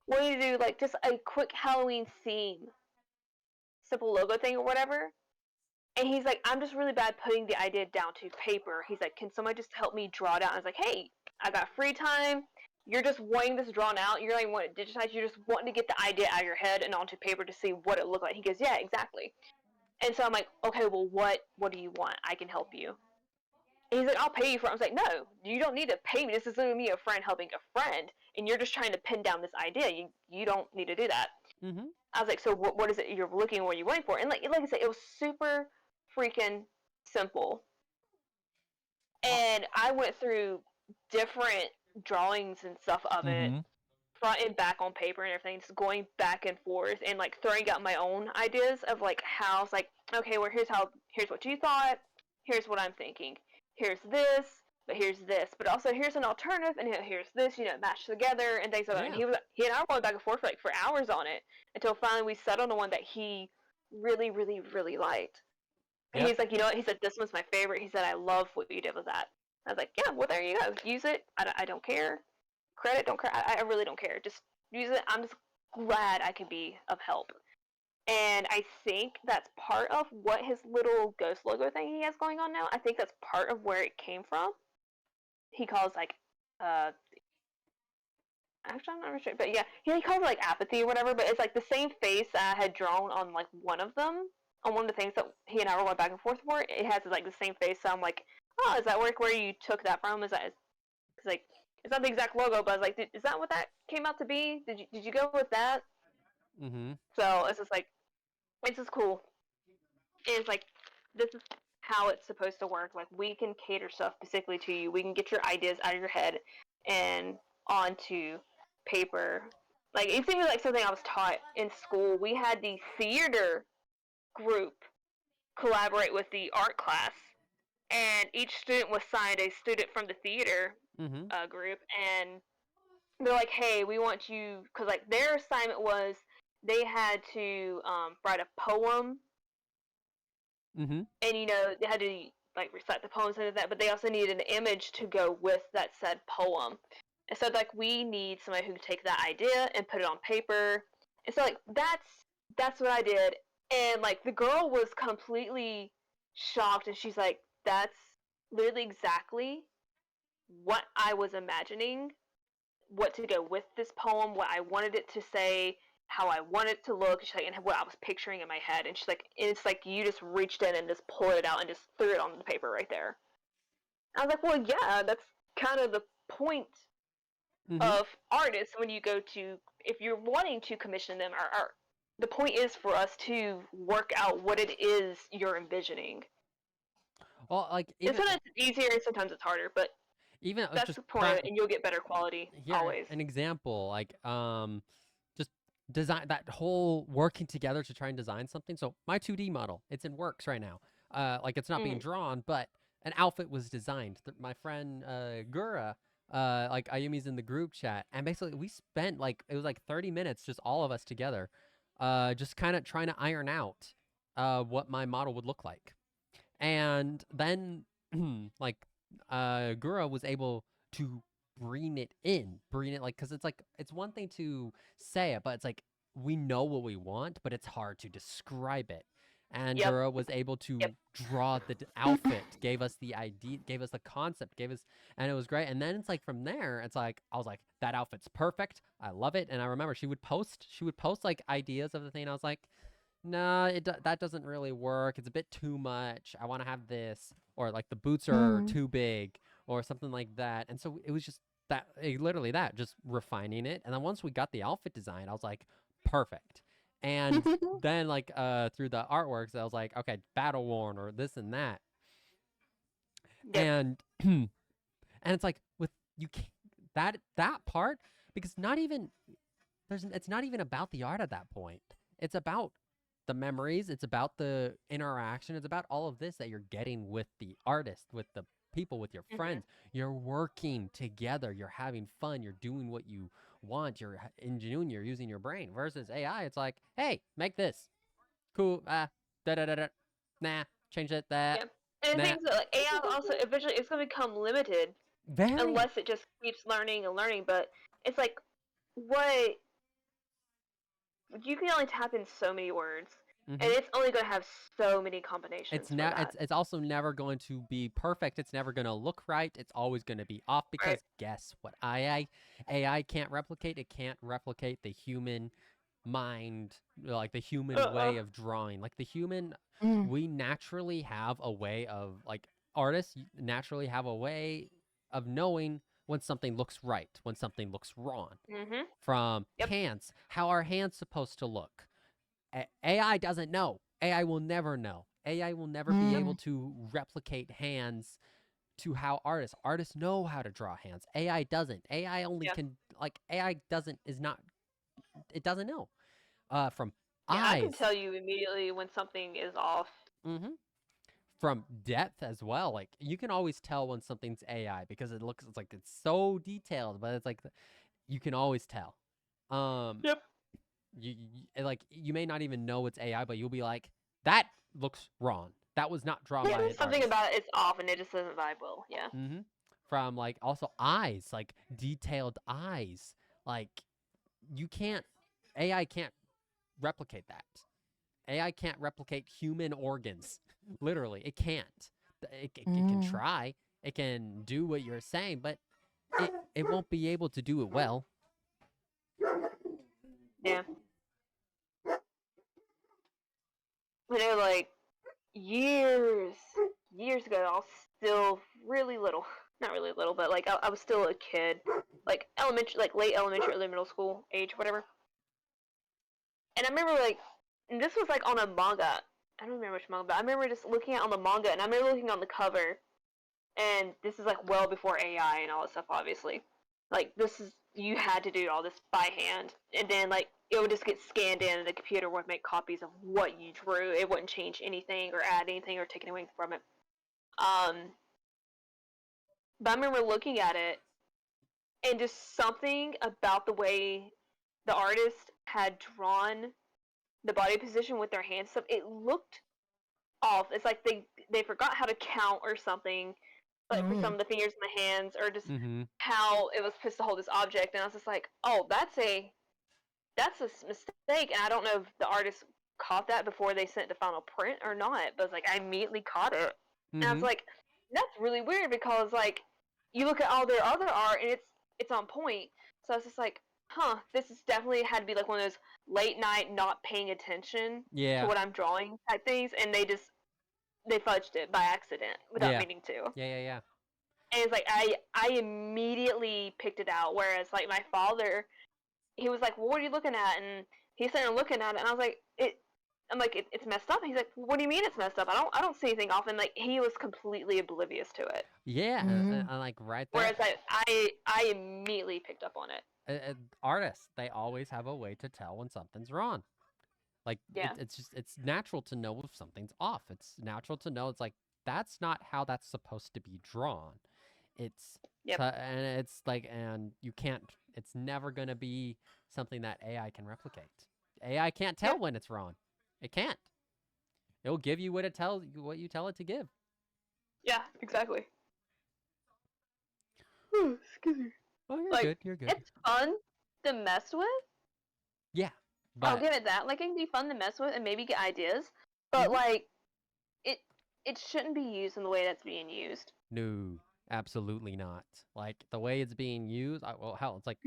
wanting to do like just a quick Halloween theme, simple logo thing or whatever. And he's like, I'm just really bad putting the idea down to paper. He's like, can somebody just help me draw it out? And I was like, hey, I got free time. You're just wanting this drawn out. You're like wanting it digitized. You're just wanting to get the idea out of your head and onto paper to see what it looked like. He goes, yeah, exactly. And so I'm like, okay, well, what do you want? I can help you. And he's like, I'll pay you for it. I was like, no, you don't need to pay me. This is literally me, a friend helping a friend, and you're just trying to pin down this idea. You don't need to do that. Mm-hmm. I was like, so what is it you're looking, what you're waiting for? And like I said, it was super freaking simple. And I went through different drawings and stuff of it, Mm-hmm. front and back on paper and everything, just going back and forth and like throwing out my own ideas of like how it's like, okay, well here's what you thought, here's what I'm thinking, here's this, but here's this, but also here's an alternative, and here's this, matched together and things like that. And Yeah. he and I were going back and forth for hours on it until finally we settled on the one that he really, really, really liked. And Yep. he's like, you know what? He said, this was my favorite. He said, I love what you did with that. I was like, yeah, well, there you go. Use it. I don't care. Credit, don't care. I really don't care. Just use it. I'm just glad I can be of help. And I think that's part of what his little ghost logo thing he has going on now. I think that's part of where it came from. He calls like, uh, actually, I'm not really sure, but yeah, he calls it like apathy or whatever. But it's like the same face I had drawn on like one of them, on one of the things that he and I were going back and forth for. It has like the same face. So I'm like, oh, is that work where you took that from? Is that it's like it's not the exact logo, but I was like, is that what that came out to be? Did you go with that? Mm-hmm. So it's just like it's just cool. It's like this is how it's supposed to work. Like we can cater stuff specifically to you. We can get your ideas out of your head and onto paper. Like it's even like something I was taught in school. We had the theater group collaborate with the art class, and each student was signed a student from the theater group, and they're like, "Hey, we want you," because like their assignment was they had to write a poem, and they had to like recite the poems and that, but they also needed an image to go with that said poem. And so like we need somebody who can take that idea and put it on paper. And so like that's what I did. And like the girl was completely shocked, and she's like, "That's literally exactly what I was imagining, what to go with this poem, what I wanted it to say, how I wanted it to look," she's like, and what I was picturing in my head. And she's like, "It's like you just reached in and just pulled it out and just threw it on the paper right there." I was like, "Well, yeah, that's kind of the point of artists when you go to, if you're wanting to commission them, or the point is for us to work out what it is you're envisioning." Well, like And sometimes it's easier and sometimes it's harder, but even that's just the point, and you'll get better quality always. an example, like just design that whole working together to try and design something. So my 2D model, it's in works right now. Like it's not being drawn, but an outfit was designed. My friend Gura, like Ayumi's in the group chat, and basically we spent like it was like 30 minutes, just all of us together, just kind of trying to iron out what my model would look like. And then like Gura was able to bring it like, because it's like it's one thing to say it, but it's like we know what we want, but it's hard to describe it. And Yep. Gura was able to draw the outfit, gave us the idea, gave us the concept, and it was great. And then it's like from there, it's like I was like, that outfit's perfect, I love it. And I remember she would post like ideas of the thing. I was like, no, that doesn't really work. It's a bit too much. I want to have this, or like the boots are too big, or something like that. And so it was just that, literally that, just refining it. And then once we got the outfit design, I was like, perfect. And then like through the artworks, I was like, okay, battle worn or this and that. Yep. And and it's like with you can't, that part, because not even it's not even about the art at that point. It's about the memories, it's about the interaction, it's about all of this that you're getting with the artist, with the people, with your friends. You're working together, you're having fun, you're doing what you want, you're ingenuing, you're using your brain. Versus AI, it's like, hey, make this. Cool. Da da da da. Nah, change it. That. Yep. And things that like AI also eventually it's gonna become limited unless it just keeps learning and learning. But it's like what you can only tap in so many words, and it's only gonna have so many combinations. It's also never going to be perfect. It's never going to look right. It's always going to be off, because guess what? AI can't replicate. It can't replicate the human mind, like the human way of drawing. Like the human, we naturally have a way of, like, artists naturally have a way of knowing when something looks right, when something looks wrong. From hands, how are hands supposed to look? AI doesn't know. AI will never know. AI will never be able to replicate hands to how artists know how to draw hands. AI doesn't. AI only can, like, AI doesn't know. From eyes, I can tell you immediately when something is off. From depth as well. Like, you can always tell when something's AI because it's like it's so detailed, but it's like you can always tell. You may not even know it's AI, but you'll be like, that looks wrong. That was not drawn by an Something artist. about it's off and it just doesn't vibe well. Yeah. From like also eyes, like detailed eyes. Like AI can't replicate that. AI can't replicate human organs. Literally, it can't. It can try. It can do what you're saying, but it won't be able to do it well. Yeah. I know, like, years ago, I was still really little. Not really little, but, like, I was still a kid. Like, late elementary, early middle school age, whatever. And I remember, like, and this was, like, on a manga. I don't remember which manga, but I remember just looking at on the manga, and I remember looking on the cover. And this is, like, well before AI and all that stuff, obviously. Like, you had to do all this by hand. And then, like, it would just get scanned in, and the computer would make copies of what you drew. It wouldn't change anything or add anything or take anything from it. But I remember looking at it, and just something about the way the artist had drawn the body position with their hands stuff, it looked off. It's like they forgot how to count or something, like for some of the fingers in the hands, or just how it was supposed to hold this object. And I was just like, oh, that's a mistake. And I don't know if the artist caught that before they sent the final print or not, but it's like I immediately caught it. And I was like, that's really weird, because like you look at all their other art and it's on point. So I was just like, huh, this is definitely had to be like one of those late night not paying attention to what I'm drawing type things, and they fudged it by accident without meaning to. Yeah. And it's like I immediately picked it out, whereas like my father, he was like, well, what are you looking at? And he's sitting there looking at it, and I was like, it's messed up. And he's like, what do you mean it's messed up? I don't see anything off. And like he was completely oblivious to it. Yeah, and like right there. Whereas I immediately picked up on it. Artists, they always have a way to tell when something's wrong. Like it's natural to know if something's off. It's natural to know it's like that's not how that's supposed to be drawn. It's and it's like, and you can't. It's never gonna be something that AI can replicate. AI can't tell when it's wrong. It can't. It'll give you what you tell it to give. Yeah, exactly. Excuse me. Oh, you're like, good. You're good. It's fun to mess with. Yeah, but I'll give it that. Like, it can be fun to mess with and maybe get ideas, but like, it shouldn't be used in the way that's being used. No, absolutely not. Like the way it's being used. Well, hell, it's like,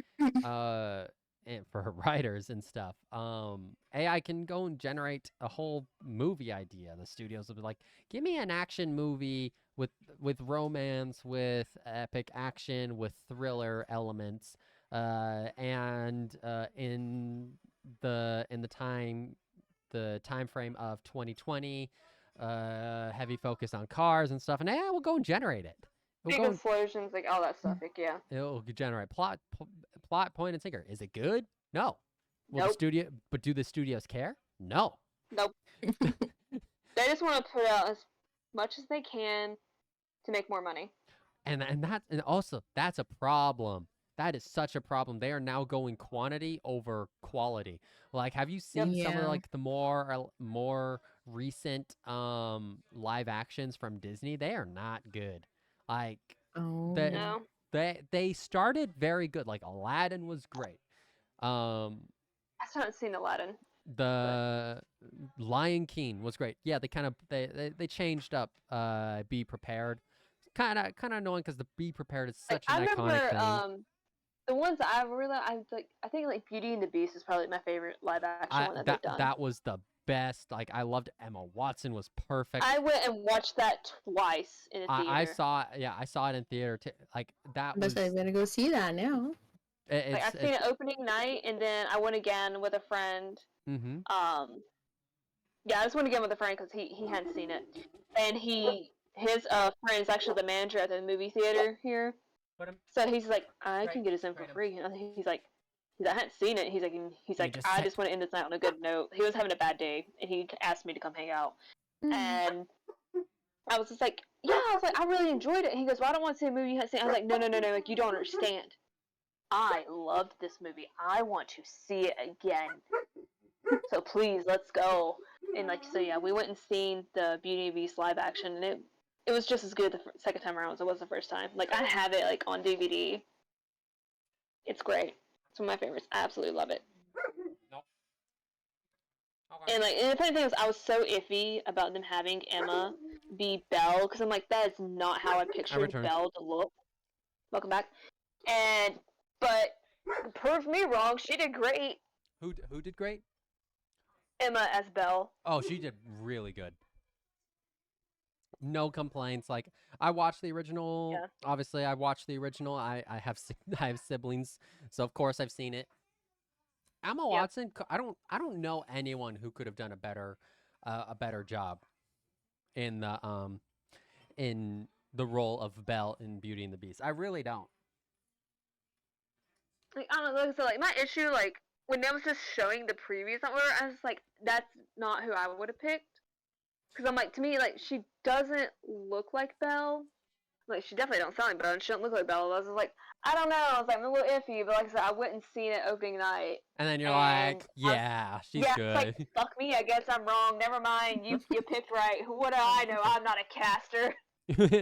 and for writers and stuff, AI can go and generate a whole movie idea. The studios will be like, give me an action movie with romance, with epic action, with thriller elements, and in the time frame of 2020, heavy focus on cars and stuff, and AI will go and generate it. Big explosions, like all that stuff. Like, yeah, it'll generate plot, point, and sinker. Is it good? No. Will nope. Do the studios care? No. Nope. They just want to put out as much as they can to make more money. And also that's a problem. That is such a problem. They are now going quantity over quality. Like, have you seen some of like the more recent live actions from Disney? They are not good. Like, no. They started very good. Like Aladdin was great. I still haven't seen Aladdin. The Lion King was great. Yeah, they changed up Be Prepared. Kind of annoying because the Be Prepared is such an iconic thing. The ones that I think like Beauty and the Beast is probably my favorite live action one that they've done. That was the best. Like, I loved Emma Watson was perfect. I went and watched that twice in a theater. I saw it in theater too. Like, that was. I'm gonna go see that now. I've seen it opening night, and then I went again with a friend. Mm-hmm. Yeah, I just went again with a friend because he hadn't seen it, and his friend is actually the manager at the movie theater here. So he's like, I can get us in for free. And he's like, I hadn't seen it. He's like, I just want to end this night on a good note. He was having a bad day, and he asked me to come hang out. And I was just like, yeah. I was like, I really enjoyed it. And he goes, well, I don't want to see a movie you haven't seen. I was like, no. Like, you don't understand. I loved this movie. I want to see it again. So please, let's go. And like, so yeah, we went and seen the Beauty and the Beast live action, and it was just as good the second time around as it was the first time. Like, I have it like on DVD. It's great. It's one of my favorites. I absolutely love it. Nope. Okay. And like, and the funny thing is, I was so iffy about them having Emma be Belle, because I'm like, that is not how I pictured Belle to look. Welcome back. But proved me wrong. She did great. Who did great? Emma as Belle. Oh, she did really good. No complaints. Like, I watched the original. Yeah. Obviously, I watched the original. I have siblings, so of course I've seen it. Emma Watson. I don't know anyone who could have done a better job in the role of Belle in Beauty and the Beast. I really don't. Like, I don't know. So like, my issue, like, when they was just showing the previews, I was like, that's not who I would have picked. Because I'm like, to me, like, she doesn't look like Belle. Like, she definitely don't sound like Belle, and she don't look like Belle. I was like, I don't know. I was like, I'm a little iffy, but like I said, I went and seen it opening night. And then you're And like, yeah, she's yeah, good. it's like, fuck me, I guess I'm wrong. Never mind, you picked right. What do I know? I'm not a caster.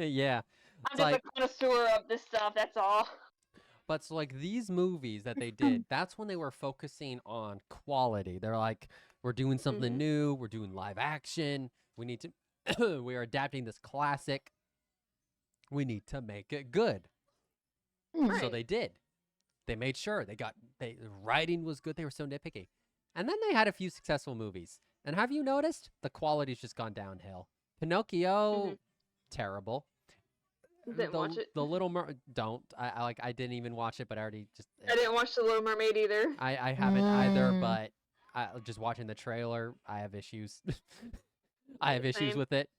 Yeah. I'm It's just like, a connoisseur of this stuff, that's all. but so like these movies that they did, that's when they were focusing on quality. They're like, we're doing something new, we're doing live action, we need to we are adapting this classic. We need to make it good. Right. So they did. They made sure the writing was good. They were so nitpicky. And then they had a few successful movies. And have you noticed the quality's just gone downhill? Pinocchio, terrible. Didn't watch it. The Little don't. I didn't even watch it, but I already just. I didn't watch The Little Mermaid either. I haven't either, but just watching the trailer, I have issues. I have issues Same. with it.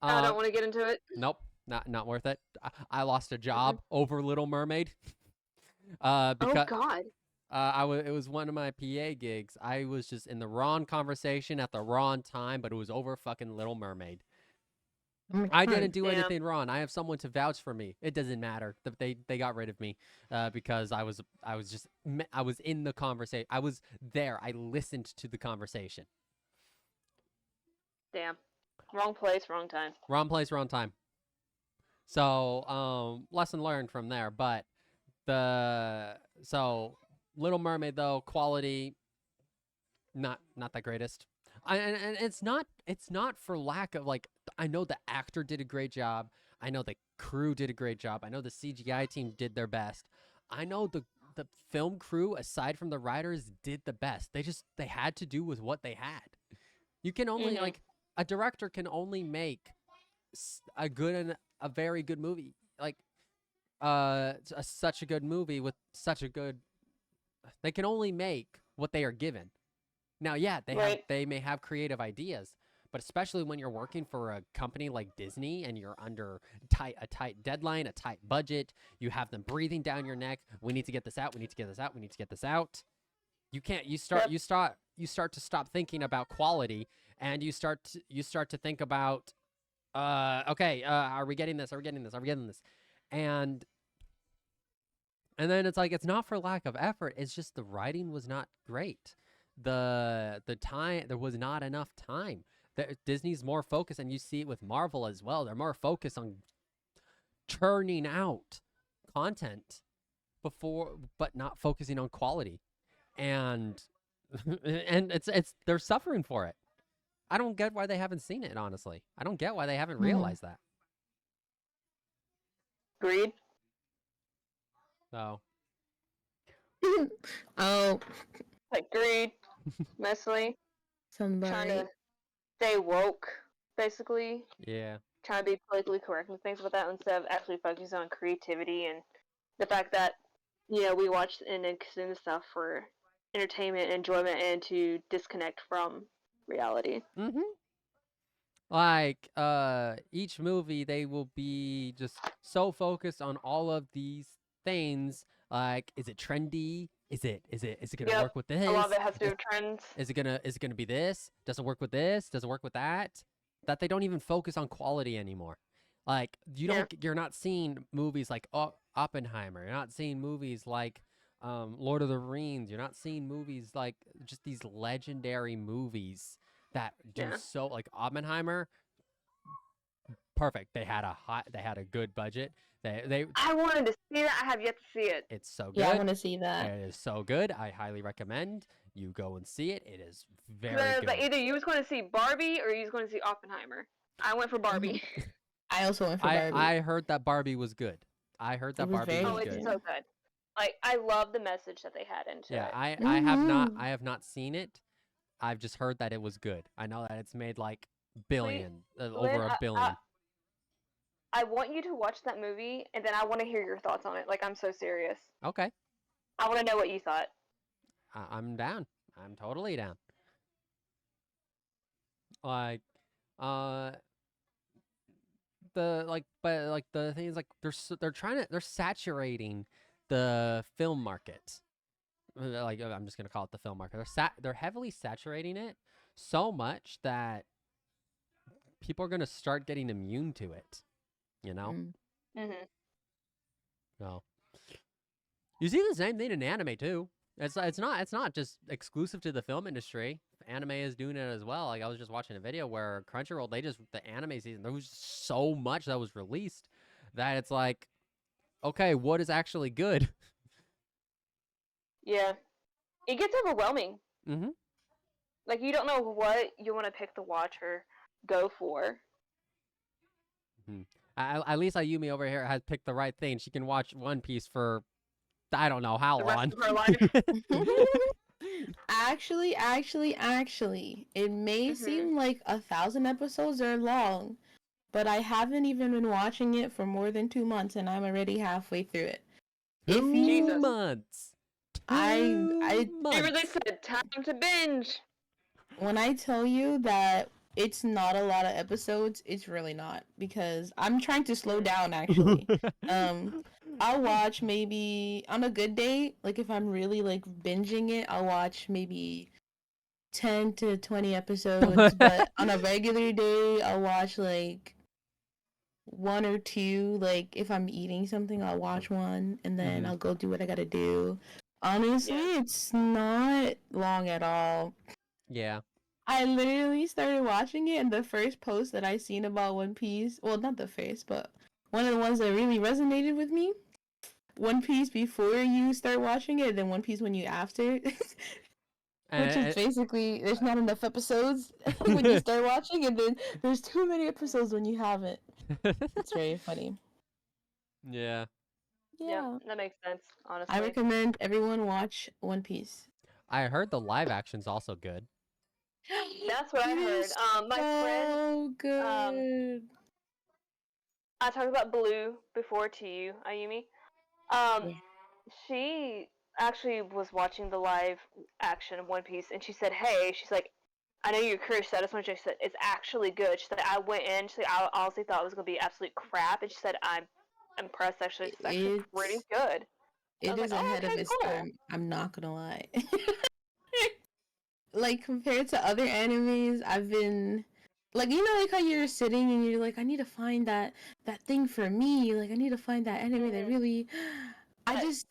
I don't want to get into it. Nope, not worth it. I lost a job over Little Mermaid. Because, oh God. It was one of my PA gigs. I was just in the wrong conversation at the wrong time, but it was over fucking Little Mermaid. I didn't do anything wrong. I have someone to vouch for me. It doesn't matter. They got rid of me because I was in the conversation. I was there. I listened to the conversation. Damn. Wrong place, wrong time. Wrong place, wrong time. So, lesson learned from there. But Little Mermaid though, quality not the greatest. And it's not for lack of like, I know the actor did a great job. I know the crew did a great job. I know the CGI team did their best. I know the film crew, aside from the writers, did the best. They had to do with what they had. You can only like, a director can only make a very good movie. Like, such a good movie with such a good. They can only make what they are given. Now, yeah, they may have creative ideas, but especially when you're working for a company like Disney and you're under a tight deadline, a tight budget, you have them breathing down your neck. We need to get this out. We need to get this out. We need to get this out. You can't. You start to stop thinking about quality, and you start to think about, okay, are we getting this? Are we getting this? Are we getting this? And then it's like, it's not for lack of effort. It's just the writing was not great. The time, there was not enough time. Disney's more focused, and you see it with Marvel as well. They're more focused on churning out content but not focusing on quality. And it's they're suffering for it. I don't get why they haven't seen it, honestly. I don't get why they haven't realized that. Agreed. So. Oh. Agreed. Mostly. Somebody. Trying to stay woke, basically. Yeah. Trying to be politically correct and things like that instead of actually focusing on creativity and the fact that, we watch and consume stuff for entertainment, enjoyment, and to disconnect from reality. Like, each movie, they will be just so focused on all of these things. Like, is it trendy? Is it gonna work with this? A lot of it has to do with trends. Is it gonna be this? Doesn't work with this? Doesn't work with that? That they don't even focus on quality anymore. Like, you're not seeing movies like Oppenheimer. You're not seeing movies like Lord of the Rings. You're not seeing movies like just these legendary movies that do so, like Oppenheimer. Perfect. They had a good budget. I wanted to see that. I have yet to see it. It's so good. Yeah, I want to see that. It is so good. I highly recommend you go and see it. It is very good. But either you was going to see Barbie or you was going to see Oppenheimer. I went for Barbie. I also went for Barbie. I heard that Barbie was good. I heard that Barbie was good. Oh, it's so good. Like, I love the message that they had into it. Yeah, I have not seen it. I've just heard that it was good. I know that it's made like over $1 billion. I want you to watch that movie, and then I want to hear your thoughts on it. Like, I'm so serious. Okay. I want to know what you thought. I'm down. I'm totally down. Like, the thing is, like, they're saturating the film market. Like, I'm just gonna call it the film market. They're heavily saturating it so much that people are gonna start getting immune to it. You know? Mm-hmm. No. You see the same thing in anime too. It's not just exclusive to the film industry. Anime is doing it as well. Like I was just watching a video where Crunchyroll, the anime season, there was so much that was released that it's like, okay, what is actually good? Yeah, it gets overwhelming. Mm-hmm. Like you don't know what you want to pick to watch or go for. At least Ayumi over here has picked the right thing. She can watch One Piece for I don't know how The rest long. of her life. Actually, it may seem like 1,000 episodes are long, but I haven't even been watching it for more than 2 months, and I'm already halfway through it. If Two you, Jesus. months. I They months. said time to binge. when I tell you that it's not a lot of episodes, it's really not, because I'm trying to slow down actually. I'll watch maybe on a good day, like if I'm really like binging it, I'll watch maybe 10 to 20 episodes, but on a regular day, I'll watch like one or two. Like if I'm eating something, I'll watch one and then I'll go do what I gotta do. Honestly, it's not long at all. Yeah. I literally started watching it, and the first post that I seen about One Piece, well, not the first, but one of the ones that really resonated with me, One Piece before you start watching it, and then One Piece when you after. Which is basically, there's not enough episodes when you start watching, and then there's too many episodes when you haven't. It's very funny. Yeah. Yeah, that makes sense, honestly. I recommend everyone watch One Piece. I heard the live action's also good. That's what I heard. My friend, so good. I talked about Blue before to you, Ayumi. She actually was watching the live action of One Piece, and she said, "Hey, she's like, I know you're curious. So I just want you to." She said, "It's actually good." She said, "I went in. She said, I honestly thought it was gonna be absolute crap," and she said, "I'm impressed. Actually, it's actually pretty good." It is like, ahead of its time. I'm not gonna lie. Like compared to other animes, I've been like, you know, like how you're sitting and you're like, I need to find that thing for me. Like I need to find that anime that really. I just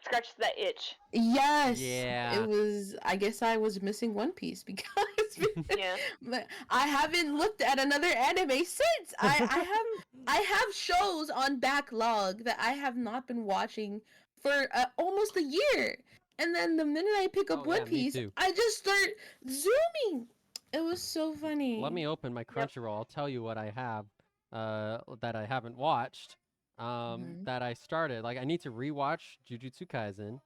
scratch that itch. Yes. Yeah. It was. I guess I was missing One Piece because Yeah. but I haven't looked at another anime since. I have shows on backlog that I have not been watching for almost a year. And then the minute I pick up One me Piece, too. I just start zooming. It was so funny. Let me open my Crunchyroll. I'll tell you what I have that I haven't watched. That I started. Like I need to rewatch Jujutsu Kaisen.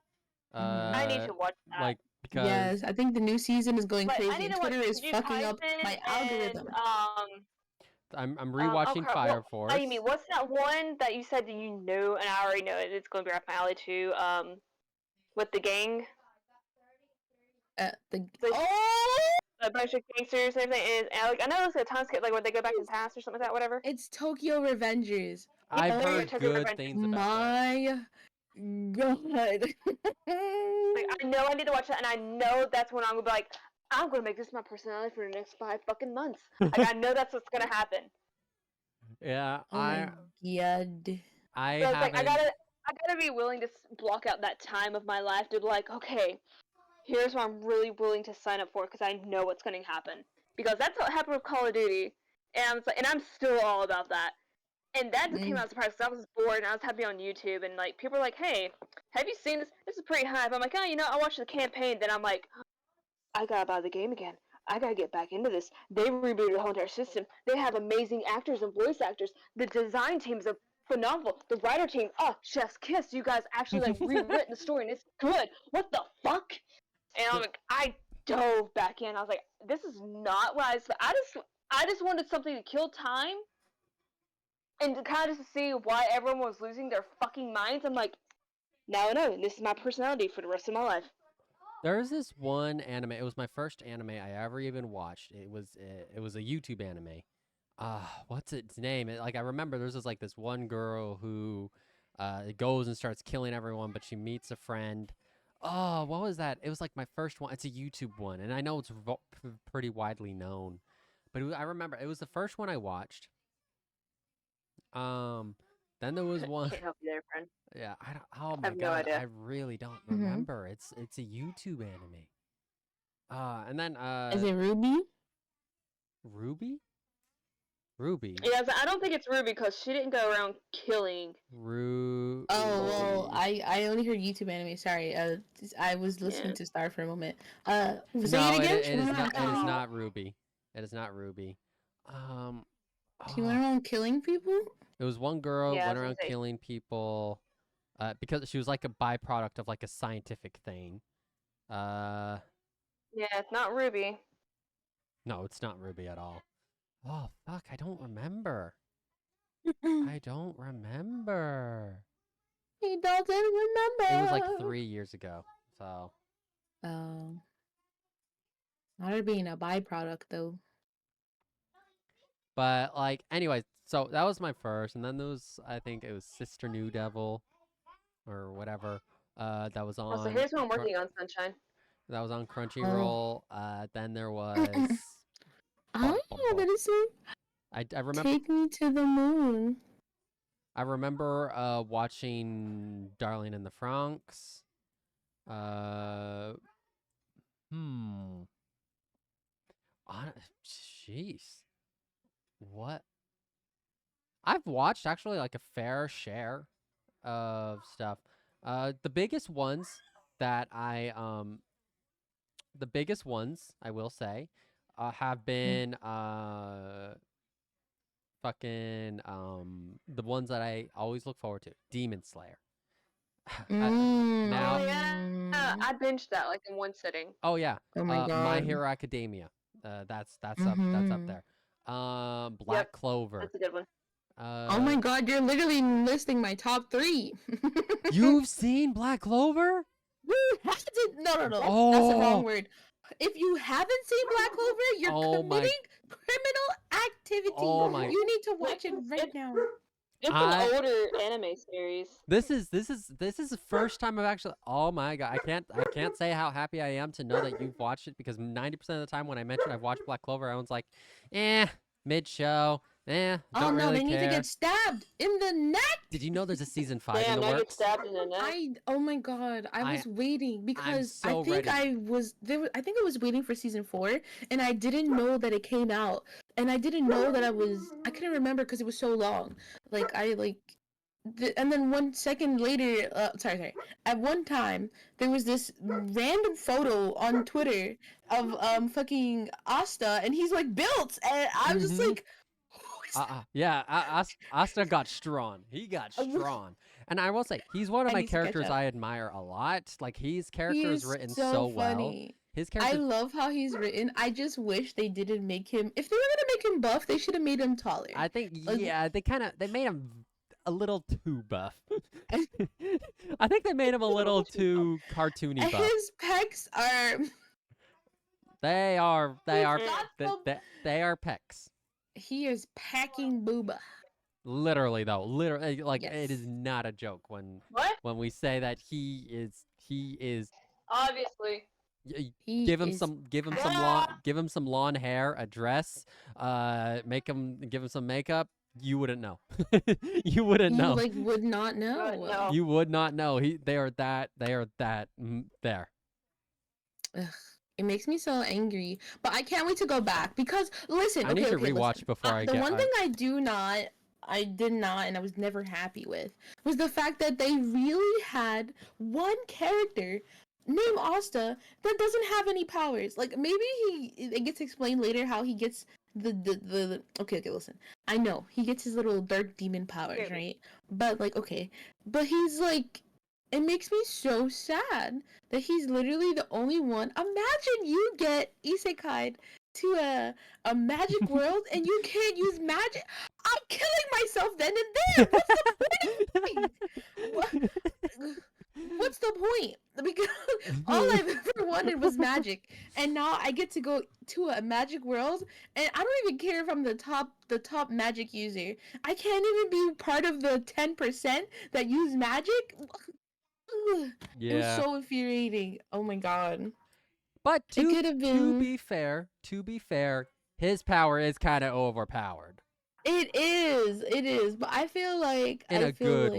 I need to watch that. Like because Yes, I think the new season is going crazy. I need to Twitter watch is fucking up my algorithm. I'm rewatching Fire Force. Ayumi, what's that one that you said that you know, and I already know it, it's going to be right up my alley too? With the gang. A bunch of gangsters and everything is, and like I know it's a time skip, like when they go back in the past or something like that, whatever. It's Tokyo Revengers. I've heard good things about my God. Like I know I need to watch that, and I know that's when I'm gonna be like, I'm gonna make this my personality for the next 5 fucking months. Like I know that's what's gonna happen. Yeah, oh my God. I was like, I gotta be willing to block out that time of my life to be like, okay, here's what I'm really willing to sign up for because I know what's going to happen. Because that's what happened with Call of Duty, and I'm still all about that. And that came out as a surprise because I was bored and I was happy on YouTube, and like people were like, "Hey, have you seen this? This is pretty hype." I'm like, "Oh, I watched the campaign." Then I'm like, "I gotta buy the game again. I gotta get back into this." They rebooted the whole entire system. They have amazing actors and voice actors. The design teams are phenomenal. The writer team, chef's kiss. You guys actually like rewritten the story and it's good. What the fuck? And I'm like, I dove back in. I was like, this is not what I just wanted something to kill time and to kind of just see why everyone was losing their fucking minds. I'm like, now I know. This is my personality for the rest of my life. There's this one anime. It was my first anime I ever even watched. It was a YouTube anime. What's its name? Like I remember there's this one girl who goes and starts killing everyone, but she meets a friend. Oh, what was that? It was like my first one. It's a YouTube one, and I know it's pretty widely known, but I remember it was the first one I watched. Then there was one. Can't help you there, friend. Yeah, I don't. Oh I my have no god, I idea. really don't Mm-hmm. remember. It's a YouTube anime. And then Is it Ruby? Ruby, Ruby, Yeah, so I don't think it's Ruby because she didn't go around killing. Ruby. Oh well, I only heard YouTube anime. Sorry, I was listening Yeah. to Star for a moment. Say No, it again. it is not. It is Wow. not Ruby. It is not Ruby. Um, She went oh, around killing people. it was one girl Yeah, I went was gonna around say. killing people, because she was like a byproduct of like a scientific thing. Uh, Yeah, it's not Ruby. no, it's not Ruby at all. Oh fuck, I don't remember. I don't remember. He doesn't remember. It was like 3 years ago. So Um, not her being a byproduct though. but like anyway, so that was my first, and then there was I think it was Sister New Devil or whatever. That was Oh, so on here's what I'm working on, Sunshine. that was on Oh. Crunchyroll. Then there was Oh, that is so. I remember Take me to the moon. I remember watching Darling in the Franxx. Uh hmm. Jeez. What? I've watched actually like a fair share of stuff. The biggest ones that the biggest ones I will say, have been fucking the ones that I always look forward to. Demon Slayer. Now, Oh yeah, I binged that like in one sitting. oh yeah, Oh my god. My Hero Academia. That's up Mhm. there. Black Clover. That's a good one. Oh my god, you're literally listing my top 3. You've seen Black Clover? Who hasn't? No. That's the Oh. wrong word. If you haven't seen Black Clover, you're Oh my- committing criminal activity. Oh my- You need to watch it right now. It's an older anime series. This is the first time I've actually. Oh my god! I can't say how happy I am to know that you've watched it, because 90% of the time when I mention I've watched Black Clover, everyone's like, mid show, don't Oh no, really they need to care. get stabbed in the neck. Did you know there's a season 5 in Damn, the I get works? stabbed in the neck. Oh my god, I was waiting because so I think ready. I think I was waiting for season 4 and I didn't know that it came out, and I didn't know that I couldn't remember because it was so long. Like and then 1 second later, sorry. At one time, there was this random photo on Twitter of fucking Asta, and he's like built, and I was just like, who is that? Yeah, Asta got strong. He got strong. And I will say, he's one of I my need to catch characters up. I admire a lot. Like, his He character is is written so so well. funny. His I character. love how he's written. I just wish they didn't make him. If they were gonna make him buff, they should have made him taller. I think, Like- yeah, they made him a little too buff. I think they made him a little too cartoony buff. His pecs are. They are not so- they are pecs. He is packing booba. Literally though, literally, like Yes. it is not a joke when What? we say that he is. Obviously. He Give him is some Ah! give him some lawn hair, a dress, give him some makeup. You wouldn't know. You wouldn't You know. like would not know. No. You would not know. They are that there. Ugh, it makes me so angry, but I can't wait to go back because listen. I need to rewatch listen. before I the get. one thing I did not, and I was never happy with, was the fact that they really had one character named Asta that doesn't have any powers. Like maybe it gets explained later how he gets the okay, listen. I know he gets his little dark demon powers, Okay. right? But like but he's like, it makes me so sad that he's literally the only one. Imagine you get isekai'd to a magic world and you can't use magic. I'm killing myself then and there. What's the point? Because all I've ever wanted was magic, and now I get to go to a magic world, and I don't even care if I'm the top magic user. I can't even be part of the 10% that use magic. It Yeah. was so infuriating. Oh my god. But It could have been. to be fair, his power is kind of overpowered. It is, but In I a feel good like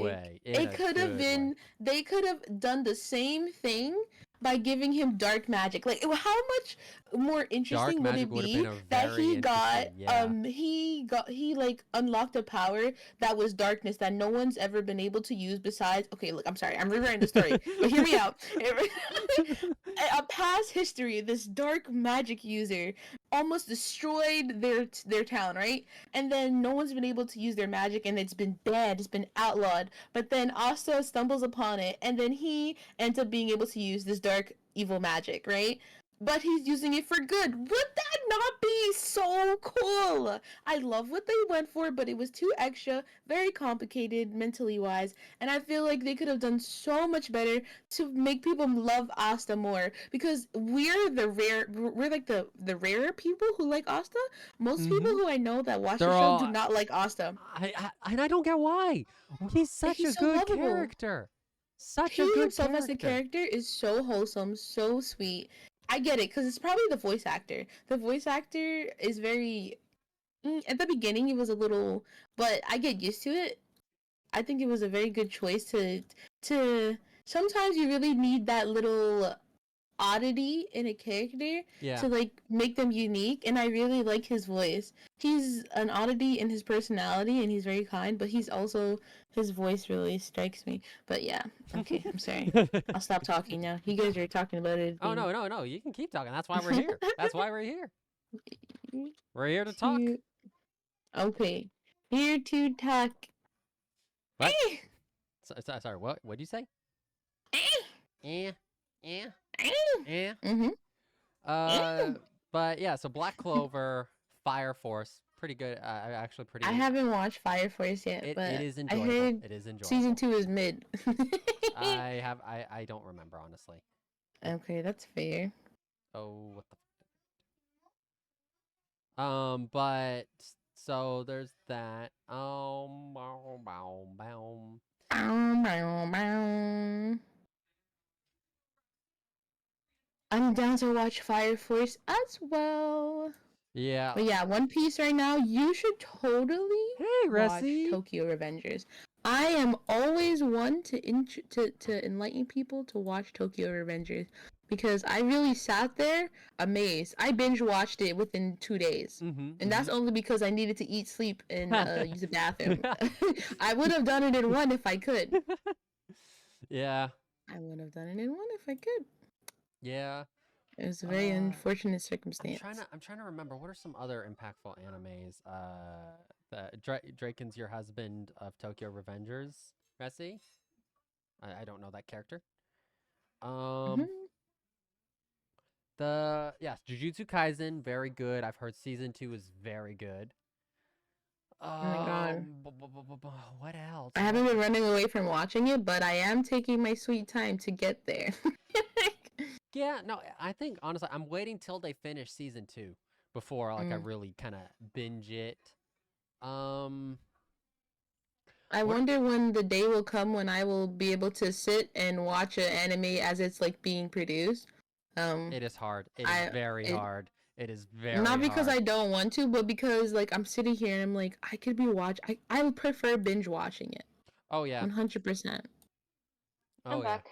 way. In it a could have good way. been they could have done the same thing by giving him dark magic. Like how much more Dark interesting would magic it would have be been a that very interesting, yeah. he like unlocked a power that was darkness that no one's ever been able to use besides. Okay, look, I'm sorry, I'm rewriting the story, but hear me out. A past history, this dark magic user almost destroyed their town, right? And then no one's been able to use their magic, and it's been banned, it's been outlawed. But then Asta stumbles upon it, and then he ends up being able to use this dark evil magic, right? But he's using it for good. Would that not be so cool? I love what they went for, but it was too extra, very complicated mentally wise, and I feel like they could have done so much better to make people love Asta more, because we're like the rarer people who like Asta. Most people Mm-hmm. who I know that watch the They're show do all not like Asta. and I don't get why. He's such a He's so good lovable. character. Such a He good himself as a character. character is so wholesome, so sweet. I get it because it's probably the voice actor. The voice actor is very. At the beginning, it was a little, but I get used to it. I think it was a very good choice to. Sometimes you really need that little oddity in a character Yeah. to like make them unique, and I really like his voice. He's an oddity in his personality, and he's very kind, but he's also his voice really strikes me. But yeah, okay, I'm sorry. I'll stop talking now. You guys are talking about it Oh being no, you can keep talking. That's why we're here. That's why we're here. We're here to talk. cute. Okay, here to talk. What? Sorry, what? What'd you say? Eh, eh, eh. Mhm. Uh, but yeah, so Black Clover, Fire Force, pretty good. Actually, pretty. I haven't watched Fire Force yet, It but is I enjoyable. heard It is enjoyable. season 2 is mid. I don't remember honestly. Okay, that's fair. Oh, what the. But so there's that. Bow, bow, bow. Bow, bow, bow. I'm down to watch Fire Force as well. Yeah. But yeah, One Piece right now, you should totally Hey, watch Ressie. Tokyo Revengers. I am always one to enlighten people to watch Tokyo Revengers because I really sat there amazed. I binge watched it within 2 days. And that's only because I needed to eat, sleep, and use the bathroom. I would have done it in one if I could. Yeah. I would have done it in one if I could. Yeah. It was a very unfortunate circumstance. I'm trying to remember what are some other impactful animes. Draken's your husband of Tokyo Revengers, Ressie. I don't know that character. Mhm. Jujutsu Kaisen, very good. I've heard season 2 is very good. Oh my god. What else? I haven't been running away from watching it, but I am taking my sweet time to get there. Yeah, no, I think honestly, I'm waiting till they finish season 2 before I really kind of binge it. I wonder when the day will come when I will be able to sit and watch an anime as it's like being produced. It is hard. It is very hard. It is very not because hard. I don't want to, but because like I'm sitting here and I'm like I could be I would prefer binge watching it. Oh yeah. 100%. Oh yeah. Back.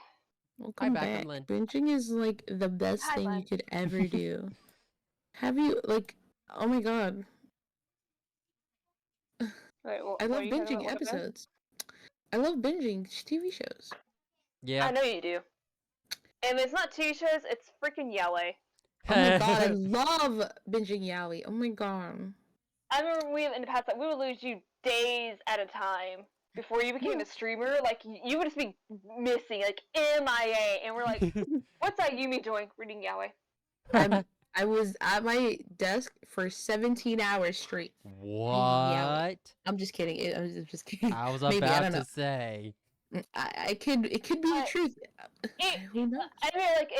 Welcome back. Lynn. Binging is like the best thing you could ever do. Have you like? Oh my god. Wait, I love binging episodes. I love binging TV shows. Yeah. I know you do. And it's not TV shows, it's freaking yaoi. Oh my god, I love binging yaoi. Oh my god. I remember in the past, like, we would lose you days at a time before you became a streamer. Like, you would just be missing, like, MIA. And we're like, what's Ayumi doing? Reading yaoi. I was at my desk for 17 hours straight. What? I'm just kidding. I was just kidding. I was about to say. It could be the truth. Who knows? I mean, like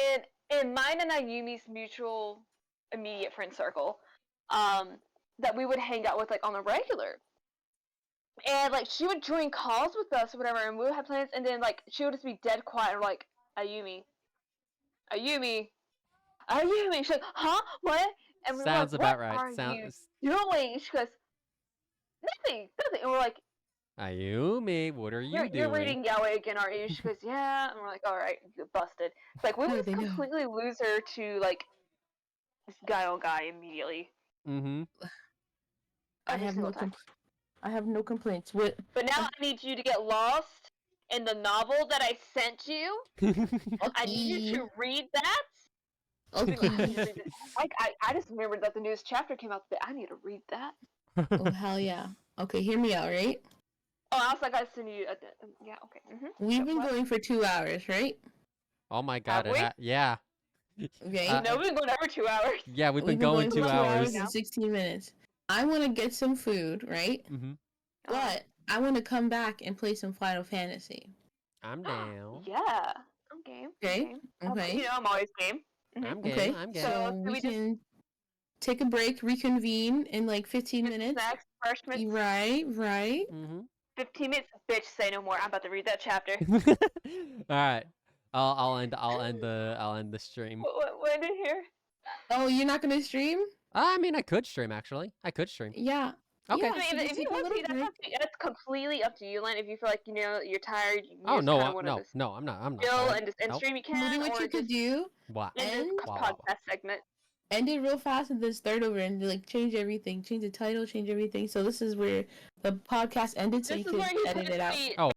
in mine and Ayumi's mutual immediate friend circle, that we would hang out with like on a regular. And like she would join calls with us or whatever, and we would have plans, and then like she would just be dead quiet and we're like, Ayumi. She's like, huh? What? And we're Sounds like, about what right. are you doing? She goes, nothing. And we're like, Ayumi, what are you you're doing? reading Yaoi again, aren't you? She goes, yeah. And we're like, all right, you busted. It's like we How would do they know? completely lose her to like this guy on guy immediately. Mm-hmm. I Every have single no time. I have no complaints. What? But now I need you to get lost in the novel that I sent you. I need you to read that. Okay. I just remembered that the newest chapter came out today. I need to read that. Oh hell yeah. Okay, hear me out, right? Oh, I was like, I send you. Yeah, okay. We've been going for 2 hours, right? Oh my god, Have we? yeah. Okay. No, we've been going over 2 hours. Yeah, we've been We've been going going for 2 2 hours. hours and 16 minutes. I want to get some food, right? Mm-hmm. But I want to come back and play some Final Fantasy. I'm down. Yeah. I'm game. Okay. Okay. You know, I'm always game. I'm game. Okay. I'm game. So we can take a break, reconvene in like 15 Get minutes. snacks, refreshments. Right. Mm-hmm. 15 minutes, bitch. Say no more. I'm about to read that chapter. All right. I'll end the stream. What did here? Oh, you're not gonna stream? I mean, I could stream actually. I could stream. Yeah. Okay. Yeah, I so mean, just if you take a want to, little break. that's completely up to you, Len. If you feel like you're tired, you Oh just no, kind of want to just no, I'm not chill tired. and just end Nope. stream, you Maybe can, what or you could just do, What? end this Wow. podcast segment. end it real fast and then start over and like change everything, change the title, change everything. So this is where the podcast ended, so This you is can where you edit it out. see Oh.